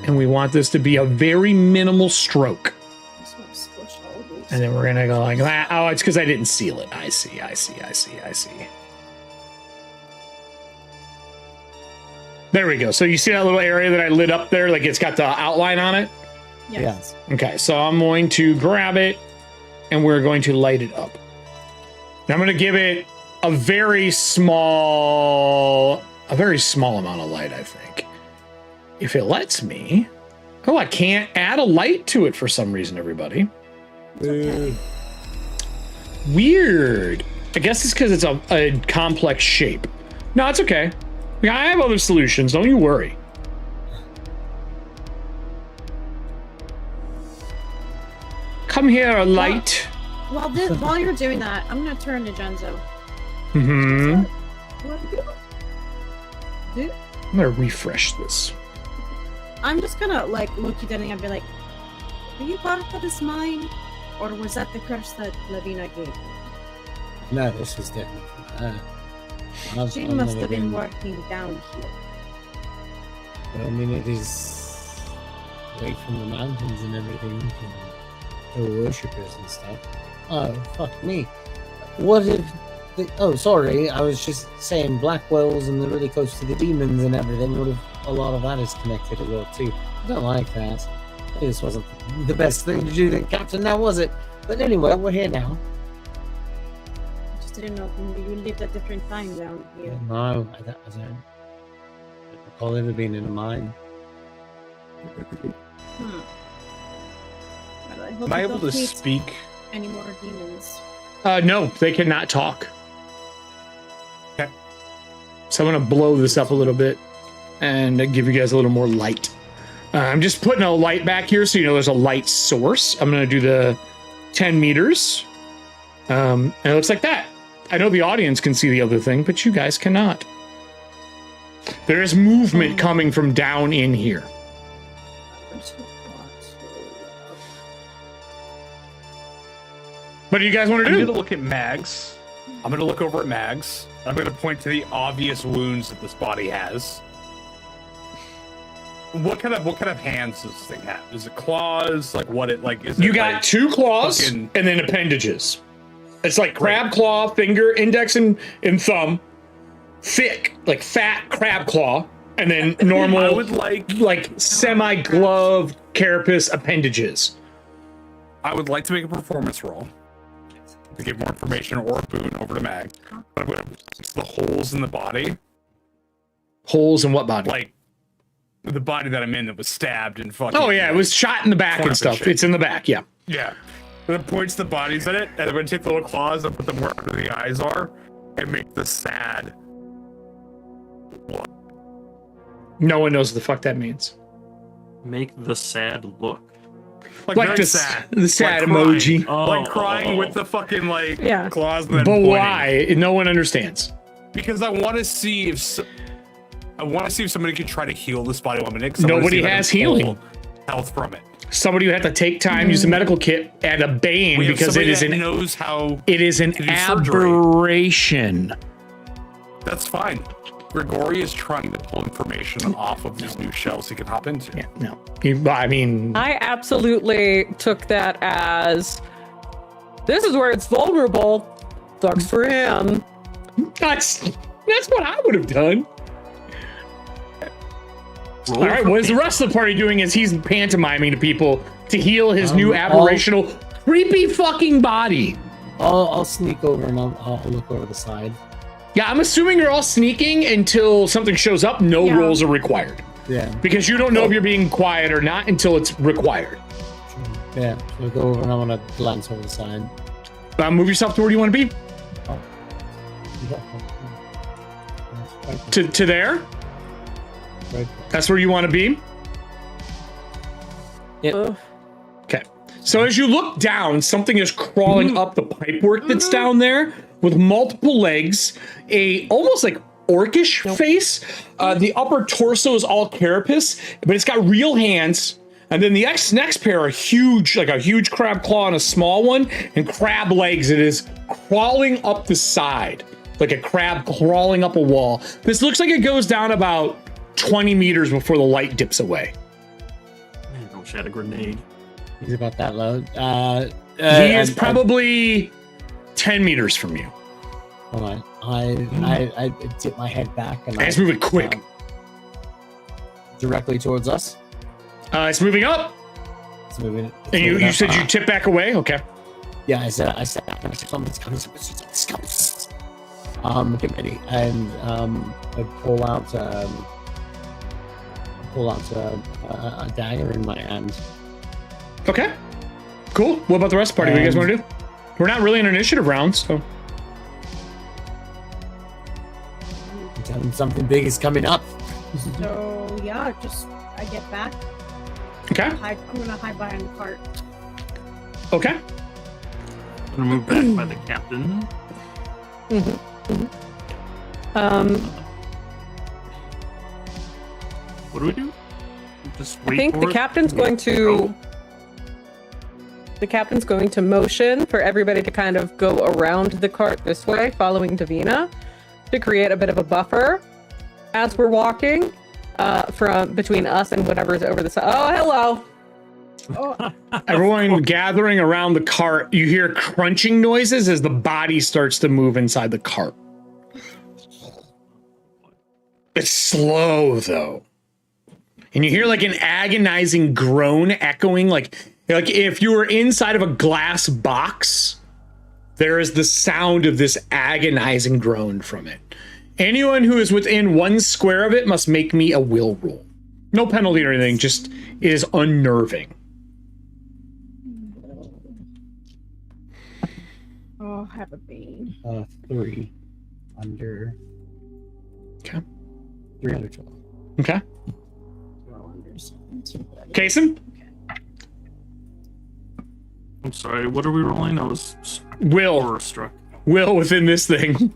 And we want this to be a very minimal stroke. And then we're gonna go like that. Oh, it's because I didn't seal it. I see. There we go. So you see that little area that I lit up there? Like it's got the outline on it? Yes. Okay, so I'm going to grab it and we're going to light it up. Now I'm gonna give it a very small amount of light, I think. If it lets me. Oh, I can't add a light to it for some reason, everybody. Weird. I guess it's because it's a complex shape. No, it's okay. Yeah, I have other solutions. Don't you worry. Come here, light. While you're doing that, I'm gonna turn to Genzo. Mm-hmm. Dude, I'm gonna refresh this. I'm just gonna like look you down and be like, "Are you part of this mine, or was that the curse that Lavina gave you?" No, this was different. She must have been working down here. I mean, it is away from the mountains and everything, and the worshippers and stuff. Oh, fuck me. What if... Oh, sorry, I was just saying Blackwells and they're really close to the demons and everything. What if a lot of that is connected as well, too? I don't like that. This wasn't the best thing to do then, Captain, now was it? But anyway, we're here now. I didn't know if you lived at different times down here. No, I don't recall ever being in a mine. Well, I hope Am I you able don't to meet speak? any more demons? No, they cannot talk. Okay. So I'm gonna blow this up a little bit and give you guys a little more light. I'm just putting a light back here so you know there's a light source. I'm going to do the 10 meters. And it looks like that. I know the audience can see the other thing, but you guys cannot. There is movement coming from down in here. What do you guys want to I'm do? going to look at Mags. I'm going to look over at Mags. I'm going to point to the obvious wounds that this body has. What kind of hands does this thing have? Is it claws? Like what it like? Is You it got like 2 claws fucking- and then appendages. It's like crab claw, finger, index, and thumb. Thick, like fat crab claw, and then normal, I would like semi-gloved carapace appendages. I would like to make a performance roll to give more information or a boon over to Mag. But I'm going to the holes in the body. Holes in what body? Like the body that I'm in that was stabbed and fucking. Oh yeah, it was shot in the back and torn up stuff. shit. It's in the back, yeah. Yeah. And it points the bodies in it, and I'm going to take the little claws and put them where the eyes are, and make the sad. No one knows what the fuck that means. Make the sad look. Like very the sad. the sad Like crying. emoji. Like crying with the fucking like Yeah. claws and then But pointing. why? No one understands. Because I want to see if somebody could try to heal this body while I'm in it. 'Cause I wanna Nobody see if I has can pull healing. health from it. Somebody would have to take time, use a medical kit, and a bane We have because it somebody is that an knows how. it is an to do surgery. aberration. That's fine. Grigori is trying to pull information off of these new shells he can hop into. Yeah, no. I mean, I absolutely took that as this is where it's vulnerable. Sucks for him. that's what I would have done. All right, what is the rest of the party doing as he's pantomiming to people to heal his new aberrational, creepy fucking body? I'll sneak over and I'll look over the side. Yeah, I'm assuming you're all sneaking until something shows up. No Yeah. rolls are required. Yeah. Because you don't know if you're being quiet or not until it's required. Yeah. So I'll go over and I'm gonna glance over the side. Move yourself to where you want to be. To there? Right. That's where you want to be? Ugh. Okay. So as you look down, something is crawling up the pipework that's down there with multiple legs, a almost like orcish face. The upper torso is all carapace, but it's got real hands. And then the next pair are huge, like a huge crab claw and a small one, and crab legs. It is crawling up the side, like a crab crawling up a wall. This looks like it goes down about 20 meters before the light dips away. Man, I wish I had a grenade. He's about that low. He is probably 10 meters from you. Hold on. I tip my head back and It's moving quick. Directly towards us. It's moving up. It's moving. And you said you tip back away? Okay. Yeah, I said something's coming. Get ready. And I pull out a dagger in my hand. Okay. Cool. What about the rest of the party? What do you guys want to do? We're not really in an initiative round, so. I'm telling him something big is coming up. So yeah, just I get back. Okay. I'm gonna hide behind the cart. Okay. I'm gonna move back by the captain. What do we do? Just wait I think for the it? captain's going to. The captain's going to motion for everybody to kind of go around the cart this way, following Davina, to create a bit of a buffer as we're walking from between us and whatever's over the side. Oh, hello. Everyone gathering around the cart, you hear crunching noises as the body starts to move inside the cart. It's slow, though. And you hear like an agonizing groan echoing, like if you were inside of a glass box, there is the sound of this agonizing groan from it. Anyone who is within 1 square of it must make me a will roll. No penalty or anything, just it is unnerving. Oh, have a bean. 3 under. Okay. 3 under 12. Okay. Well, under Kason? I'm sorry, what are we rolling? I was Will. horror struck. Will within this thing.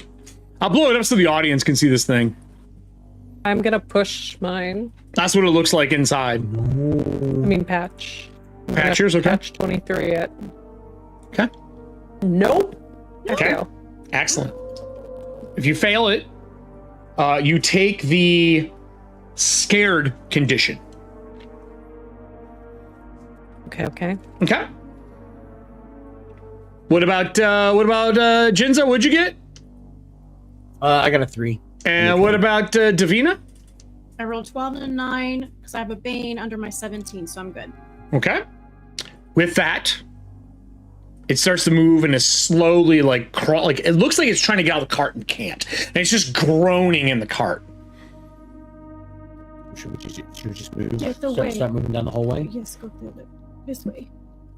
I'll blow it up so the audience can see this thing. I'm gonna push mine. That's what it looks like inside. I mean, patch. I'm Patch gonna yours, okay. Patch 23 it. Okay. Nope. Okay. Fail. Excellent. If you fail it, you take the scared condition. Okay. Okay. What about Jinzo? What'd you get? I got a 3. And what about Davina? I rolled 12 and a 9 because I have a Bane under my 17, so I'm good. Okay. With that, it starts to move and is slowly like crawl. Like it looks like it's trying to get out of the cart and can't. And it's just groaning in the cart. Should we just move? Get away. Start moving down the hallway? Yes, go this way.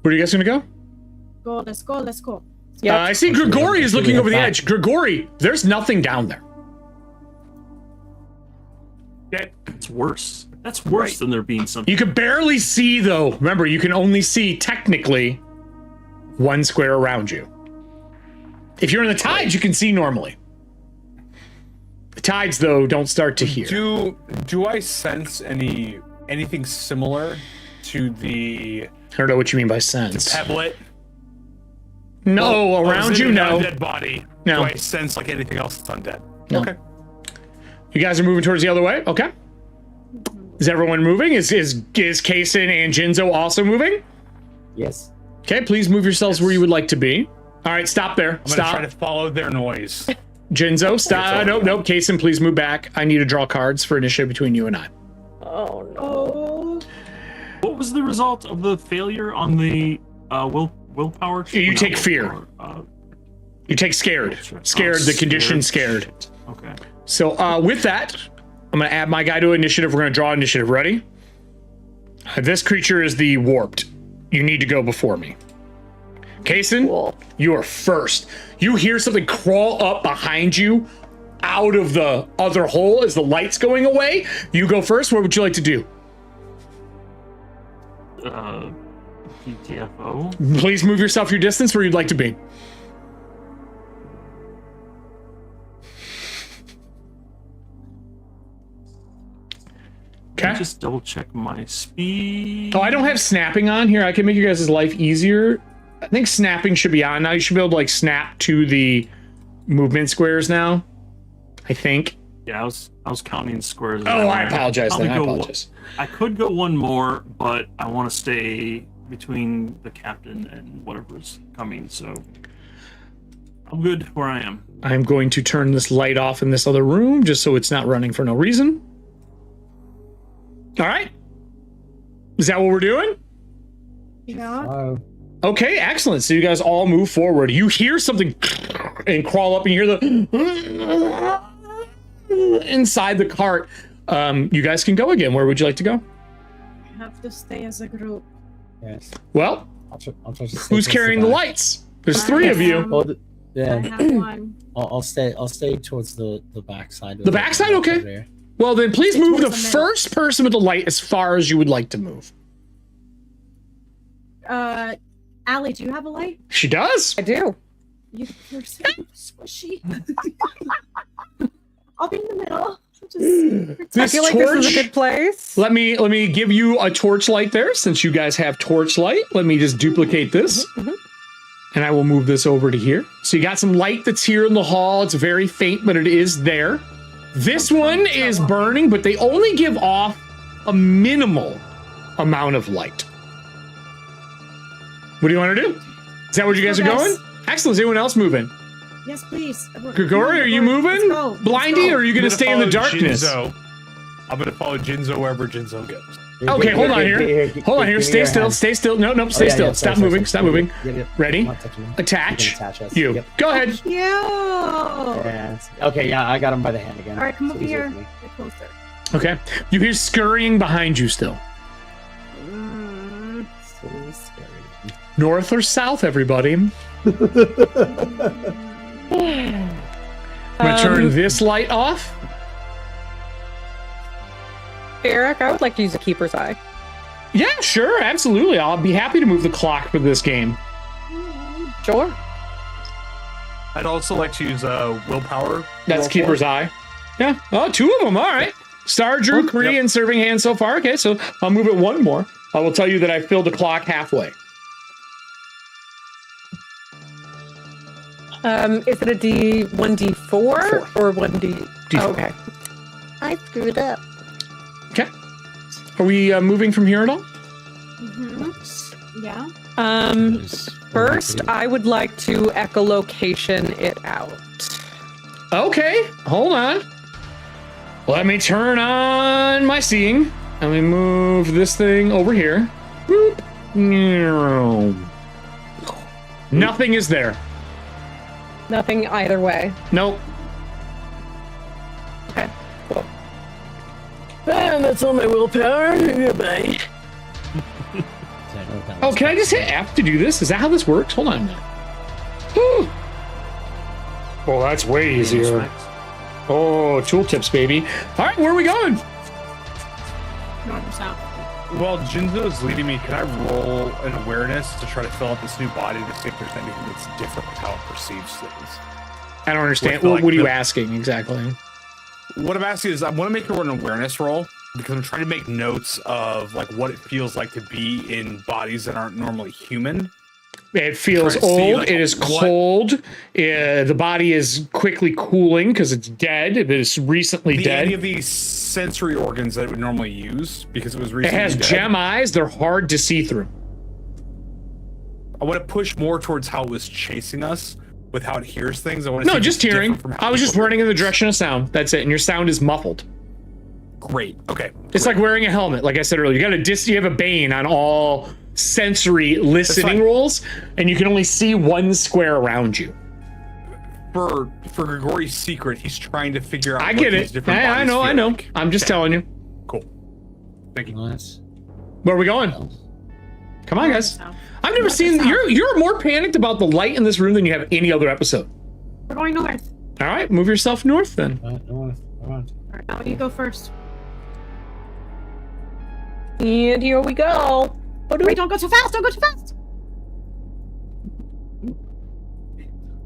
Where are you guys gonna go? Let's go. Yeah. I see Grigori is looking over the edge. Grigori, there's nothing down there. That's worse. That's worse than there being something. You can barely see though. Remember, you can only see technically 1 square around you. If you're in the tides, you can see normally. The tides though don't start to hear. Do I sense anything similar to the I don't know what you mean by sense. Peblet? No, around you, no. Dead body. No. Do I sense like anything else that's undead? No. Okay. You guys are moving towards the other way? Okay. Is everyone moving? Is Kason and Jinzo also moving? Yes. Okay, please move yourselves where you would like to be. All right, stop there. I'm gonna Stop. try to follow their noise. Jinzo, stop. Nope. Kason, please move back. I need to draw cards for initiative between you and I. Oh no. Oh, What was the result of the failure on the willpower? You take fear. You take scared. Scared, the condition scared. Shit. Okay. So with that, I'm going to add my guy to initiative. We're going to draw initiative. Ready? This creature is the warped. You need to go before me. Kason, Cool. you are first. You hear something crawl up behind you out of the other hole as the light's going away. You go first. What would you like to do? PTFO. Please move yourself your distance where you'd like to be. Okay. Just double check my speed. Oh, I don't have snapping on here. I can make you guys' life easier. I think snapping should be on now. You should be able to like snap to the movement squares now. I think. Yeah, I was counting squares. Oh, I apologize. Probably Then. I go apologize. I could go one more, but I want to stay between the captain and whatever's coming. So I'm good where I am. I'm going to turn this light off in this other room just so it's not running for no reason. All right. Is that what we're doing? yeah. Okay, excellent. So you guys all move forward. You hear something and crawl up and you hear the inside the cart. You guys can go again. Where would you like to go? We have to stay as a group. Yes. Well, I'll try to stay who's close to carrying the back. lights? There's 3 of you. Oh, yeah. I have one. I'll stay towards the back side. The back side? Okay. Well, then please move the first person with the light as far as you would like to move. Allie, do you have a light? She does. I do. You're so squishy. I'll be in the middle. Just I feel like this is a good place. Let me give you a torchlight there, since you guys have torchlight. Let me just duplicate this, and I will move this over to here. So you got some light that's here in the hall. It's very faint, but it is there. This one is burning, but they only give off a minimal amount of light. What do you want to do? Is that where you guys are going? Excellent. Is anyone else moving? yes, please. Grigori, are you moving? Let's go. Blindy, or are you going to stay in the darkness? I'm gonna follow Jinzo wherever Jinzo goes. Okay, hold on here. Hold on here. Stay still. Stay still. No, stay still. Stop moving. Stop moving. Ready? Attach. You. Yep. Go ahead. Yeah. Yes. Okay, yeah, I got him by the hand again. All right, come So over he's here. with me. Get closer. Okay. You hear scurrying behind you still. So scary. North or south, everybody? I'm gonna turn this light off. Eric, I would like to use a keeper's eye. Yeah, sure, absolutely. I'll be happy to move the clock for this game. Sure. I'd also like to use willpower. That's roll keeper's for. eye. Yeah. Oh, 2 of them. All right. Star, Drew, Kree, and Serving Hand so far. Okay, so I'll move it 1 more. I will tell you that I filled the clock halfway. Is it a D1D4 or 1D? D4. Oh, okay. I screwed up. Okay. Are we moving from here at all? Yeah. First, I would like to echolocation it out. Okay, hold on. Let me turn on my seeing. Let me move this thing over here. Boop. Nothing is there. Nothing either way. Nope. Okay, cool. And that's all my willpower. Goodbye. Oh, can I just hit F to do this? Is that how this works? Hold on a minute. Whew. Oh, that's way easier. Oh, tooltips, baby. All right, where are we going? North or south? While Jinzo's leading me, can I roll an awareness to try to fill out this new body to see if there's anything that's different with how it perceives things? I don't understand. With, like, what are you the- asking exactly? What I'm asking is I want to make her an awareness roll because I'm trying to make notes of like what it feels like to be in bodies that aren't normally human. It feels Try to see, old. like, It is what- cold. The body is quickly cooling because it's dead. It is recently dead. Any of these sensory organs that it would normally use because it was It recently has dead. gem eyes. They're hard to see through. I want to push more towards how it was chasing us with how it hears things. I want to No, see if just it's hearing. different from how I was just people running in hear the things. direction of sound. That's it. And your sound is muffled. Great. Okay. It's like wearing a helmet. Like I said earlier, you have a bane on all sensory listening fine. rolls, and you can only see one square around you. For Grigori's secret, he's trying to figure out. I what get these it. different I bodies know. I feel know. like. I'm just Okay, telling you. Cool. Thank you. Nice. Where are we going? Come on, guys. South. I've never North or seen. south? You're more panicked about the light in this room than you have any other episode. We're going north. All right, move yourself north then. North. All right. All right, now you go first. And here we go. Wait, don't go too fast! Don't go too fast!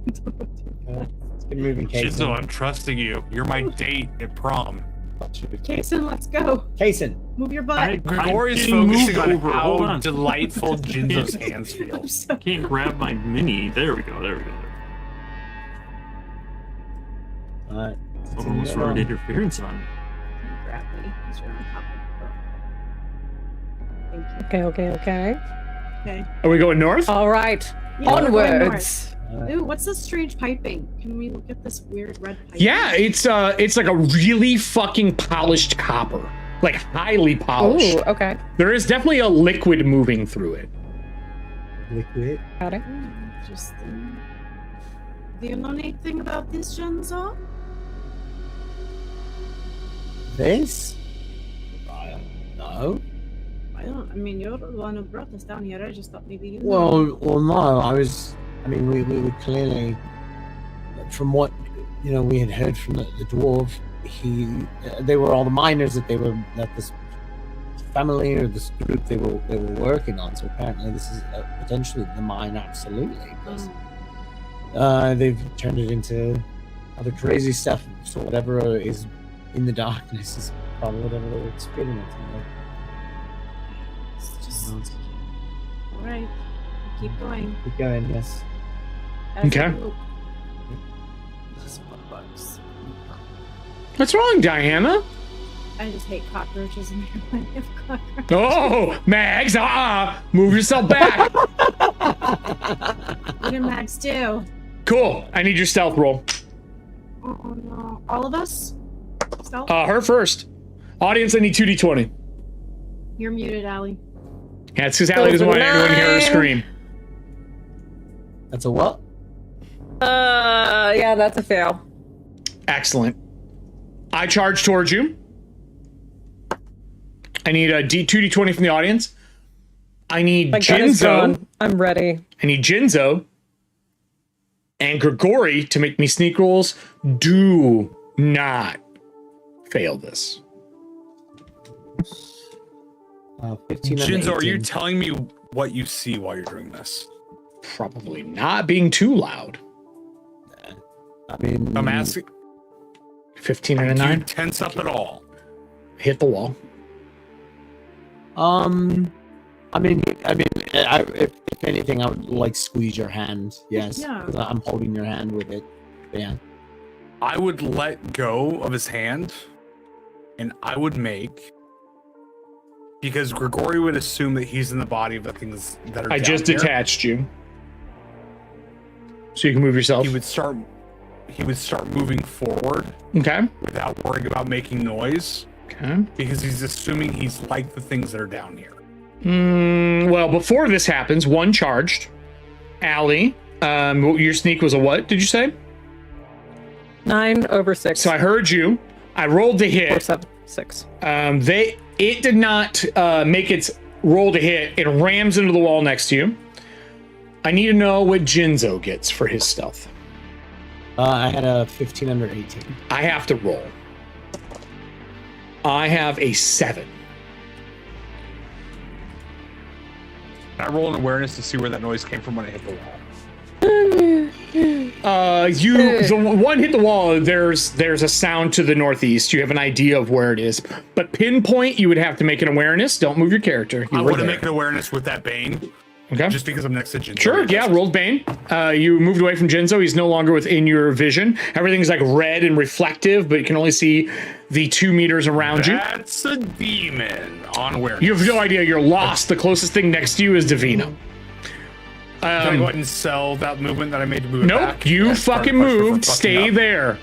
Let's get moving, Jinzo, Kason. I'm trusting you. You're my date at prom. Kason, let's go. Kason. Move your butt. Grigori's didn't move focusing on over. Hold how on. delightful Jinzo's hands feel. I'm so- Can't grab my mini. There we go. There we go. All right. Almost for an interference on me. Grab me, 'cause you're on top of the Thank you. Okay. Okay. Are we going north? All right. Yeah, we're going north. Onwards. Ooh, what's this strange piping? Can we look at this weird red piping? Yeah, it's like a really fucking polished copper, like highly polished. Ooh, okay. There is definitely a liquid moving through it. Liquid. Got it. Interesting. Do you know anything about this, Jinzo? This? No. I mean, you're the one who brought us down here. I just thought maybe you know. Well, no. We were clearly, from what we had heard from the dwarf. They were all the miners that this family or this group they were working on. So apparently, this is potentially the mine. Absolutely. Because, they've turned it into other crazy stuff. So whatever is in the darkness is probably whatever they're experimenting with. It's just... All right. Keep going. Keep going, yes. As Okay. a group. Just what bugs. What's wrong, Diana? I just hate cockroaches and there are plenty of cockroaches. Oh, Mags, move yourself back. What do Mags do? Cool. I need your stealth roll. Oh no. All of us? Stealth? Her first. Audience, I need 2d20. You're muted, Allie. Yeah, it's because Allie doesn't want anyone to hear her 9. scream. That's a what? Yeah, that's a fail. Excellent. I charge towards you. I need a 2d20 from the audience. I need My gun is Jinzo. gone. I'm ready. I need Jinzo and Grigori to make me sneak rolls. Do not fail this. 15 and Jinzo, are you 18. telling me what you see while you're doing this? Probably not being too loud. I mean, I'm asking. 15 and a Do you 9. tense up at all? Hit the wall. I mean, if anything, I would like squeeze your hand. Yes, Yeah. 'cause I'm holding your hand with it. But yeah. I would let go of his hand, and I would make, because Grigori would assume that he's in the body of the things that are. I down just here. detached you. So you can move yourself. He would start moving forward Okay. without worrying about making noise, Okay. because he's assuming he's like the things that are down here. Well, before this happens, one charged. Allie, your sneak was a what, did you say? 9 over 6. So I heard you. I rolled the Or hit. 7, 6. It did not make its roll to hit. It rams into the wall next to you. I need to know what Jinzo gets for his stealth. I had a 15 under 18. I have to roll. I have a 7. I roll an awareness to see where that noise came from when I hit the wall. The one hit the wall. There's a sound to the northeast. You have an idea of where it is, but pinpoint, you would have to make an awareness. Don't move your character. I were want to there. make an awareness with that Bane, Okay. just because I'm next to Jinzo. Sure, yeah, rolled Bane. You moved away from Jinzo. He's no longer within your vision. Everything's like red and reflective, but you can only see the 2 meters around you. That's a demon on awareness. You have no idea. You're lost. The closest thing next to you is Divino. Can I go ahead and sell that movement that I made to move it Nope, back? you That's part fucking of the question for moved. fucking Stay up. there.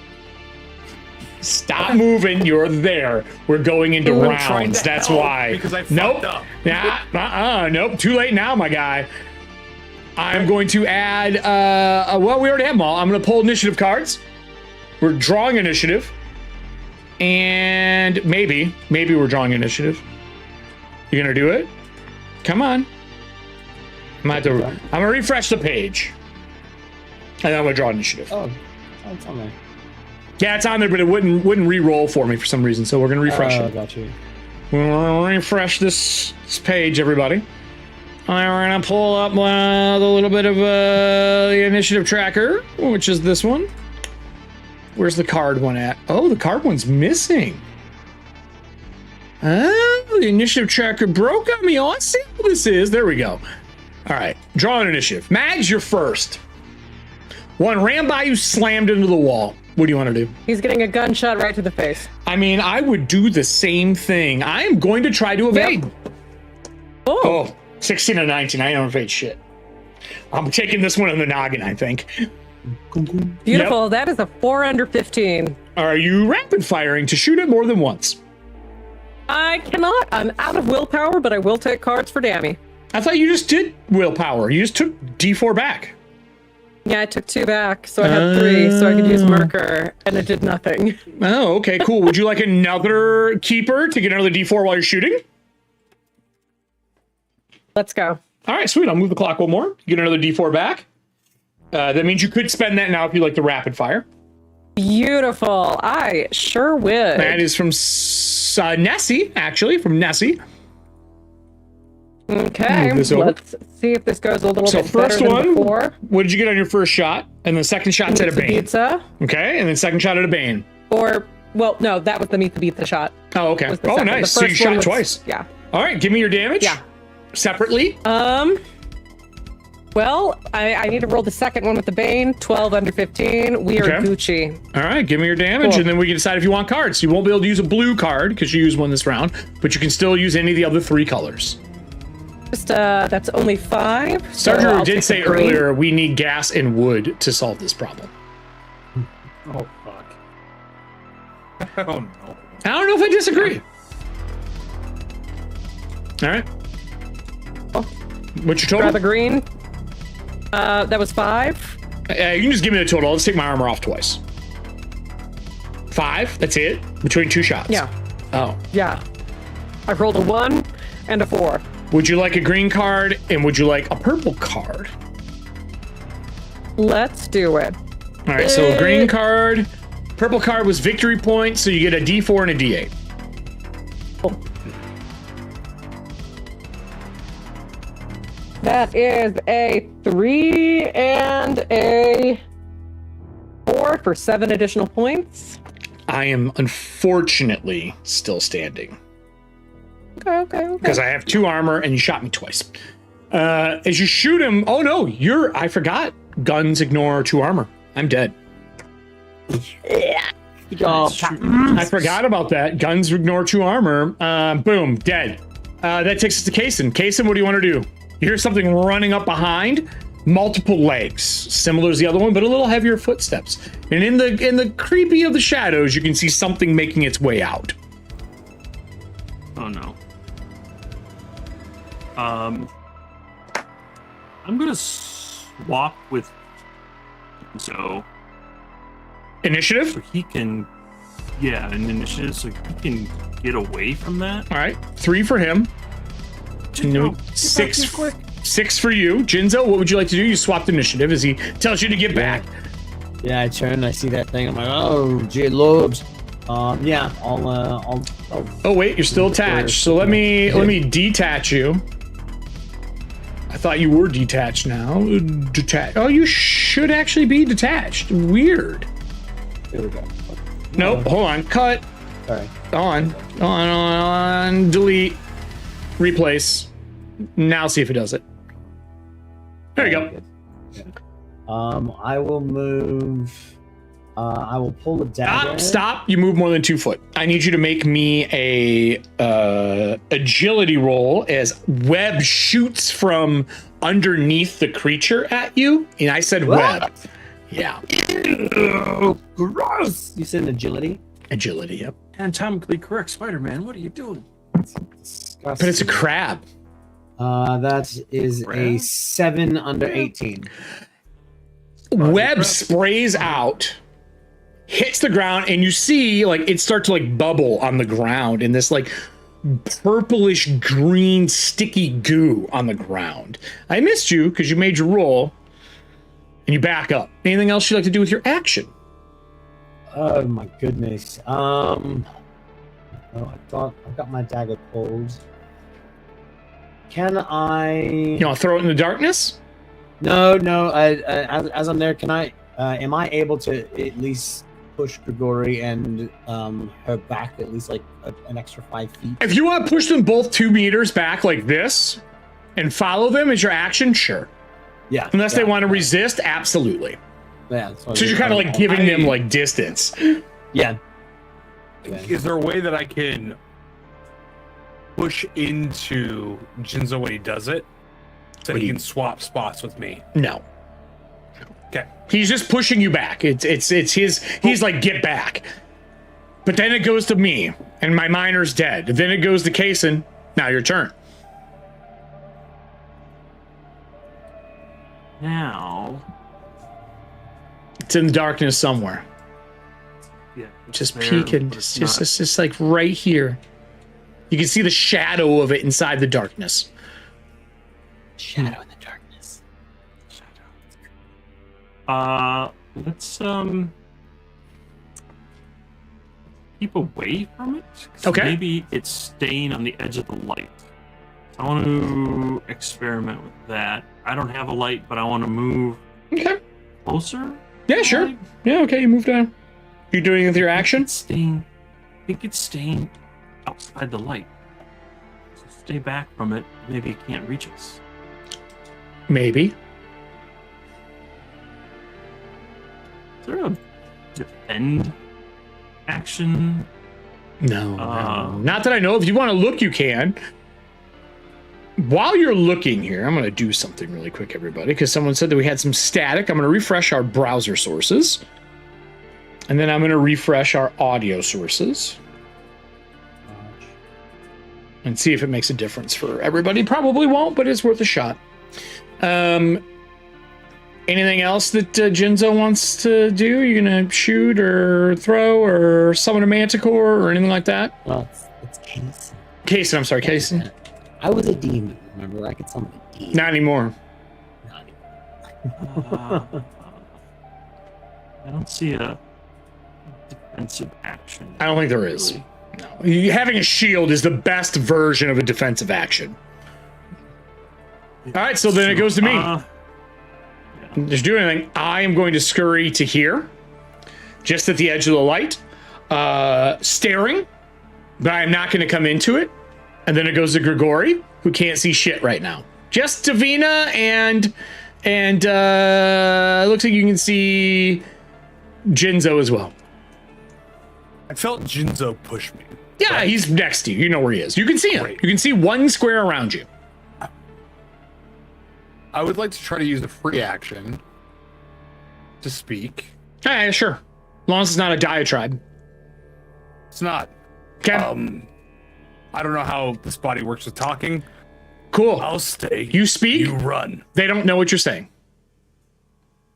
Stop moving. You're there. We're going into I'm trying rounds. to That's help why. because I fucked Nope. up. Nope. Too late now, my guy. I'm going to add. Well, we already have them all. I'm going to pull initiative cards. We're drawing initiative, and maybe we're drawing initiative. You gonna do it? Come on. I'm gonna refresh the page, and then I'm gonna draw initiative. Oh, it's on there. Yeah, it's on there, but it wouldn't re-roll for me for some reason. So we're gonna refresh Oh, it. got you. We're gonna refresh this page, everybody. And we're gonna pull up a little bit of the initiative tracker, which is this one. Where's the card one at? Oh, the card one's missing. Oh, the initiative tracker broke on me. Oh, I see what this is. There we go. All right, draw an initiative. Mags, you're first. One ran by you, slammed into the wall. What do you want to do? He's getting a gunshot right to the face. I mean, I would do the same thing. I am going to try to evade. Yep. Oh, 16 and 19. I don't evade shit. I'm taking this one in the noggin, I think. beautiful. Yep. That is a 4 under 15. Are you rapid firing to shoot it more than once? I cannot. I'm out of willpower, but I will take cards for Dammy. I thought you just did willpower. You just took D4 back. Yeah, I took 2 back, so I had 3, so I could use marker, and it did nothing. Oh, okay, cool. Would you like another keeper to get another D4 while you're shooting? Let's go. All right, sweet. I'll move the clock one more. Get another D4 back. That means you could spend that now if you like the rapid fire. Beautiful. I sure would. That is from Nessie, actually, from Nessie. Okay, Move this over. let's see if this goes a little So bit better first than one, before. what did you get on your first shot? And the second shot's at a Pizza Bane. Pizza. Okay, and then second shot at a Bane. Or, well, no, that was the Meet the Beat the shot. Oh, okay. Was the Oh, second. nice. The So you first one shot was- twice. Yeah. All right, give me your damage. Yeah. Separately. Well, I need to roll the second one with the Bane. 12 under 15. We are Okay. Gucci. All right, give me your damage, Cool. and then we can decide if you want cards. You won't be able to use a blue card because you used one this round, but you can still use any of the other 3 colors. Just, that's only 5. so Sergeant I'll did take say the green. earlier we need gas and wood to solve this problem. Oh fuck. Oh no. I don't know if I disagree. All right. What's your Grab a total? green. That was 5. You can just give me the total. I'll just take my armor off twice. 5. That's it. Between 2 shots. Yeah. Oh. Yeah. I rolled a 1 and a 4. Would you like a green card and would you like a purple card? Let's do it. All right. So green card, purple card was victory point, so you get a D4 and a D8. That is a 3 and a 4 for 7 additional points. I am unfortunately still standing. Okay. Because I have 2 armor and you shot me twice. As you shoot him, oh no, I forgot. Guns ignore 2 armor. I'm dead. I forgot about that. Guns ignore 2 armor. Boom, dead. That takes us to Kaysen. Kaysen, what do you want to do? You hear something running up behind, multiple legs, similar as the other one, but a little heavier footsteps. And in the creepy of the shadows, you can see something making its way out. Oh no. I'm gonna swap with Initiative? so he can, an initiative, so he can get away from that. All right, 3 for him. No, 6 for you. Jinzo, what would you like to do? You swapped initiative as he tells you to get back. Yeah, I turn, I see that thing. I'm like, oh, gee, lords. Yeah, I'll Oh wait, you're still attached. So let me detach you. I thought you were detached now. Oh, you should actually be detached. Weird. Here we go. Nope, hold on. Cut. Sorry. On. Delete. Replace. Now see if it does it. There you go. I will move. I will pull a dagger. Stop. You move more than 2 foot. I need you to make me a agility roll as web shoots from underneath the creature at you. And I said What? web. Yeah. Oh, gross. You said agility? Agility, yep. Anatomically correct, Spider-Man. What are you doing? But it's a crab. That is a 7 under 18. Web sprays out, hits the ground, and you see like it start to like bubble on the ground in this like purplish green sticky goo on the ground. I missed you because you made your roll and you back up. Anything else you'd like to do with your action? Oh my goodness. Oh, I've got my dagger pulled. Can I? You want to throw it in the darkness? No. As I'm there, can I? Am I able to at least push Grigori and her back at least like an extra 5 feet? If you want to push them both 2 meters back like this and follow them as your action, sure. Yeah. Unless they want to resist, absolutely. Yeah. So you're kind of like giving them like distance. Yeah. Is there a way that I can push into Jinzo when he does it, so he can swap spots with me? No. Okay. He's just pushing you back. It's his. He's like, get back. But then it goes to me, and my miner's dead. Then it goes to Kaysen. Now your turn. Now. It's in the darkness somewhere. Yeah. Just there, peeking. but It's not- just like right here. You can see the shadow of it inside the darkness. Shadow in the darkness. Let's keep away from it. 'Cause Okay. Maybe it's staying on the edge of the light. I want to experiment with that. I don't have a light, but I want to move Okay. closer. Yeah, sure. Yeah, okay, you move down. You doing it with your action? I think it's staying outside the light. So stay back from it. Maybe it can't reach us. Maybe. Is there a defend action? No, no. Not that I know of. If you want to look, you can. While you're looking here, I'm going to do something really quick, everybody, because someone said that we had some static. I'm going to refresh our browser sources. And then I'm going to refresh our audio sources. And see if it makes a difference for everybody. Probably won't, but it's worth a shot. Anything else that Jinzo wants to do? You going to shoot or throw or summon a manticore or anything like that? Well, it's Kaysen. Kaysen, I'm sorry, Kaysen. I was a demon, remember? I could summon a demon. Not anymore. Not anymore. I don't see a defensive action. I don't think there is. No. Having a shield is the best version of a defensive action. All right, so then it goes to me. Just do anything. I am going to scurry to here, just at the edge of the light, staring, but I am not going to come into it. And then it goes to Grigori, who can't see shit right now. Just Davina and looks like you can see Jinzo as well. I felt Jinzo push me. Yeah, he's next to you. You know where he is. You can see him. Great. You can see one square around you. I would like to try to use a free action to speak. Yeah, sure. As long as it's not a diatribe. It's not. Okay. I don't know how this body works with talking. Cool. I'll stay. You speak. You run. They don't know what you're saying.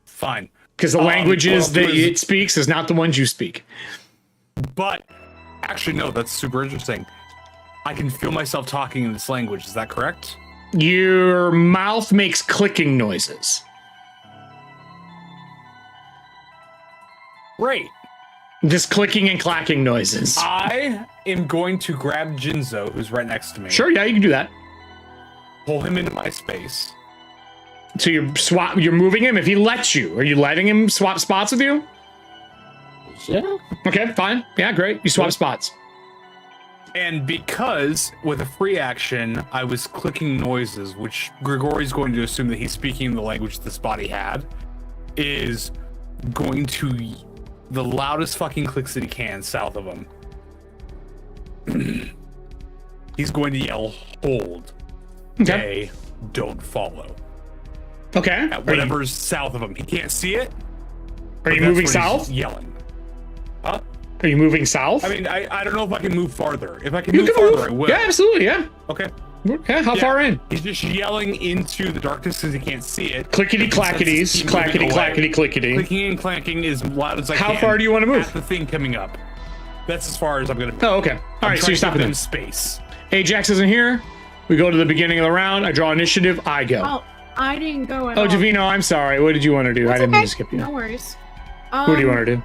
Fine. Because the languages well, that it speaks is not the ones you speak. But actually, no, that's super interesting. I can feel myself talking in this language. Is that correct? Your mouth makes clicking noises. Great. Just clicking and clacking noises. I am going to grab Jinzo, who's right next to me. Sure, yeah, you can do that. Pull him into my space. So you're moving him if he lets you. Are you letting him swap spots with you? Yeah. Okay, fine. Yeah, great. You swap spots. And because with a free action, I was clicking noises, which Grigori's going to assume that he's speaking the language this body had, is going to the loudest fucking clicks that he can south of him. He's going to yell, hold. Okay. They don't follow. Okay. At whatever's south of him. He can't see it. Are you but that's moving what south? he's yelling. Huh? Are you moving south? I mean, I don't know if I can move farther. If I can move farther, I will. Yeah, absolutely, yeah. Okay. Okay, how far in? He's just yelling into the darkness because he can't see it. Clickety clackities, clackety clackety clickety. Clicking and clanking as loud as I can. How far do you want to move? At the thing coming up. That's as far as I'm gonna move. Oh, okay. All right, so you're stopping in them. space. Ajax isn't here. We go to the beginning of the round. I draw initiative. I go. Oh, I didn't go at Oh, all. Davino, I'm sorry. What did you want to do? I didn't mean to skip you. No worries. What do you want to do?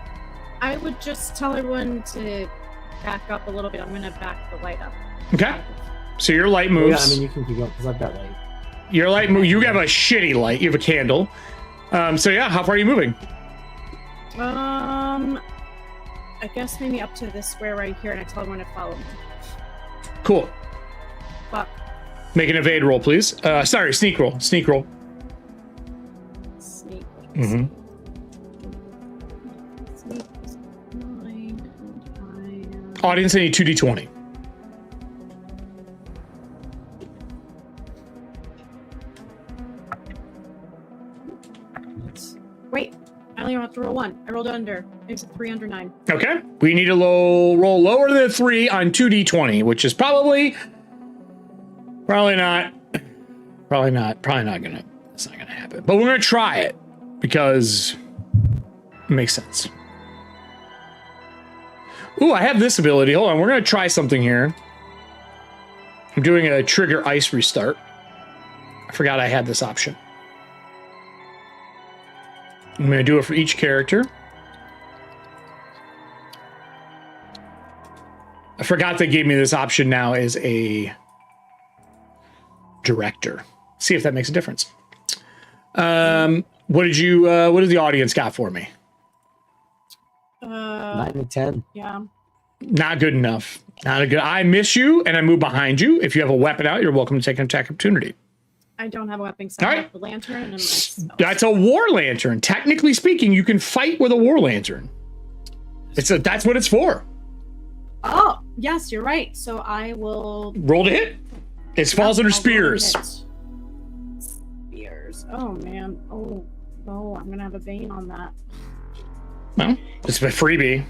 I would just tell everyone to back up a little bit. I'm going to back the light up. Okay. So your light Yeah, moves. I mean, you can keep going because I've got light. Your light move. You have a shitty light. You have a candle. So yeah, how far are you moving? I guess maybe up to this square right here, and I tell everyone to follow me. Cool. Fuck. Make an evade roll, please. Sorry, sneak roll. Sneak roll. Sneak. Mm-hmm. Sneak is 9, and Audience, I need 2d20. Wait, I only have to roll 1. I rolled under. It's a 3 under 9. Okay. We need to roll lower than a 3 on 2d20, which is probably not gonna. It's not gonna happen. But we're gonna try it because it makes sense. Ooh, I have this ability. Hold on, we're gonna try something here. I'm doing a trigger ice restart. I forgot I had this option. I'm going to do it for each character. I forgot they gave me this option now as a director. See if that makes a difference. What did the audience got for me? 9 and 10. Yeah. Not good enough. Not a good. I miss you and I move behind you. If you have a weapon out, you're welcome to take an attack opportunity. I don't have a weapon, so All I right. have the lantern and my spells. That's a war lantern. Technically speaking, you can fight with a war lantern. That's what it's for. Oh, yes, you're right. So I will... Roll to hit. It falls under I'll roll spears. hit. Spears. Oh, man. Oh, I'm going to have a bane on that. Well, it's a freebie.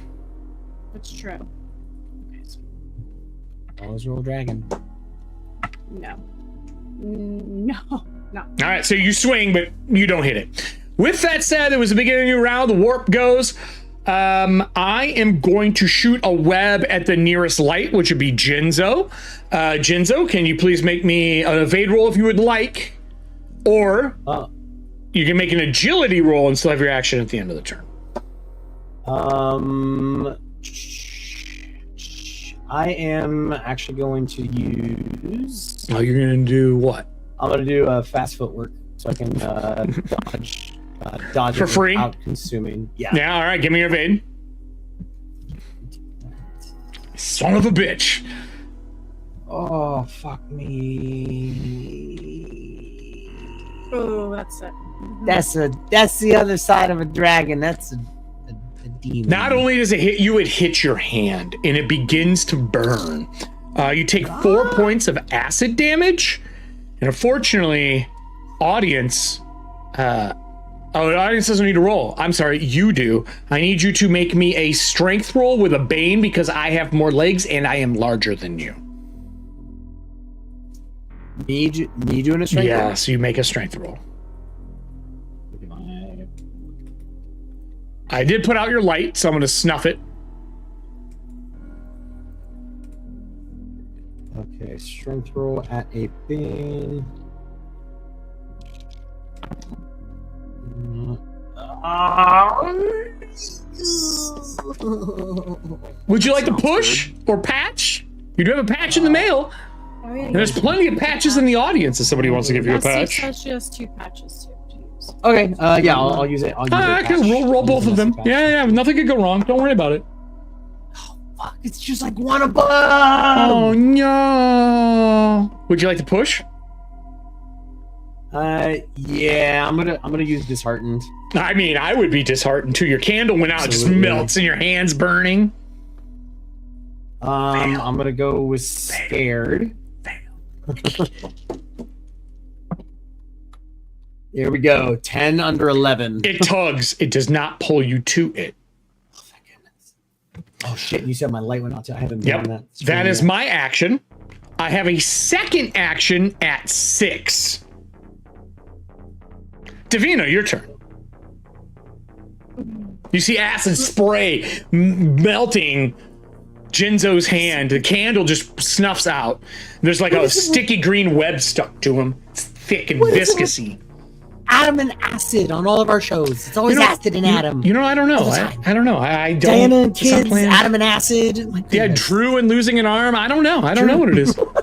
That's true. Okay, so Always roll dragon. no. No. All right, so you swing, but you don't hit it. With that said, it was the beginning of the round. The warp goes. I am going to shoot a web at the nearest light, which would be Jinzo. Jinzo, can you please make me an evade roll if you would like? Or you can make an agility roll and still have your action at the end of the turn. I am actually going to use... Oh, you're going to do what? I'm gonna do fast footwork so I can dodge For it free? without consuming. Yeah. Yeah, all right, give me your evade. Son of a bitch. Oh fuck me. Oh, that's it. That's the other side of a dragon. That's a demon. Not only does it hit you, it hits your hand and it begins to burn. You take 4 points of acid damage, and unfortunately, audience, the audience doesn't need to roll. I'm sorry, you do. I need you to make me a strength roll with a bane because I have more legs and I am larger than you. Me doing a strength roll? Yeah, so you make a strength roll. I did put out your light, so I'm going to snuff it. Okay, strength roll at a bane. Would you like to push or patch? You do have a patch in the mail. Oh, yeah, And there's plenty of patches in the audience if somebody wants to give you a patch. She has 2 patches to use. Okay, yeah, I'll use it. I'll use it. I can roll both of them. Yeah, nothing could go wrong. Don't worry about it. Fuck, it's just like one above. Oh no! Would you like to push? Yeah, I'm gonna use disheartened. I mean, I would be disheartened too. Your candle went out, it just melts, and your hands burning. I'm gonna go with scared. Here we go. 10 under 11. It tugs. It does not pull you to it. Oh, thank goodness. Oh shit! You said my light went out too. I haven't done that. That is my action. I have a second action at 6. Davina, your turn. You see acid spray melting Jinzo's hand. The candle just snuffs out. There's like a sticky green web stuck to him. It's thick and viscousy. Adam and acid on all of our shows. It's always acid and Adam. You know, I don't know. I don't know. I don't. Diana and kids, Adam and acid. Yeah, Drew and losing an arm. I don't know. I don't know what it is. Oh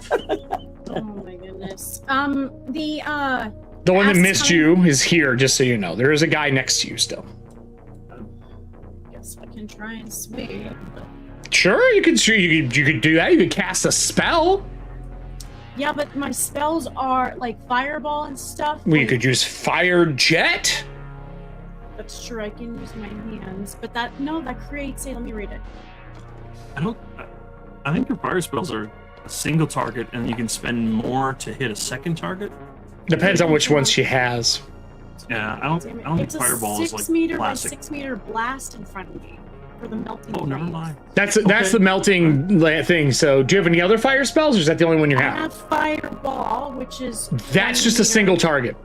my goodness. The one that missed you is here, just so you know. There is a guy next to you still. Guess I can try and swing. Sure, you could do that. You could cast a spell. Yeah, but my spells are like fireball and stuff. Well, you could use fire jet. That's true. I can use my hands, but that creates. Let me read it. I think your fire spells are a single target, and you can spend more to hit a second target. Depends on which ones she has. Yeah, I don't think fireball is like 6 meter by classic. 6 meter blast in front of me for the melting. Oh, never mind. That's the melting thing. So, do you have any other fire spells, or is that the only one you I have? have fireball, which is. That's just a single target.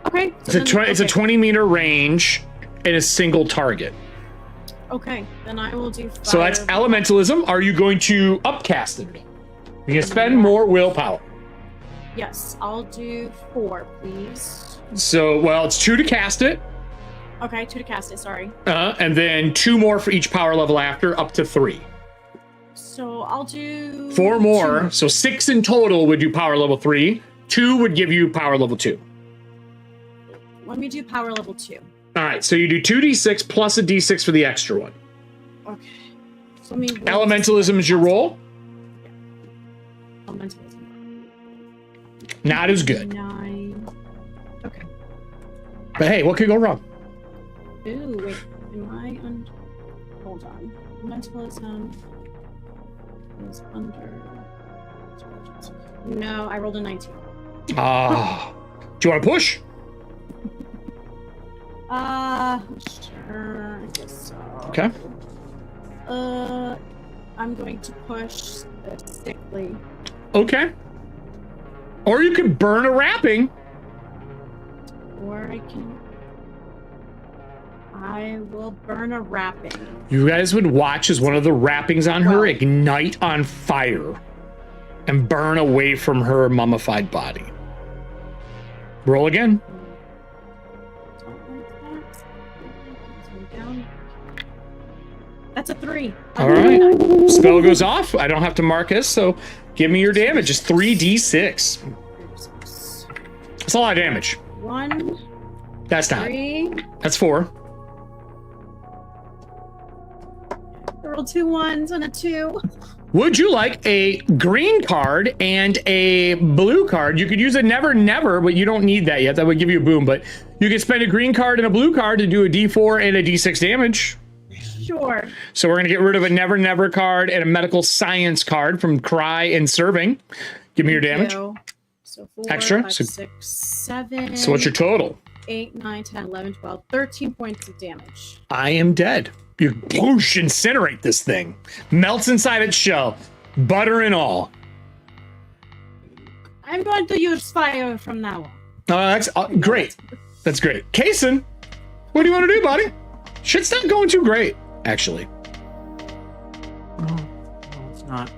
Okay. It's a 20 meter range and a single target. Okay, then I will do. So that's elementalism. Are you going to upcast it? You can spend more willpower. Yes, I'll do 4, please. So, well, it's 2 to cast it. Okay, 2 to cast it, sorry. And then 2 more for each power level after, up to 3. So I'll do 4 more. 2. So 6 in total would do power level 3. 2 would give you power level 2. Let me do power level 2. All right, so you do 2d6 plus a d6 for the extra one. Okay. So let me Elementalism is your roll. Elementalism. Not as good. 9. Okay. But hey, what could go wrong? Ooh, wait. Am I on? Hold on. Elementalism is under. No, I rolled a 19. Do you want to push? Sure. I guess so. Okay. I'm going to push the sickly. Okay. Or you could burn a wrapping. Or I will burn a wrapping. You guys would watch as one of the wrappings on her ignite on fire and burn away from her mummified body. Roll again. That's a 3. All right. Spell goes off. I don't have to mark this, so give me your damage. It's 3d6. That's a lot of damage. 1, That's not. 3. That's 4. I rolled 2 1s and a 2. Would you like a green card and a blue card? You could use a never, never, but you don't need that yet. That would give you a boom, but you could spend a green card and a blue card to do a D4 and a D6 damage. Sure. So we're going to get rid of a never, never card and a medical science card from Cry and Serving. Give me your damage. So 4, Extra. 5, So- 6, 7. So what's your total? 8, 9, 10, 11, 12, 13 points of damage. I am dead. You whoosh, incinerate this thing. Melts inside its shell. Butter and all. I'm going to use fire from now on. That's great. That's great. Kason, what do you want to do, buddy? Shit's not going too great, actually. No, it's not.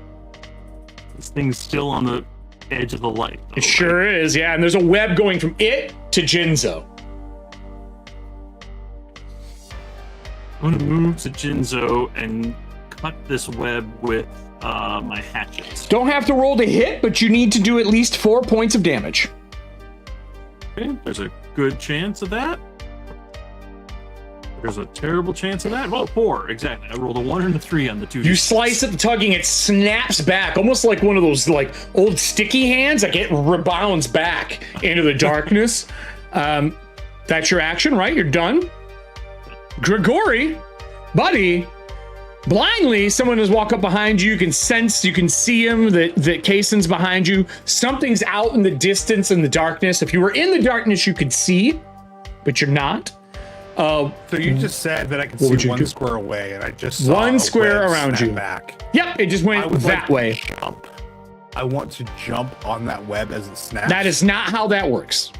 This thing's still on the edge of the light. It sure is, yeah. And there's a web going from it to Jinzo. I'm gonna move to Jinzo and cut this web with my hatchet. Don't have to roll to hit, but you need to do at least 4 points of damage. Okay, there's a good chance of that. There's a terrible chance of that. Well, 4, exactly. I rolled a 1 and a 3 on the 2. You slice at the tugging, it snaps back, almost like one of those like old sticky hands. Like it rebounds back into the darkness. That's your action, right? You're done. Grigori, buddy, blindly, someone has walked up behind you. You can sense, you can see him, that Kason's behind you. Something's out in the distance in the darkness. If you were in the darkness, you could see, but you're not. So you just said that I could What would see you one do? square away, and I just saw One a square web around snap you. Back. Yep, it just I went would that like way. to jump. I want to jump on that web as it snaps. That is not how that works.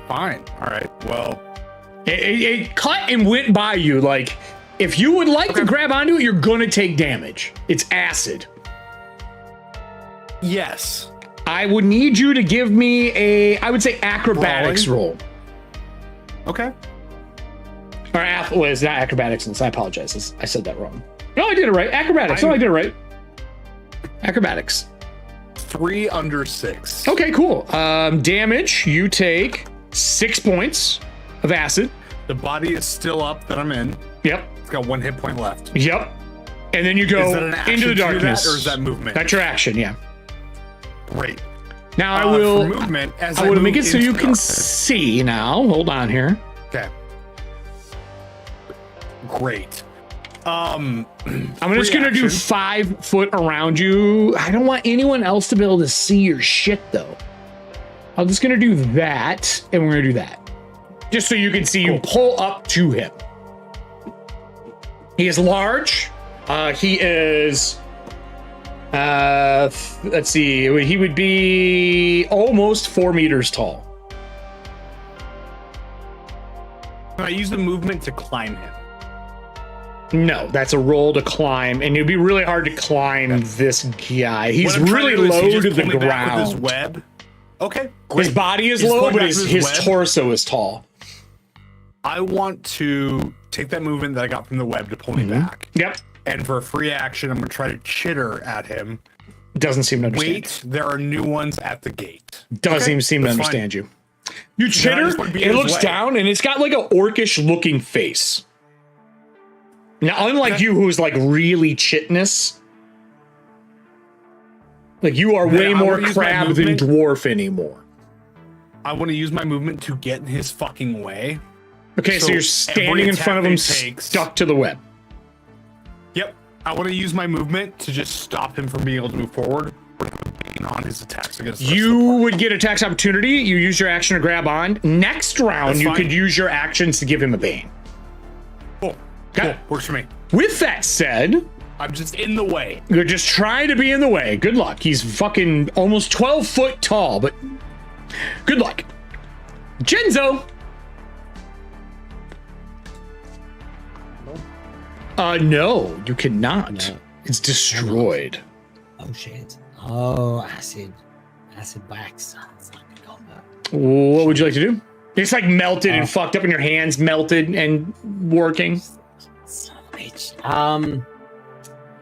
fine. All right. Well, it cut and went by you. Like, if you would like to grab onto it, you're gonna take damage. It's acid. yes. I would need you to give me a, I would say, acrobatics roll. Okay. Or well, it's not acrobatics, since I apologize. I said that wrong. No, I did it right. Acrobatics. No, I did it right. Acrobatics. 3 under 6. Okay, cool. Damage, you take 6 points of acid. The body is still up that I'm in. Yep. It's got 1 hit point left. Yep. And then you Is go that an action into the to do that, darkness. or is that movement? That's your action, yeah. Great. Now I will. For movement, as I will move make it so into you the can darkness. see now. Hold on here. Okay. Great. I'm just gonna do 5 foot around you. I don't want anyone else to be able to see your shit though. I'm just gonna do that, and we're gonna do that, just so you can see you pull up to him. He is large. He is. Let's see. He would be almost 4 meters tall. Can I use the movement to climb him? No, that's a roll to climb, and it'd be really hard to climb this guy. He's What I'm trying really to do is he low just to the pull me back with his ground. web. Okay, great. His body is He's low, pulling but back his with web. torso is tall. I want to take that movement that I got from the web to pull me back. Yep. And for a free action, I'm going to try to chitter at him. Doesn't seem to understand. Wait, there are new ones at the gate. Doesn't Okay, even seem to that's understand fine. you. You chitter, just wanna be in it his looks way. down, and it's got like a orcish looking face. Now, unlike you, who's like really chitinous, like you are Then way I more wanna use my crab than movement. dwarf anymore. I want to use my movement to get in his fucking way. Okay, so So you're every standing in attack front of that him, he takes- stuck to the web. Yep. I want to use my movement to just stop him from being able to move forward on his attacks against the rest of the You party. would get a tax opportunity. You use your action to grab on. Next round, That's you fine. could use your actions to give him a bane. Cool. Okay. Cool. Works for me. With that said, I'm just in the way. you're just trying to be in the way. Good luck. He's fucking almost 12 foot tall, but good luck. Genzo. No, you cannot. No. It's destroyed. Oh shit. Oh, acid wax. It's not good combat. What would you like to do? It's like melted and fucked up, and your hands melted and working. Son of a bitch.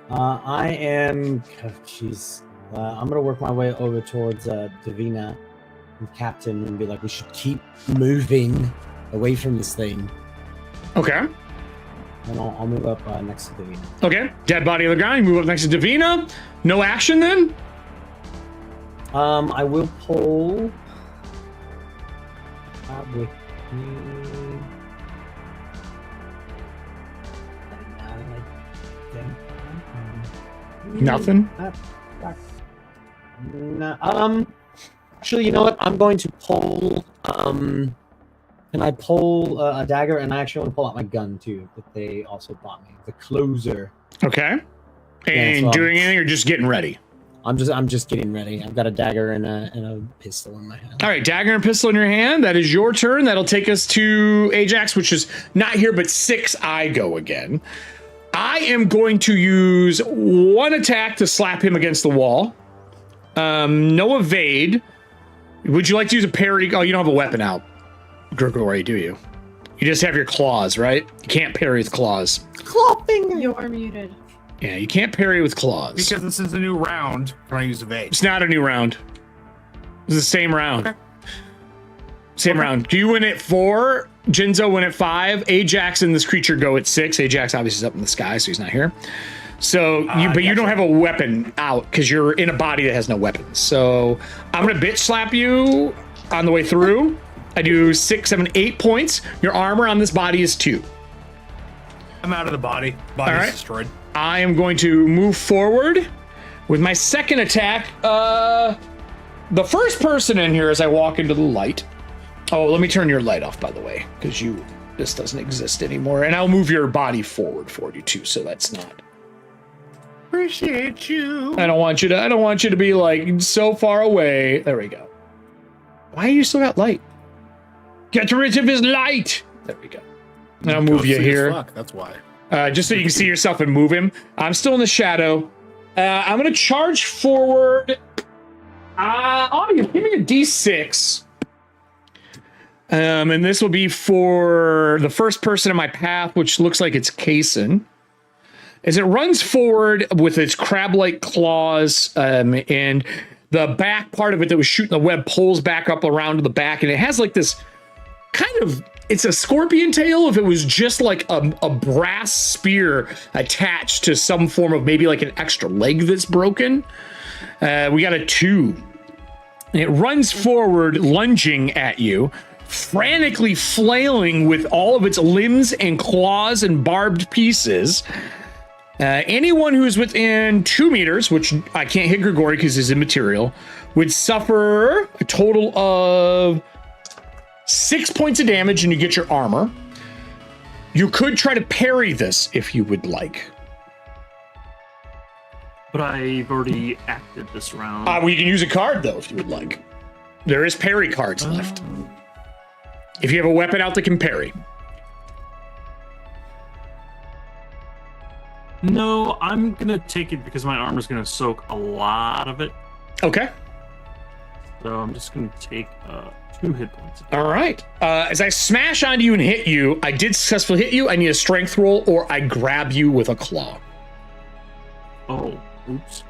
I am. Oh, jeez. I'm gonna work my way over towards Davina, captain and be like, we should keep moving away from this thing. Okay. And I'll move up next to Davina. Okay. Dead body on the ground. You move up next to Davina. No action then? I will pull with me. Nothing? No, actually, you know what? I'm going to pull. Can I pull a dagger? And I actually want to pull out my gun too. That they also bought me. The closer. Okay. And so doing anything or just getting ready? I'm just getting ready. I've got a dagger and a pistol in my hand. All right, dagger and pistol in your hand. That is your turn. That'll take us to Ajax, which is not here, but 6. I go again. I am going to use 1 attack to slap him against the wall. No evade. Would you like to use a parry? Oh, you don't have a weapon out, Gregory, do you? You just have your claws, right? You can't parry with claws. Claw finger. You are muted. Yeah, you can't parry with claws. Because this is a new round. Can I use evade? It's not a new round. It's the same round. Okay. Same round. Do you win at 4? Jinzo win at 5. Ajax and this creature go at 6. Ajax obviously is up in the sky, so he's not here. So you don't have a weapon out because you're in a body that has no weapons. So I'm gonna bitch slap you on the way through. I do 6, 7, 8 points. Your armor on this body is 2. I'm out of the body. Body's destroyed. I am going to move forward with my second attack. The first person in here as I walk into the light. Oh, let me turn your light off, by the way, because this doesn't exist anymore. And I'll move your body forward for you too, so that's not. Appreciate you. I don't want you to be like so far away. There we go. Why you still got light? Get rid of his light. There we go. And I'll move you here. Fuck, that's why. Just so you can see yourself and move him. I'm still in the shadow. I'm gonna charge forward. Audience, give me a D6. And this will be for the first person in my path, which looks like it's Kaysen. As it runs forward with its crab-like claws, and the back part of it that was shooting the web pulls back up around to the back, and it has like this kind of, it's a scorpion tail if it was just like a brass spear attached to some form of maybe like an extra leg that's broken. We got a 2. And it runs forward, lunging at you, frantically flailing with all of its limbs and claws and barbed pieces. Anyone who's within 2 meters, which I can't hit Grigori because he's immaterial, would suffer a total of 6 points of damage and you get your armor. You could try to parry this if you would like. But I've already acted this round. Well, you can use a card, though, if you would like. There is parry cards left. If you have a weapon out that can parry. No, I'm going to take it because my armor's going to soak a lot of it. Okay. So I'm just going to take 2 hit points. All right. As I smash onto you and hit you, I did successfully hit you. I need a strength roll or I grab you with a claw. Oh, oops.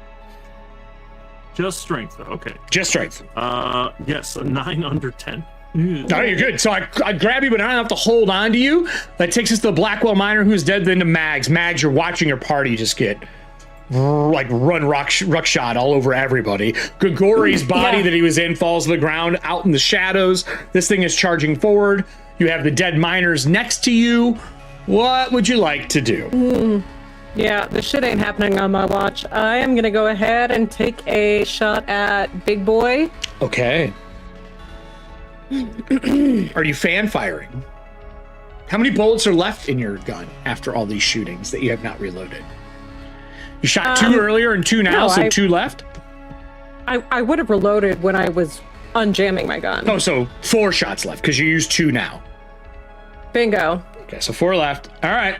Just strength, though. Okay. Just strength. Yes, a 9 under 10. No, you're good. So I grab you, but I don't have to hold on to you. That takes us to the Blackwell Miner, who's dead, then to Mags. Mags, you're watching your party just get like run ruckshot all over everybody. Grigori's body that he was in falls to the ground out in the shadows. This thing is charging forward. You have the dead miners next to you. What would you like to do? Yeah, this shit ain't happening on my watch. I am gonna go ahead and take a shot at Big Boy. Okay. Are you fan firing? How many bullets are left in your gun after all these shootings that you have not reloaded? You shot 2 earlier and 2 now, no, so 2 left? I would have reloaded when I was unjamming my gun. Oh, so 4 shots left because you used 2 now. Bingo. Okay, so 4 left. All right.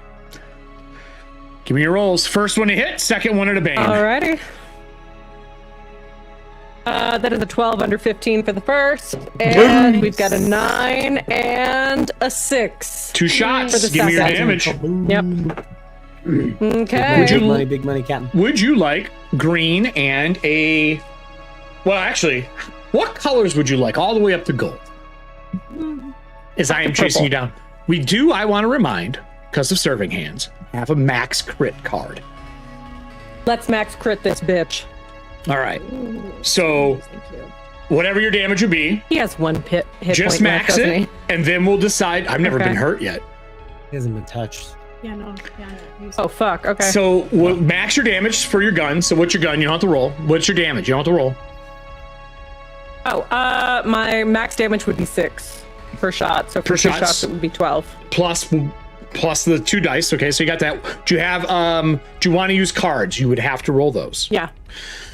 Give me your rolls. First one to hit, second one at a bane. Alrighty. That is a 12 under 15 for the first. And we've got a 9 and a 6. 2 shots. For the Give me your second. damage. Yep. Okay. Big money, Captain. Would you like green and a... Well, actually, What colors would you like? All the way up to gold. As I am chasing you down. We do, I want to remind, because of serving hands, have a max crit card. Let's max crit this bitch. All right. So, whatever your damage would be, he has one hit just point max left, it, and then we'll decide. I've never been hurt yet. He hasn't been touched. Yeah, no. Yeah, oh, fuck. Okay. So, we'll max your damage for your gun. So, what's your gun? You don't have to roll. What's your damage? You don't have to roll. Oh, my max damage would be 6 per shot. So, for 2 shots, it would be 12. Plus the 2 dice. Okay, so you got that. Do you have, do you want to use cards? You would have to roll those. Yeah.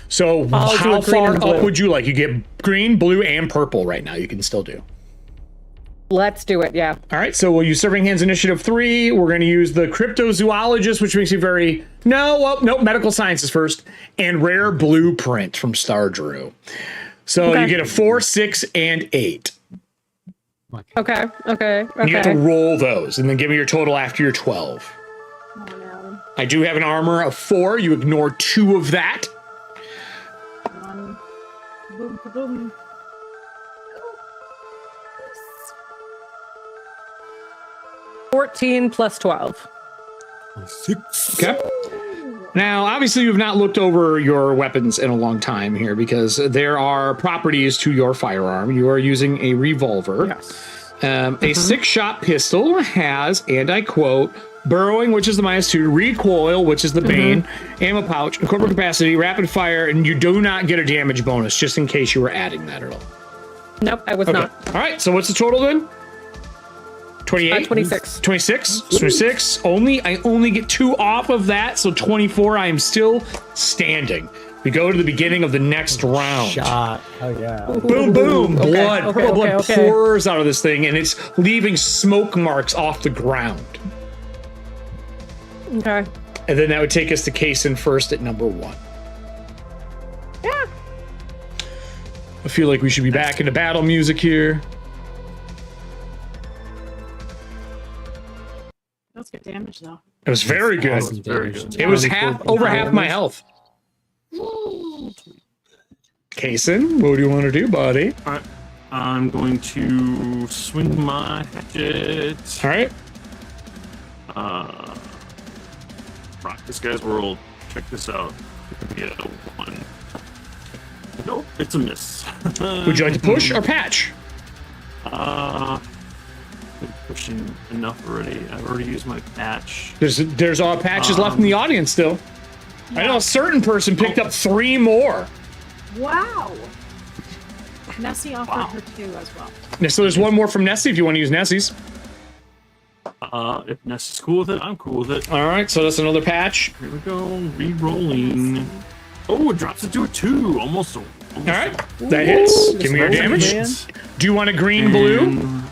So, how far up would you like? You get green, blue, and purple right now. You can still do. Let's do it, yeah. All right, so we'll use Serving Hands Initiative 3. We're going to use the Cryptozoologist, which makes you very... No, Medical Sciences first. And Rare Blueprint from Star Drew. So you get a 4, 6, and 8. Okay. You have to roll those, and then give me your total after your 12. Oh, no. I do have an armor of 4. You ignore 2 of that. Boom, boom. 14 plus 12. 6. Okay. Now, obviously, you have not looked over your weapons in a long time here because there are properties to your firearm. You are using a revolver. Yes. A 6-shot pistol has, and I quote, burrowing, which is the -2, recoil, which is the bane, ammo pouch, corporate capacity, rapid fire, and you do not get a damage bonus, just in case you were adding that at all. Nope, I was not. All right, so what's the total then? 28? 26. 26? 26. I only get 2 off of that, so 24. I am still standing. We go to the beginning of the next round. Shot. Oh, yeah. Boom, boom. Okay, Blood. okay, Purple blood okay. pours out of this thing, and it's leaving smoke marks off the ground. Okay. And then that would take us to Kaysen first at number 1. Yeah. I feel like we should be back into battle music here. That's good damage, though. It was very good. Awesome damage. It was over half my health. Kaysen, what do you want to do, buddy? All right. I'm going to swing my hatchet. All right. Rock this guy's world. Check this out. Yeah, 1. Nope, it's a miss. Would you like to push or patch? Been pushing enough already. I've already used my patch. There's patches left in the audience still. Yeah. I know a certain person picked up 3 more. Wow. Nessie offered her 2 as well. Yeah, so there's 1 more from Nessie if you want to use Nessie's. If Nessie's cool with it, I'm cool with it. All right, so that's another patch. Here we go, re-rolling. Oh, it drops it to a 2, almost. All right, that hits. Give me your damage. Do you want a green, blue?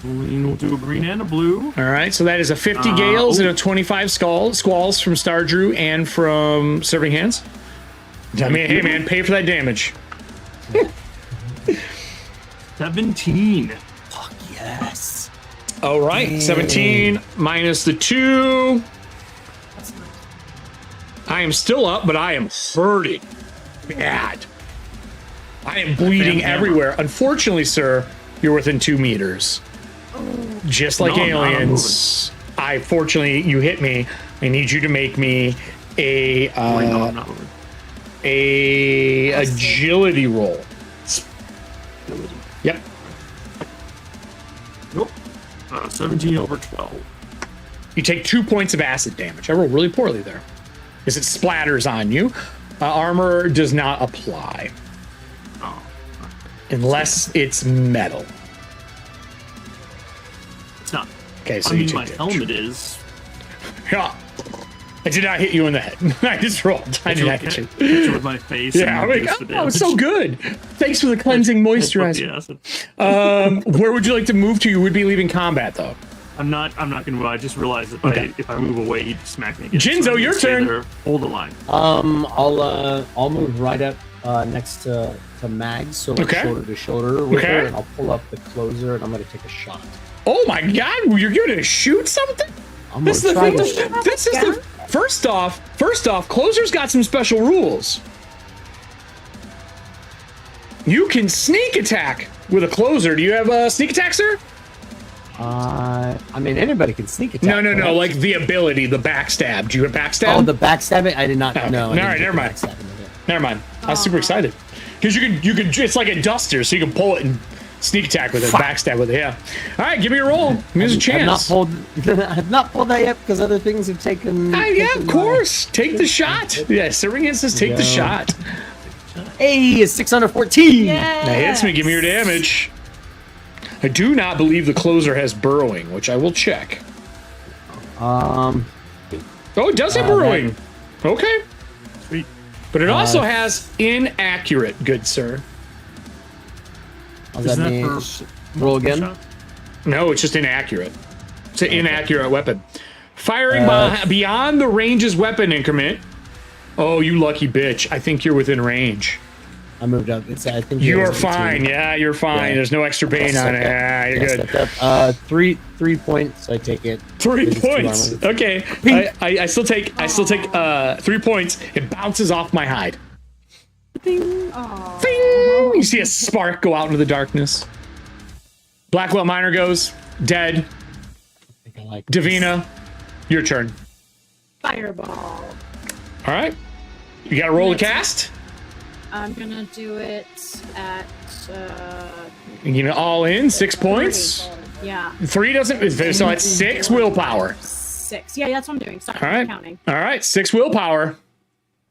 We'll do a green and a blue. All right, so that is a 50 gales and a 25 squalls from Star Drew and from Serving Hands. I mean, hey man, pay for that damage. 17. Fuck yes. All right, 17 minus the 2. I am still up, but I am hurting bad. I am bleeding everywhere. Unfortunately, sir, you're within 2 meters. Just like aliens. Fortunately, you hit me. I need you to make me a agility roll. Yep. Nope. 17 over 12. You take 2 points of acid damage. I rolled really poorly there. Because it splatters on you. Armor does not apply. Oh. Unless it's metal. It's not. Okay, so I mean, you my take helmet is. Yeah. I did not hit you in the head. I just rolled. I did not hit you. Hit you with my face. Yeah, I'm like, oh, it's so good. Thanks for the cleansing moisturizer. Where would you like to move to? You would be leaving combat, though. I'm not gonna move. I just realized that if I move away, he'd smack me again. Jinzo, so your turn. There, hold the line. I'll move right up next to Mags, so like shoulder to shoulder with her, and I'll pull up the closer, and I'm gonna take a shot. Oh my God! You're gonna shoot something? This is the thing. This is the first off. Closer's got some special rules. You can sneak attack with a closer. Do you have a sneak attack, sir? I mean, anybody can sneak attack. No. Like the ability, the backstab. Do you have backstab? Oh, the backstabbing? I did not know. All right, never mind. Never mind. I was super excited because you can. It's like a duster, so you can pull it and sneak attack with it, backstab with it. Yeah. All right, give me a roll. Give me a chance. I've not pulled that yet because other things have taken. Yeah, of course. Take the shot. Yeah, Syringan says take the shot. Hey, it's 614. That hits me. Give me your damage. I do not believe the closer has burrowing, which I will check. Oh, it does have burrowing. Okay. Sweet. But it also has inaccurate, good sir. Does that mean roll again? No, it's just inaccurate. It's an inaccurate weapon. Firing beyond the range's weapon increment. Oh, you lucky bitch. I think you're within range. I moved up. I think you are fine. Yeah, you're fine. Yeah. There's no extra pain on it. Yeah, you're good. 3 points. I take it. 3 points. Okay. I still take 3 points. It bounces off my hide. Bing. Bing. You see a spark go out into the darkness. Blackwell Miner goes dead. Davina, your turn. Fireball. All right. You got to roll the cast. I'm gonna do it at. You know, all in 6 points. Yeah. 3 doesn't. So it's 6 willpower. 6. Yeah, that's what I'm doing. Sorry, all right. I'm counting. All right, 6 willpower.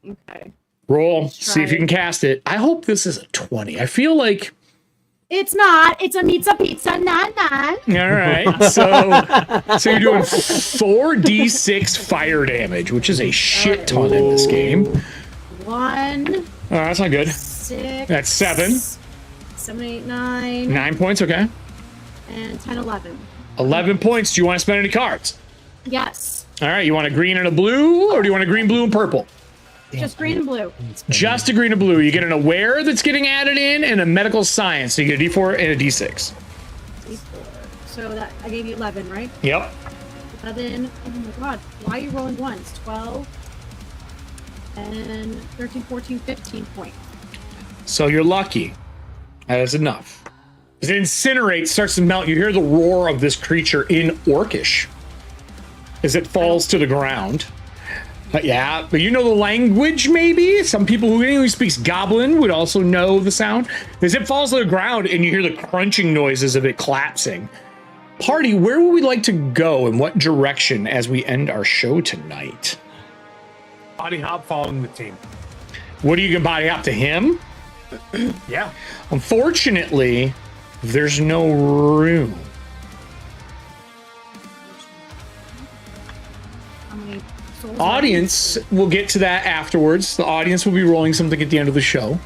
Okay. Roll. See if you can cast it. I hope this is a 20. I feel like. It's not. It's a pizza. Not. All right. So you're doing 4d6 fire damage, which is a shit ton in this game. 1. Oh, that's not good. 6. That's 7. 7, 8, 9. 9 points. Okay. And 10, 11. 11 points. Do you want to spend any cards? Yes. All right. You want a green and a blue, or do you want a green, blue, and purple? Just green and blue. Just a green and blue. You get an aware that's getting added in, and a medical science. So you get a d4 and a d6. D4. So that I gave you 11, right? Yep. 11. Oh my god. Why are you rolling ones? 12. And 13, 14, 15 points. So you're lucky. That is enough. As it incinerates, starts to melt, you hear the roar of this creature in Orcish as it falls to the ground. Yeah, but you know the language, maybe? Some people who speaks Goblin would also know the sound. As it falls to the ground and you hear the crunching noises of it collapsing. Party, where would we like to go? In what direction as we end our show tonight? Body hop following the team. What are you gonna body hop to him? Yeah. Unfortunately, there's no room. Audience, we'll get to that afterwards. The audience will be rolling something at the end of the show.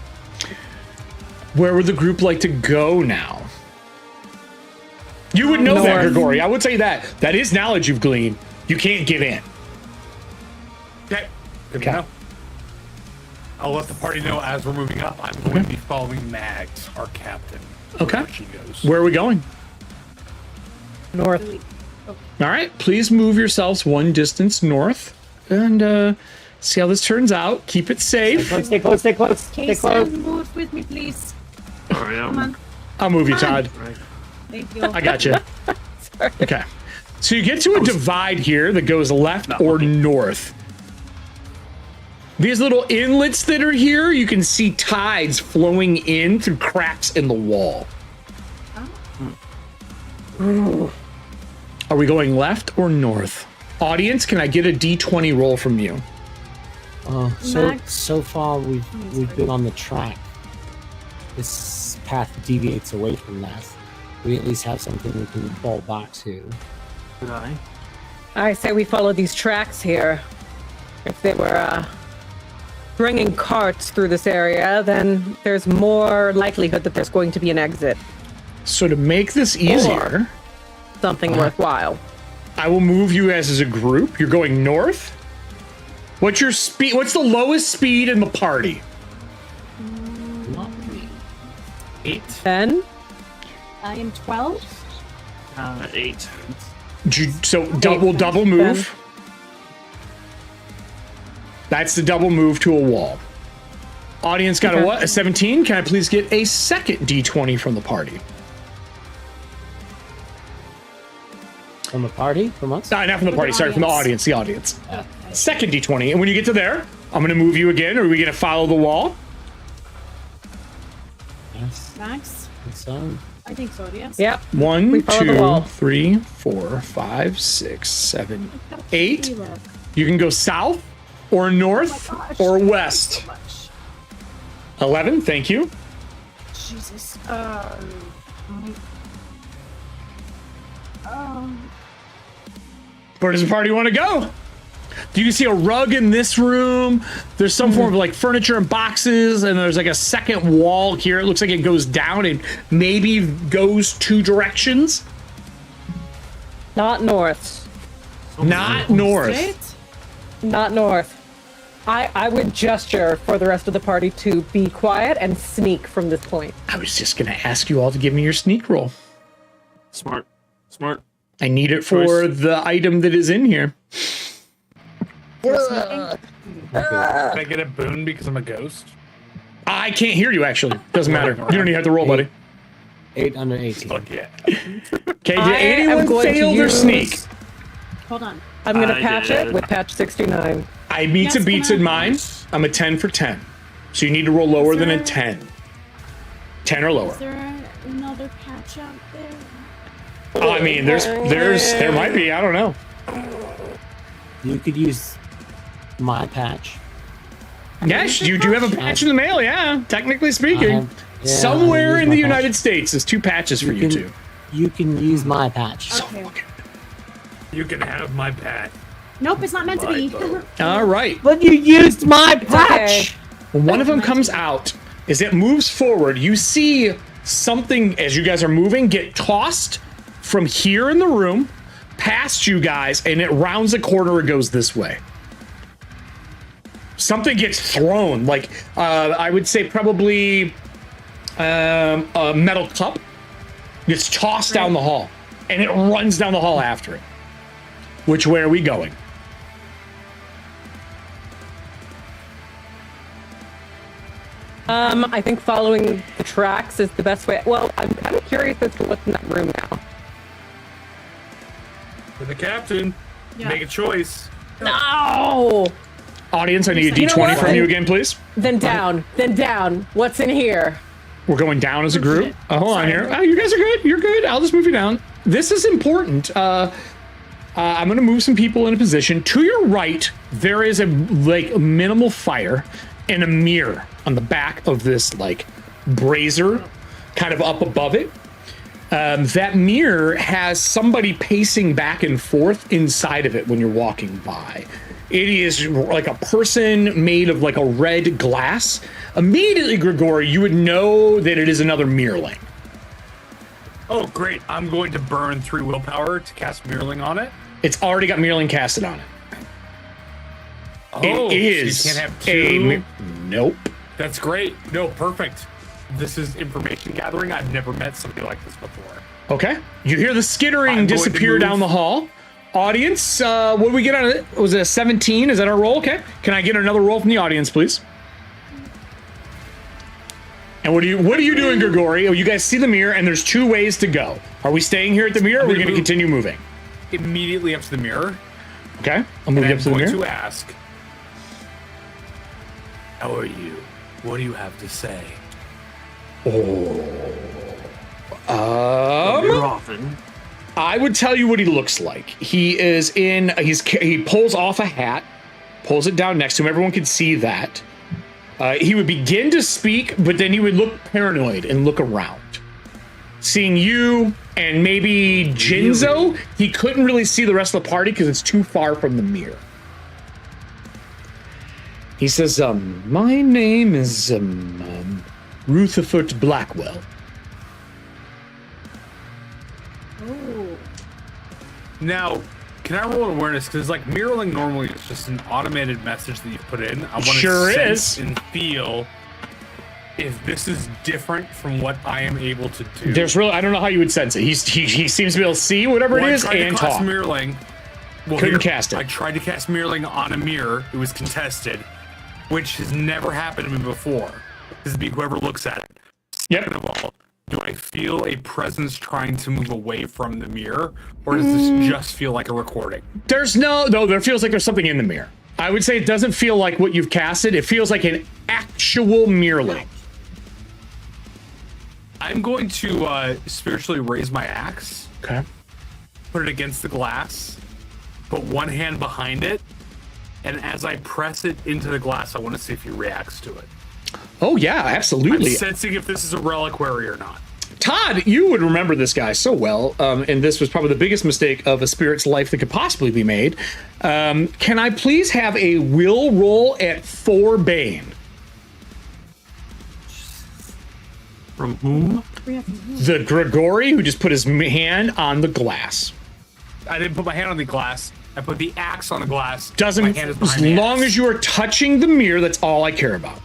Where would the group like to go now? You would know that, Grigori. I would say that. That is knowledge you've gleaned. You can't get in. Okay. Good to know. I'll let the party know as we're moving up. I'm going to be following Mags, our captain. Okay. Where she goes. Where are we going? North. All right. Please move yourselves one distance north and see how this turns out. Keep it safe. Stay close. Stay close. Stay close. Move with me, please. Come on. I'll move you, Todd. Thank you. I got you. Okay. So you get to a divide here that goes left or north. These little inlets that are here, you can see tides flowing in through cracks in the wall. Oh. Are we going left or north? Audience, can I get a d20 roll from you? So far we've been on the track. This path deviates away from that. We at least have something we can fall back to. Did I? I say we follow these tracks here. If they were bringing carts through this area, then there's more likelihood that there's going to be an exit. So to make this easier, something worthwhile. I will move you as a group. You're going north. What's your speed? What's the lowest speed in the party? 8. 10. I am 12. 8. So double move. That's the double move to a wall. Audience got a what? A 17. Can I please get a second D20 from the party? From the party? From us? Not from the party. Sorry, from the audience. The audience. Yeah. Second D20. And when you get to there, I'm going to move you again. Are we going to follow the wall? Yes. Max? So, I think so, yes. Yep. We 1, follow the 2, wall. 3, 4, 5, 6, 7, 8. Hero. You can go south or north or west. So much. 11. Thank you. Jesus. Where does the party want to go? You can see a rug in this room. There's some form of like furniture and boxes, and there's like a second wall here. It looks like it goes down and maybe goes 2 directions. Not north. Not north. Straight? Not north. I would gesture for the rest of the party to be quiet and sneak from this point. I was just going to ask you all to give me your sneak roll. Smart. Smart. I need it for the item that is in here. Can I get a boon because I'm a ghost? I can't hear you, actually. Doesn't matter. You don't even have to roll, buddy. 8 under 18. Fuck yeah. Okay, did I am anyone going to fail their use- sneak? Hold on. I'm going to I patch did. it with patch 69. I meets and Yes, beats come in on. mine. I'm a 10 for 10. So you need to roll lower than a there- 10. 10 or lower. Is there another patch out there? I mean, there might be. I don't know. You could use my patch. Yes, you do have a patch in the mail. Yeah, technically speaking, I somewhere use in my the patch. United States, there's 2 patches for you two. You can use my patch. Okay. You can have my pet. Nope, it's not meant to be. All right. But you used my okay. patch! When one of them comes out, as it moves forward, you see something as you guys are moving get tossed from here in the room past you guys, and it rounds a corner and goes this way. Something gets thrown, like I would say probably a metal cup gets tossed down the hall, and it runs down the hall after it. Which way are we going? I think following the tracks is the best way. Well, I'm kind of curious as to what's in that room now. For the captain, Yeah. make a choice. No! Audience, I need a You know D20 what? from you again, please. Then down. Then down. What's in here? We're going down as a group. Hold on here. Oh, you guys are good. You're good. I'll just move you down. This is important. I'm going to move some people in a position. To your right, there is a minimal fire and a mirror on the back of this brazier, kind of up above it. That mirror has somebody pacing back and forth inside of it when you're walking by. It is like a person made of a red glass. Immediately, Grigori, you would know that it is another mirrorling. Oh, great. I'm going to burn 3 willpower to cast Mirroring on it. It's already got mirroring casted on it. Oh, It is so you can't have 2. Nope. That's great. No, perfect. This is information gathering. I've never met somebody like this before. Okay. You hear the skittering I'm going to disappear down move. the hall. Audience, what did we get on it? Was it a 17? Is that our roll? Okay. Can I get another roll from the audience, please? And what are you doing, Grigori? Oh, you guys see the mirror, and there's 2 ways to go. Are we staying here at the mirror, or are we going to move. continue moving? Immediately up to the mirror. Okay. I'll move And you I'm up to the going mirror. to ask, how are you? What do you have to say? You're often. I would tell you what he looks like. He pulls off a hat, pulls it down next to him. Everyone can see that. He would begin to speak, but then he would look paranoid and look around. Seeing you and maybe Jinzo, he couldn't really see the rest of the party because it's too far from the mirror. He says, my name is Rutherford Blackwell. Oh. Now, can I roll an awareness? Because mirroring normally is just an automated message that you put in. I want to Sure sense is. and feel if this is different from what I am able to do. I don't know how you would sense it. He seems to be able to see whatever it is I tried and to cast talk. mirroring. Well, Couldn't cast it. I tried to cast mirroring on a mirror. It was contested. which has never happened to me before. This would be whoever looks at it. Yep. Second of all, do I feel a presence trying to move away from the mirror, or does this just feel like a recording? There's no, there feels like there's something in the mirror. I would say it doesn't feel like what you've casted. It feels like an actual mirrorling. I'm going to spiritually raise my axe. Okay. Put it against the glass. Put one hand behind it. And as I press it into the glass, I want to see if he reacts to it. Oh, yeah, absolutely. I'm sensing if this is a reliquary or not. Todd, you would remember this guy so well, and this was probably the biggest mistake of a spirit's life that could possibly be made. Can I please have a will roll at 4 Bane? From whom? The Grigori, who just put his hand on the glass. I didn't put my hand on the glass. I put the axe on the glass. Doesn't, my hand is as behind the long axe. as you are touching the mirror, that's all I care about.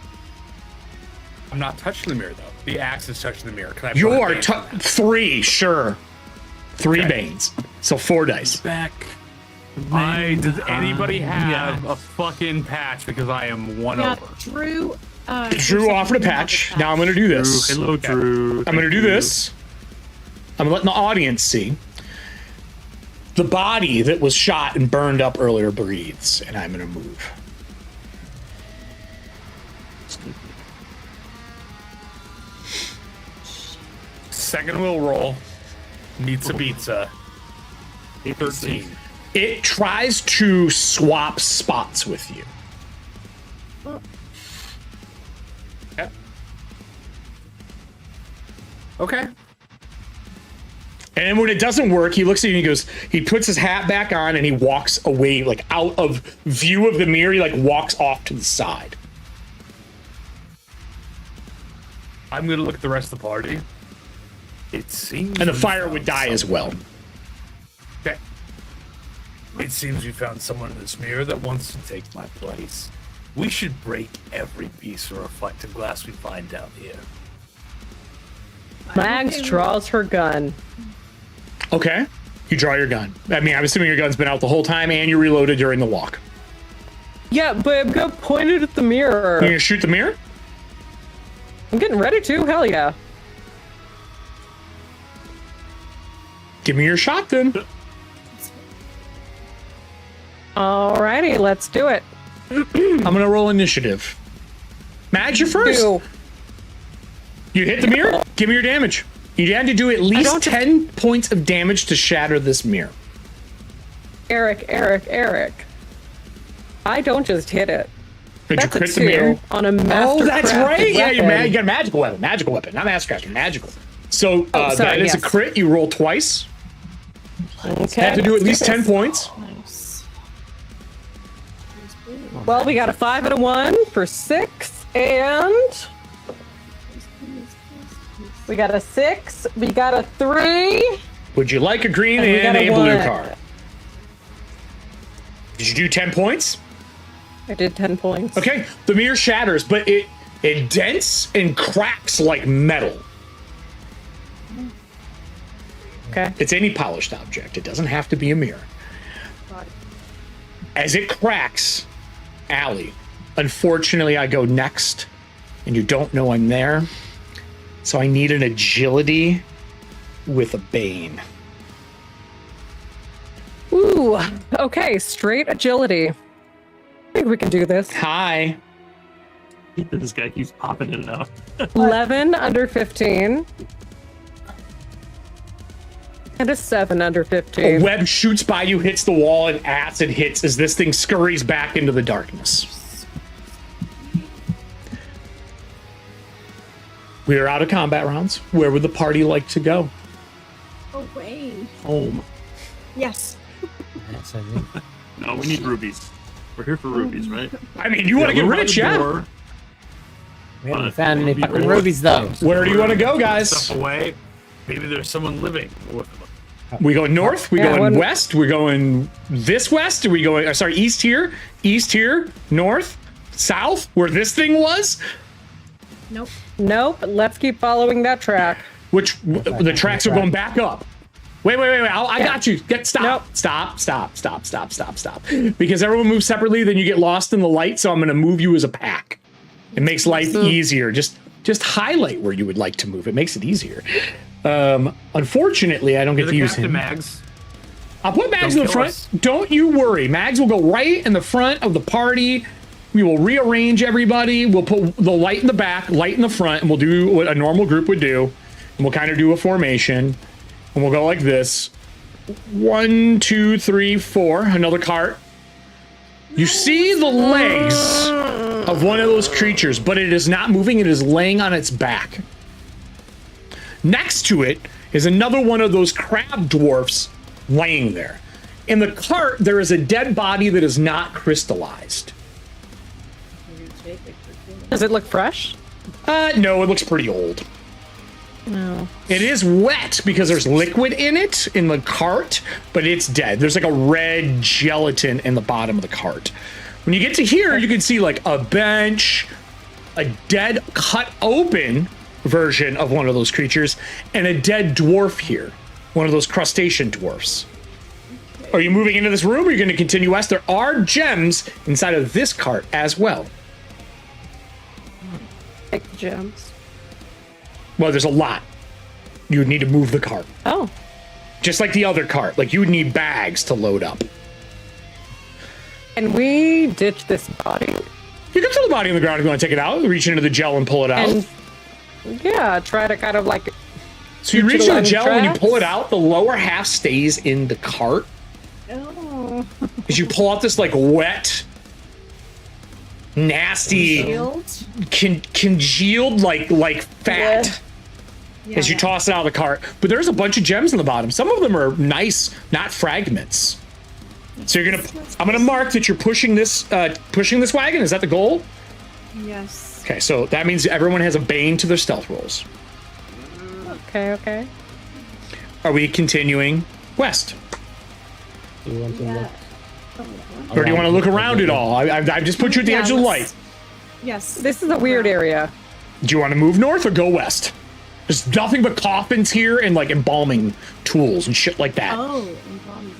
I'm not touching the mirror, though. The axe is touching the mirror. Can I You put a are bane on that? 3, sure. 3 Okay. Banes. So 4 dice. Back. Does anybody have a fucking patch, because I am one Yeah, over? Drew. Drew offered a patch. Now I'm going to do this. Hello, Drew. I'm going to do this. I'm letting the audience see. The body that was shot and burned up earlier breathes, and I'm going to move. Second will roll. Pizza pizza. 13. It tries to swap spots with you. Okay. Okay. And when it doesn't work, he looks at you and he goes, he puts his hat back on and he walks away, like out of view of the mirror. He like walks off to the side. I'm going to look at the rest of the party. It seems. And the we fire found would die as well. Okay. It seems we found someone in this mirror that wants to take my place. We should break every piece of reflective glass we find down here. Mags draws her gun. Okay. You draw your gun. I mean, I'm assuming your gun's been out the whole time and you reloaded during the walk. Yeah, but I'm gonna point it at the mirror. You're gonna shoot the mirror? I'm getting ready to. Hell yeah. Give me your shot then. Alrighty, let's do it. I'm gonna roll initiative. Mags, you're first. Ew. You hit the mirror? Give me your damage. You had to do at least 10 points of damage to shatter this mirror. Eric. I don't just hit it. Did That's you a crit the mirror? 2 on a master. Oh, that's right. Yeah, you weapon. got a magical weapon. Magical weapon. Not mastercraft, magical. So sorry, that is yes. a crit. You roll twice. Okay. Have to do at least 10 points. Nice. Well, we got a 5 and a 1 for 6, and we got a 6. We got a 3. Would you like a green And we and got a a blue 1. card? Did you do 10 points? I did 10 points. Okay, the mirror shatters, but it dents and cracks like metal. Okay. It's any polished object. It doesn't have to be a mirror. As it cracks, Allie, unfortunately I go next, and you don't know I'm there, so I need an agility with a bane. Ooh. Okay, straight agility. I think we can do this. Hi. This guy keeps popping it out. 11 under 15. And a 7 under A 15. web shoots by you, hits the wall, and acid hits as this thing scurries back into the darkness. We are out of combat rounds. Where would the party like to go? Away. Home. Yes. That's, I think. No, we need rubies. We're here for rubies, right? I mean, you want to get we're by rich, the yeah? door. We haven't But found any it'll be fucking rare. rubies though. Where do you want to go, guys? Stuff away. Maybe there's someone living. We going north? We Yeah, going when- west? We going this west? Are we going? Sorry, east here, north, south, where this thing was. Nope. Let's keep following that track. Which the tracks are going back up. Wait. I got you. Stop. Because everyone moves separately, then you get lost in the light. So I'm going to move you as a pack. It makes life easier. Just highlight where you would like to move. It makes it easier. Unfortunately, I don't get to use him. Mags. I'll put Mags in the front. Don't you worry. Mags will go right in the front of the party. We will rearrange everybody. We'll put the light in the back, light in the front, and we'll do what a normal group would do. And we'll kind of do a formation. And we'll go like this. 1, 2, 3, 4. Another cart. You see the legs of one of those creatures, but it is not moving. It is laying on its back. Next to it is another one of those crab dwarfs laying there. In the cart, there is a dead body that is not crystallized. Does it look fresh? No, it looks pretty old. No. It is wet because there's liquid in it in the cart, but it's dead. There's like a red gelatin in the bottom of the cart. When you get to here, you can see like a bench, a dead cut open version of one of those creatures, and a dead dwarf here. One of those crustacean dwarfs. Are you moving into this room or are you going to continue west? There are gems inside of this cart as well. Take the gems. Well, there's a lot. You would need to move the cart. Oh. Just like the other cart. Like you would need bags to load up. Can we ditch this body? You can throw the body on the ground if you want to take it out. Reach into the gel and pull it out. And yeah, try to kind of like... So you reach into the gel and you pull it out. The lower half stays in the cart. Oh. As you pull out this like wet, nasty, congealed like fat. Yeah, as you toss it out of the cart. But there's a bunch of gems in the bottom. Some of them are nice, not fragments. So I'm gonna mark that you're pushing this wagon. Is that the goal? Yes. Okay, so that means everyone has a bane to their stealth rolls. Okay. Are we continuing west? Do you want to look? Or do you want to look around at all? I've just put you at the edge of the light. Yes. This is a weird area. Do you want to move north or go west? There's nothing but coffins here and like embalming tools and shit like that. Oh, embalming.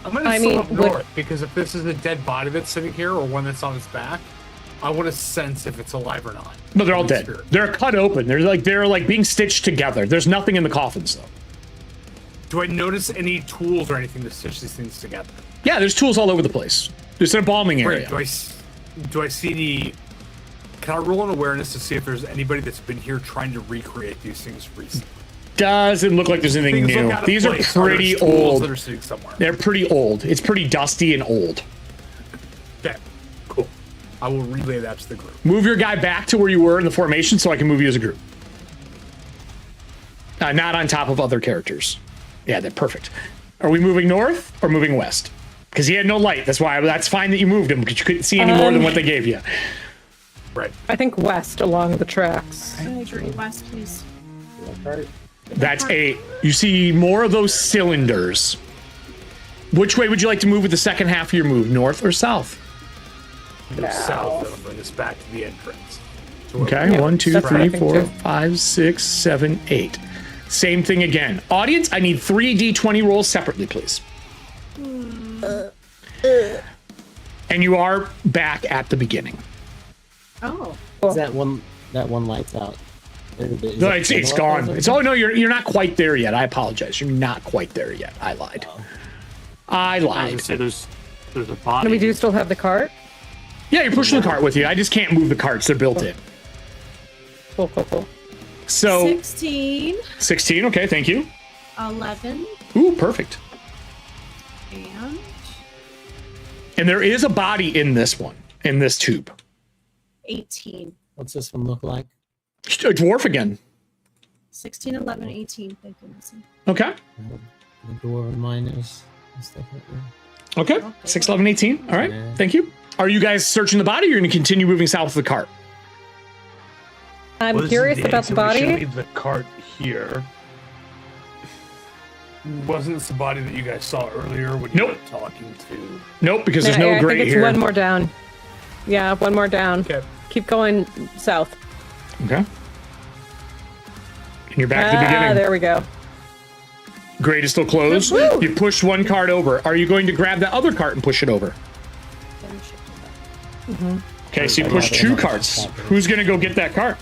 I'm gonna slow up north because if this is a dead body that's sitting here or one that's on its back, I want to sense if it's alive or not. No, they're all dead. They're cut open. They're like being stitched together. There's nothing in the coffins though. Do I notice any tools or anything to stitch these things together? Yeah, there's tools all over the place. There's an embalming area. Right. Do I see any? Can I roll an awareness to see if there's anybody that's been here trying to recreate these things recently? Doesn't look like there's anything new. These are pretty old. That are sitting somewhere. They're pretty old. It's pretty dusty and old. Okay, cool. I will relay that to the group. Move your guy back to where you were in the formation so I can move you as a group. Not on top of other characters. Yeah, they're perfect. Are we moving north or moving west? Because he had no light. That's why. That's fine that you moved him because you couldn't see any more than what they gave you. Right. I think west along the tracks. I agree. West, please. That's 8. You see more of those cylinders. Which way would you like to move with the second half of your move? North or south? Go south and bring us back to the entrance. Okay, Yeah, 1, 2, that's what 3, I think 4, too. 5, 6, 7, 8. Same thing again. Audience, I need 3 D20 rolls separately, please. And you are back at the beginning. Oh. Is that one light's out? No, it's gone. It's no, you're not quite there yet. I apologize. You're not quite there yet. I lied. I I was lied. gonna say there's a body. And we do still have the cart? Yeah, you're pushing the cart with you. I just can't move the carts. They're built in. Cool. So 16, 16. Okay, thank you. 11, Ooh, perfect. and there is a body in this one, in this tube. 18. What's this one look like? A dwarf again. 16, 11, 18. Thank you, Missy. Okay. The door of miners and stuff like that. Okay. 6, 11, 18. All right. Yeah. Thank you. Are you guys searching the body or are you going to continue moving south with the cart? I'm curious about the We should body. leave the cart here. Wasn't this the body that you guys saw earlier when you Nope. were talking to? Nope, because there's Yeah, no I grate think it's here. one more down. Yeah, one more down. Okay. Keep going south. Okay. And you're back at the beginning. There we go. Grate is still closed. You pushed one cart over. Are you going to grab that other cart and push it over? Okay, so you push 2 carts. Who's going to go get that cart?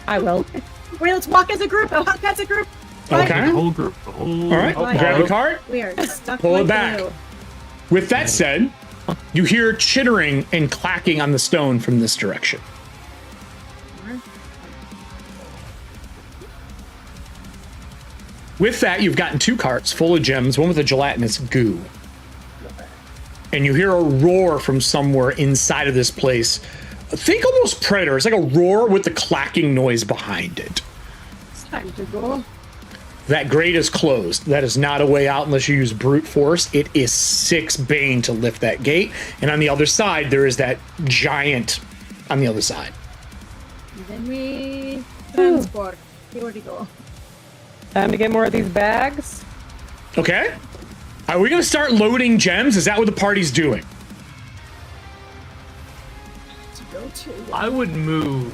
I will. Wait, let's walk as a group. I'll walk as a group. Okay. The whole group. The whole All right, grab the cart. We are stuck. Pull it like back. glue. With that said, you hear chittering and clacking on the stone from this direction. With that, you've gotten 2 carts full of gems, one with a gelatinous goo. And you hear a roar from somewhere inside of this place. Think almost Predator. It's like a roar with the clacking noise behind it. It's time to go. That grate is closed. That is not a way out unless you use brute force. It is 6 Bane to lift that gate. And on the other side, there is that giant on the other side. And then we transport. Here we go. Time to get more of these bags. Okay. Are we going to start loading gems? Is that what the party's doing? I would move.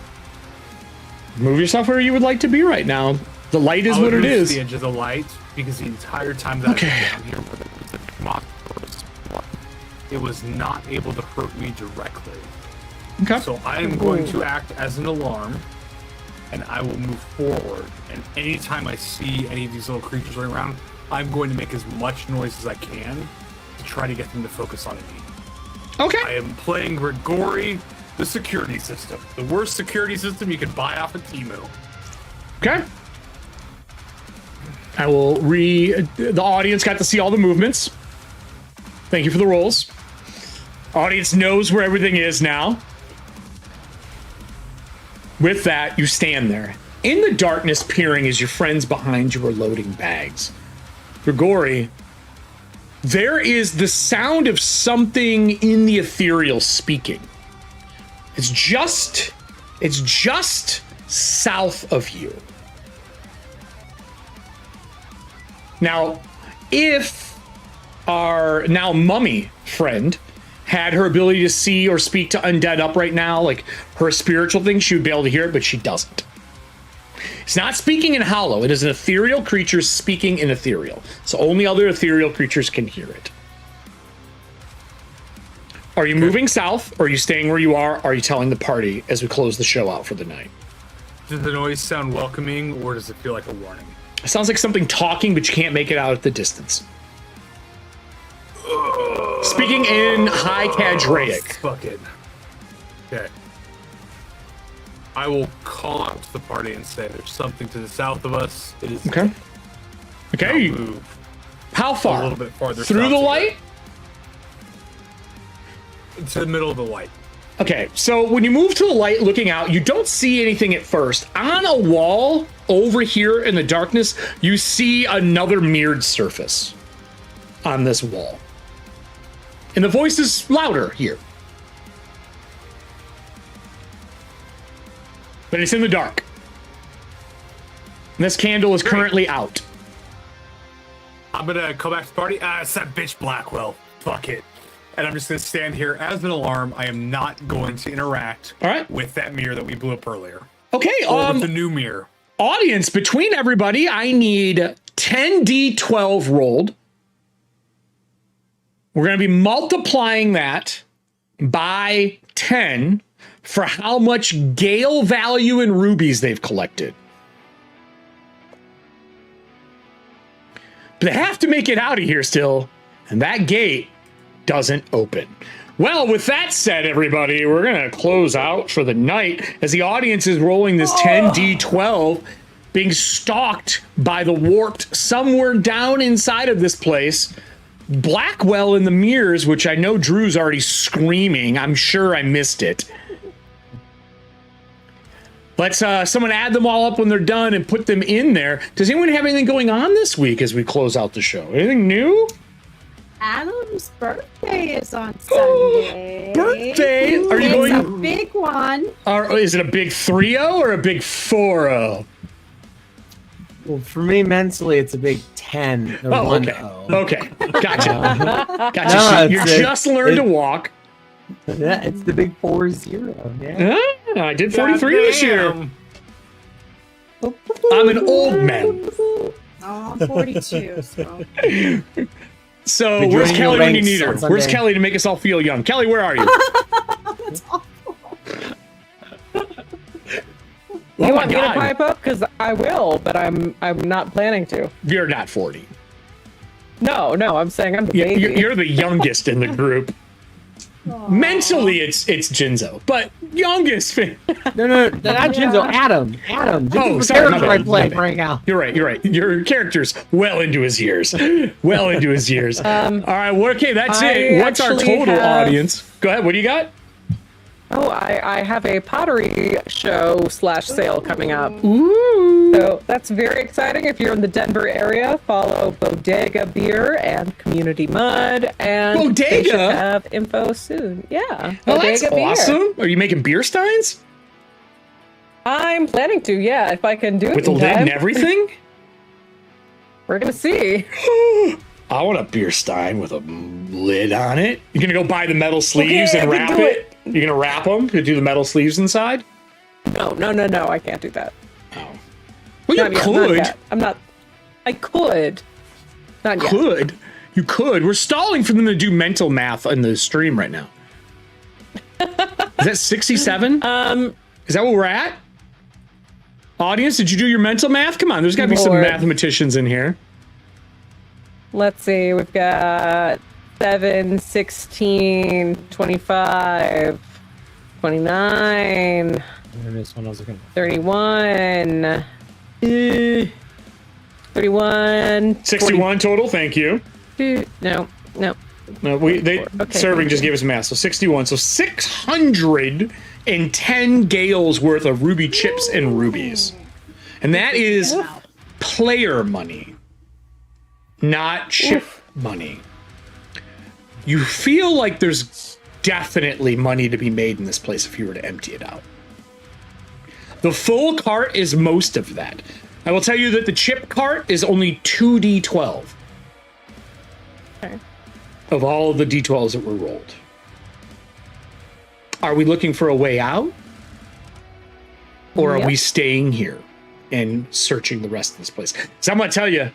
Move yourself where you would like to be right now. The light is I would what it move to is. the edge of the light because the entire time that Okay. I've been down here, whether it was a monster, it was not able to hurt me directly. Okay. So I am going to act as an alarm, and I will move forward. And anytime I see any of these little creatures running around, I'm going to make as much noise as I can to try to get them to focus on me. Okay. I am playing Grigori, the security system. The worst security system you can buy off of Temu. Okay. I will the audience got to see all the movements. Thank you for the rolls. Audience knows where everything is now. With that, you stand there. In the darkness, peering as your friends behind you are loading bags. Grigori, there is the sound of something in the ethereal speaking. It's just south of you. Now, if our now mummy friend had her ability to see or speak to undead up right now, like her spiritual thing, she would be able to hear it, but she doesn't. It's not speaking in hollow. It is an ethereal creature speaking in ethereal. So only other ethereal creatures can hear it. Are you moving south, or are you staying where you are? Are you telling the party as we close the show out for the night? Does the noise sound welcoming, or does it feel like a warning? It sounds like something talking, but you can't make it out at the distance. Speaking in High Cadreic. Fuck it. Okay. I will call out to the party and say there's something to the south of us. It is Okay. Okay. I'll You, move how a far? little bit farther Through south the to light? to the middle of the light. Okay, so when you move to the light looking out, you don't see anything at first. On a wall over here in the darkness, you see another mirrored surface on this wall. And the voice is louder here. But it's in the dark. And this candle is currently out. I'm gonna go back to the party. It's that bitch Blackwell. Fuck it. And I'm just gonna stand here as an alarm. I am not going to interact with that mirror that we blew up earlier. Okay, or with the new mirror. Audience, between everybody, I need 10d12 rolled. We're going to be multiplying that by 10 for how much Gale value in rubies they've collected. But they have to make it out of here still, and that gate doesn't open. Well, with that said, everybody, we're going to close out for the night as the audience is rolling this 10d12, being stalked by the warped somewhere down inside of this place. Blackwell in the mirrors, which I know Drew's already screaming. I'm sure I missed it. Let's someone add them all up when they're done and put them in there. Does anyone have anything going on this week as we close out the show? Anything new? Adam's birthday is on Sunday. Birthday? Are you going? It's a big one. Or is it a big 3-0 or a big 4-0? Well, for me, mentally, it's a big 10 or Oh, 1-0. okay. Gotcha. Gotcha. No, You just learned to walk. Yeah, it's the big 4-0. Yeah. I did 43 this year. I'm an old man. Oh, I'm 42, so. So We're where's joining Kelly your when you ranks need her? on Sunday. Where's Kelly to make us all feel young? Kelly, where are you? That's awful. You want me to God. pipe up? Because I will, but I'm not planning to. You're not 40. No, I'm saying I'm the baby. You're the youngest in the group. Mentally, it's Jinzo, but youngest. No, not Jinzo. Adam. This is the sorry, my character I bad, play my bad. right now. You're right. Your character's well into his years. All right, well, okay, that's I it. What's our actually total have- audience? Go ahead. What do you got? Oh, I have a pottery show / sale coming up. Ooh. So that's very exciting. If you're in the Denver area, follow Bodega Beer and Community Mud. And Bodega? they should have info soon. Yeah. Oh, that's Bodega Beer. awesome. Are you making beer steins? I'm planning to, yeah, if I can do it With the in lid time. and everything? We're going to see. I want a beer stein with a lid on it. You're gonna go buy the metal sleeves Okay, and I can wrap do it? You're gonna wrap them to do the metal sleeves inside? No, I can't do that. Oh. Well, you Not yet, not could. yet. I could. Not yet. You could. We're stalling for them to do mental math on the stream right now. Is that 67? Is that what we're at? Audience, did you do your mental math? Come on, there's got to be some Lord. mathematicians in here. Let's see. We've got 7, 16, 25, 29, This one I was looking at. 31, 31, 61 total, thank you. 42. No. No, Okay, serving just gave us a math, so 61. So 610 gales worth of ruby chips and rubies. And that is player money, not chip money. You feel like there's definitely money to be made in this place if you were to empty it out. The full cart is most of that. I will tell you that the chip cart is only 2d12 Okay. of all of the d12s that were rolled. Are we looking for a way out? Or are Yep. we staying here and searching the rest of this place? So I'm going to tell you,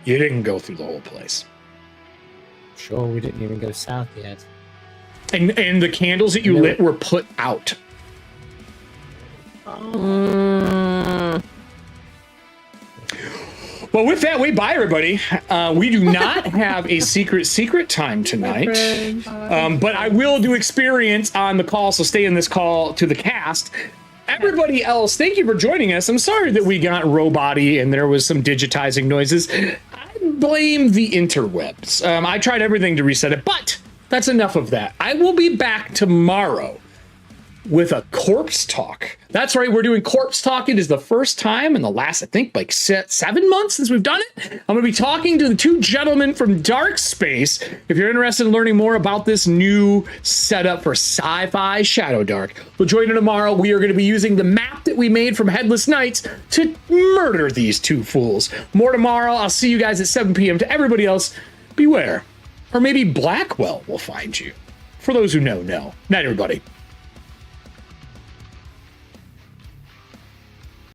you didn't go through the whole place. Sure, we didn't even go south yet. And the candles that you No. lit were put out. Well, with that, we bye, everybody. We do not have a secret time tonight. But I will do experience on the call, so stay in this call to the cast. Everybody else, thank you for joining us. I'm sorry that we got robot-y and there was some digitizing noises. I blame the interwebs. I tried everything to reset it, but that's enough of that. I will be back tomorrow with a corpse talk. That's right, we're doing corpse talk. It is the first time in the last, I think, like 7 months since we've done it. I'm going to be talking to the two gentlemen from Dark Space. If you're interested in learning more about this new setup for sci-fi Shadowdark, we'll join you tomorrow. We are going to be using the map that we made from Headless Knights to murder these two fools. More tomorrow. I'll see you guys at 7 p.m. To everybody else, beware. Or maybe Blackwell will find you. For those who know, night, everybody.